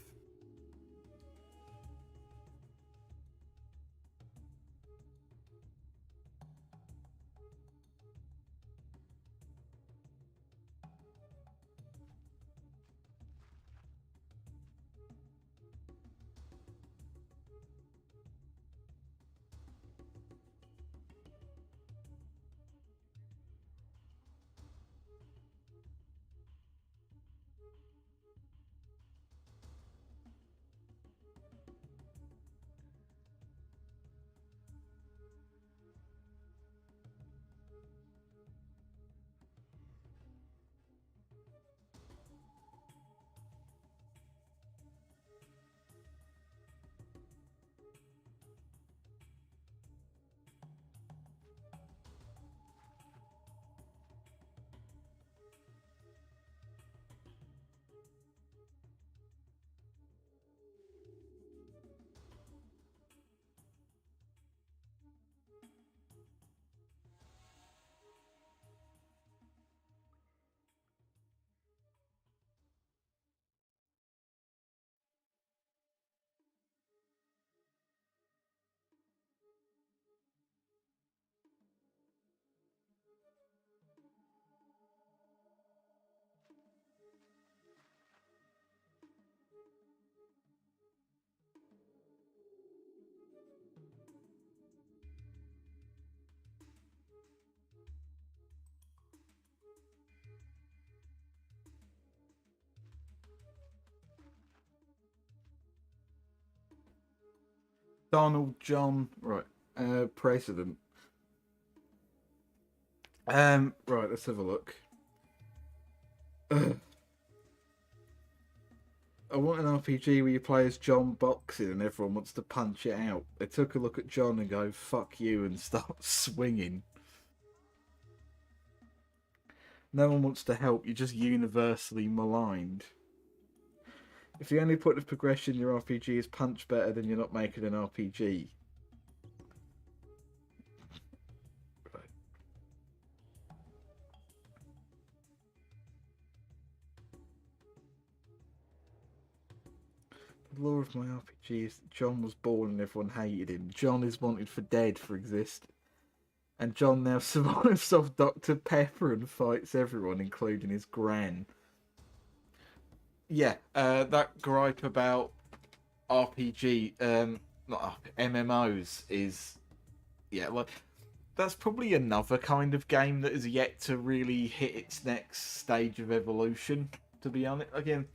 Donald John, right, president. Right, let's have a look. I want an RPG where you play as John boxing and everyone wants to punch it out. They took a look at John and go, fuck you, and start swinging. No one wants to help, you're just universally maligned. If the only point of progression in your RPG is punch better, then you're not making an RPG. Right. The lore of my RPG is that John was born and everyone hated him. John is wanted for dead for existing. And John now survives off Dr. Pepper and fights everyone, including his gran. Yeah, that gripe about RPG, not MMOs is, yeah, like, that's probably another kind of game that is yet to really hit its next stage of evolution, to be honest. Again,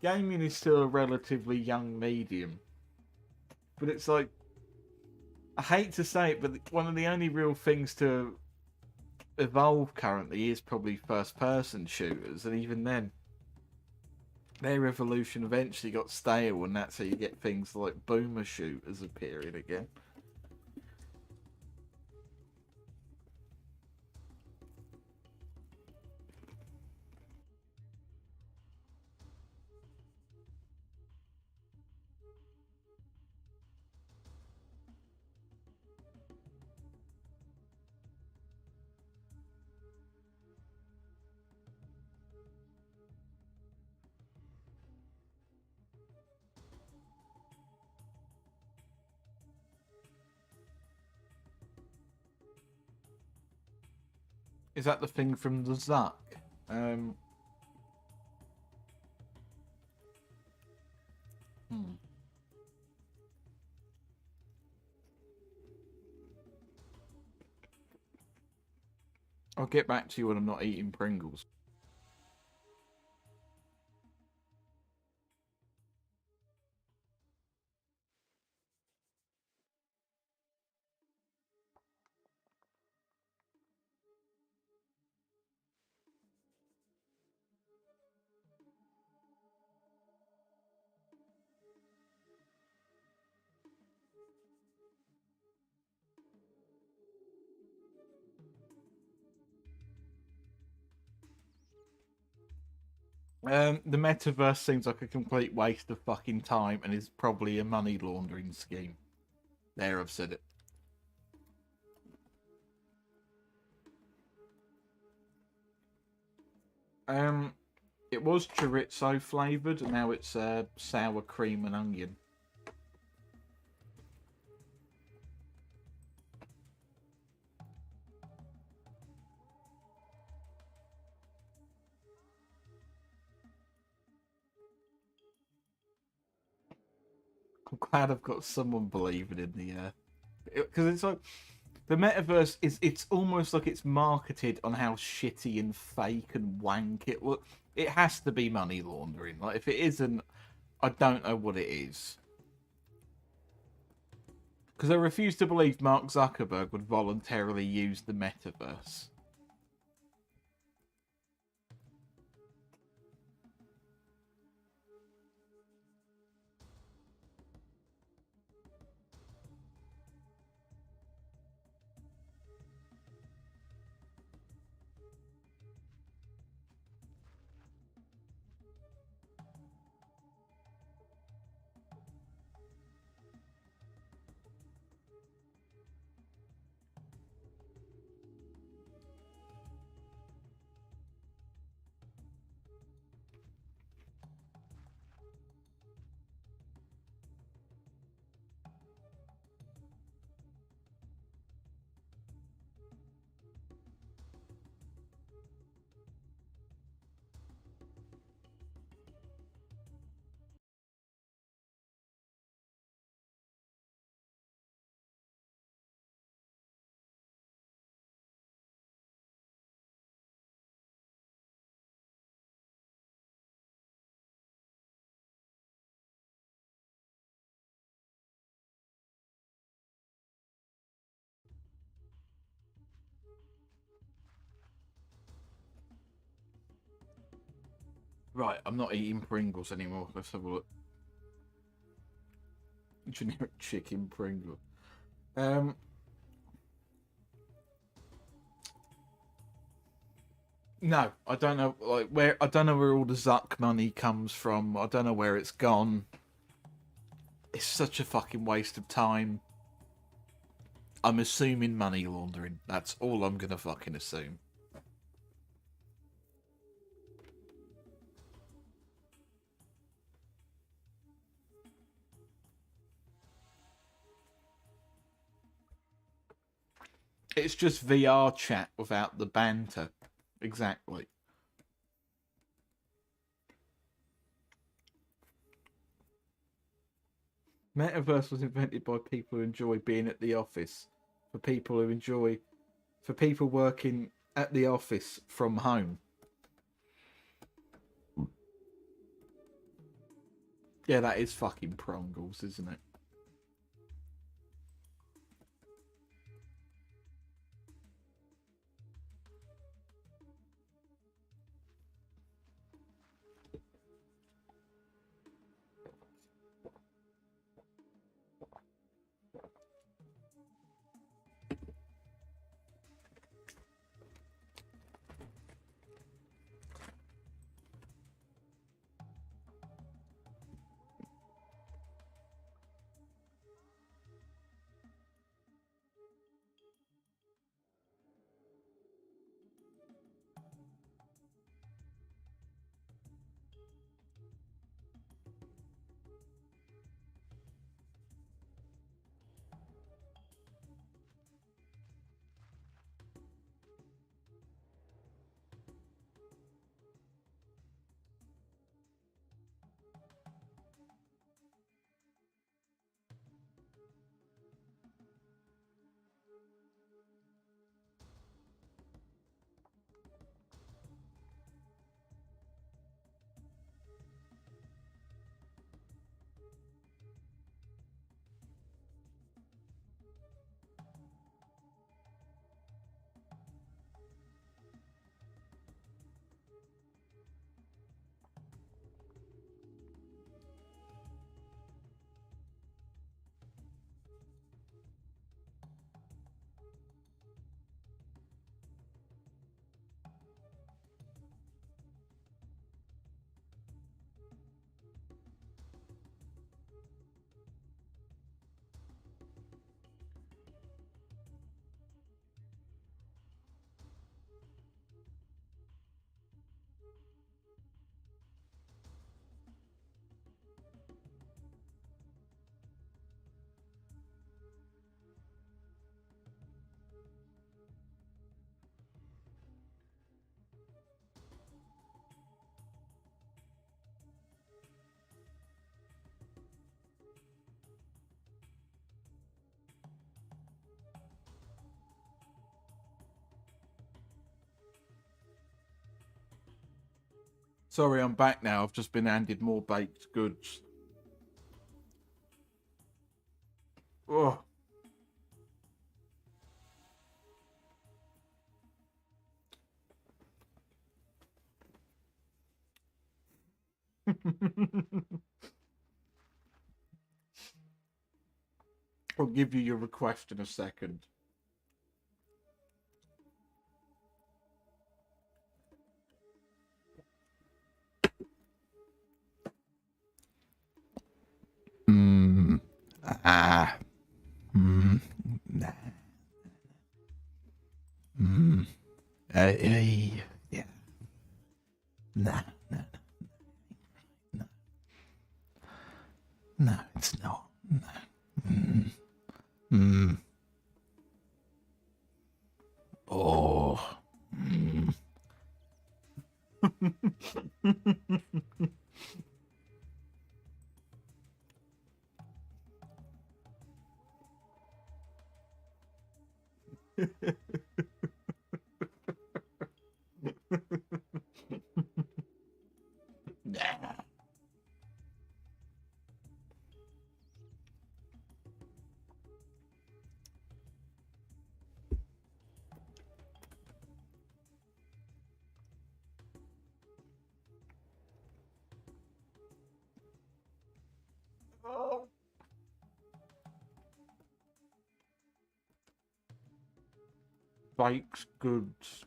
gaming is still a relatively young medium. But it's like, I hate to say it, but one of the only real things to evolve currently is probably first-person shooters, and even then, their evolution eventually got stale, and that's how you get things like boomer shooters appearing again. Is that the thing from the Zuck? Um. I'll get back to you when I'm not eating Pringles. The metaverse seems like a complete waste of fucking time and is probably a money laundering scheme. There, I've said it. It was chorizo flavoured, and now it's sour cream and onion. I'm glad I've got someone believing in the because it's like the metaverse it's almost like it's marketed on how shitty and fake and wank it look. It has to be money laundering. Like if it isn't, I don't know what it is. Because I refuse to believe Mark Zuckerberg would voluntarily use the metaverse. Right, I'm not eating Pringles anymore. Let's have a look. Generic chicken Pringle. No, I don't know. Like where I don't know where all the Zuck money comes from. I don't know where it's gone. It's such a fucking waste of time. I'm assuming money laundering. That's all I'm gonna fucking assume. It's just VR chat without the banter. Exactly. Metaverse was invented by people who enjoy being at the office. For people working at the office from home. Yeah, that is fucking Prongles, isn't it? Sorry, I'm back now. I've just been handed more baked goods. Oh. I'll give you your request in a second. Yeah. No, no, no. No, it's not. No. Oh. Oh. Baked goods.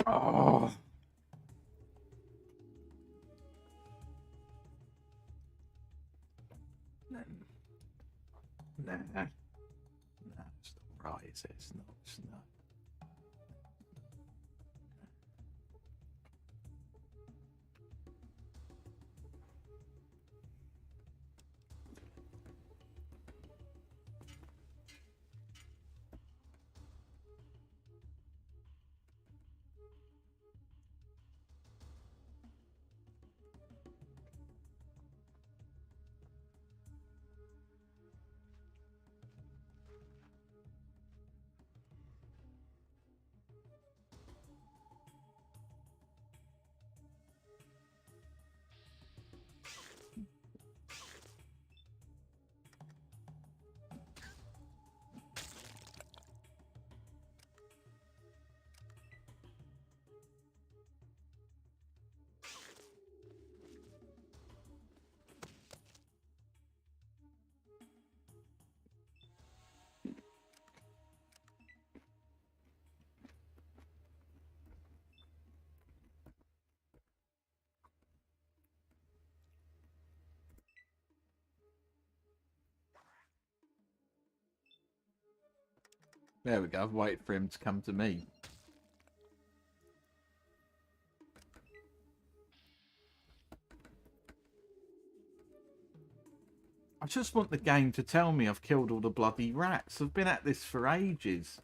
Oh. Nah. No, it's not right, is it? It's not. It's not. There we go. I've waited for him to come to me. I just want the game to tell me I've killed all the bloody rats. I've been at this for ages.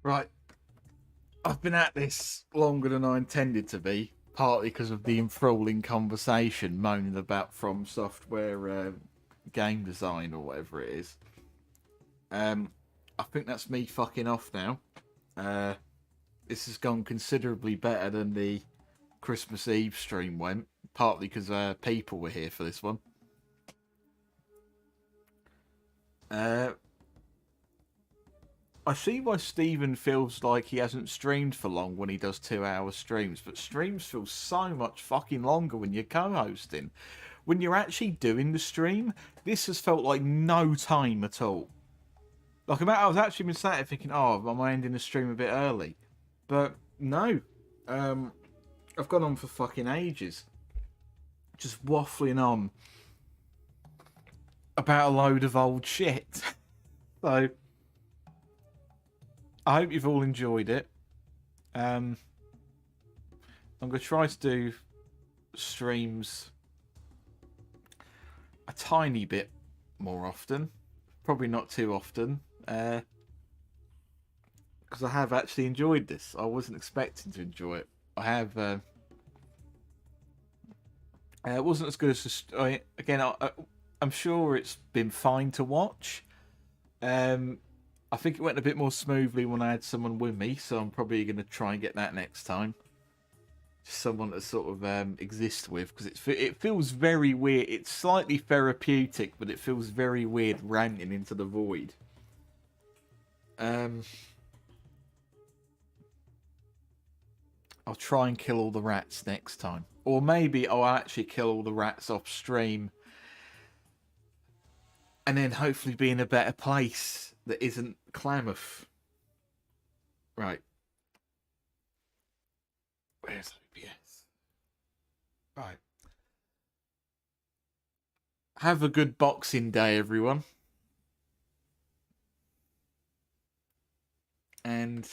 Right. I've been at this longer than I intended to be, partly because of the enthralling conversation moaning about From Software game design or whatever it is. I think that's me fucking off now. This has gone considerably better than the Christmas Eve stream went, partly because people were here for this one. I see why Steven feels like he hasn't streamed for long when he does 2-hour streams, but streams feel so much fucking longer when you're co-hosting. when you're actually doing the stream, this has felt like no time at all. Like, I was actually been sat here thinking, oh, am I ending the stream a bit early? But no. I've gone on for fucking ages. Just waffling on about a load of old shit. So, I hope you've all enjoyed it. I'm going to try to do streams a tiny bit more often. Probably not too often. Because I have actually enjoyed this. I wasn't expecting to enjoy it. I have... it wasn't as good as... I'm sure it's been fine to watch. I think it went a bit more smoothly when I had someone with me, so I'm probably going to try and get that next time. Just someone to sort of exist with, because it feels very weird. It's slightly therapeutic, but it feels very weird ranting into the void. I'll try and kill all the rats next time. Or maybe I'll actually kill all the rats off stream. And then hopefully be in a better place that isn't Klamath. Right. Where's OBS? Right. Have a good Boxing Day, everyone. And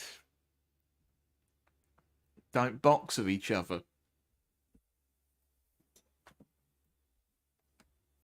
don't box with each other.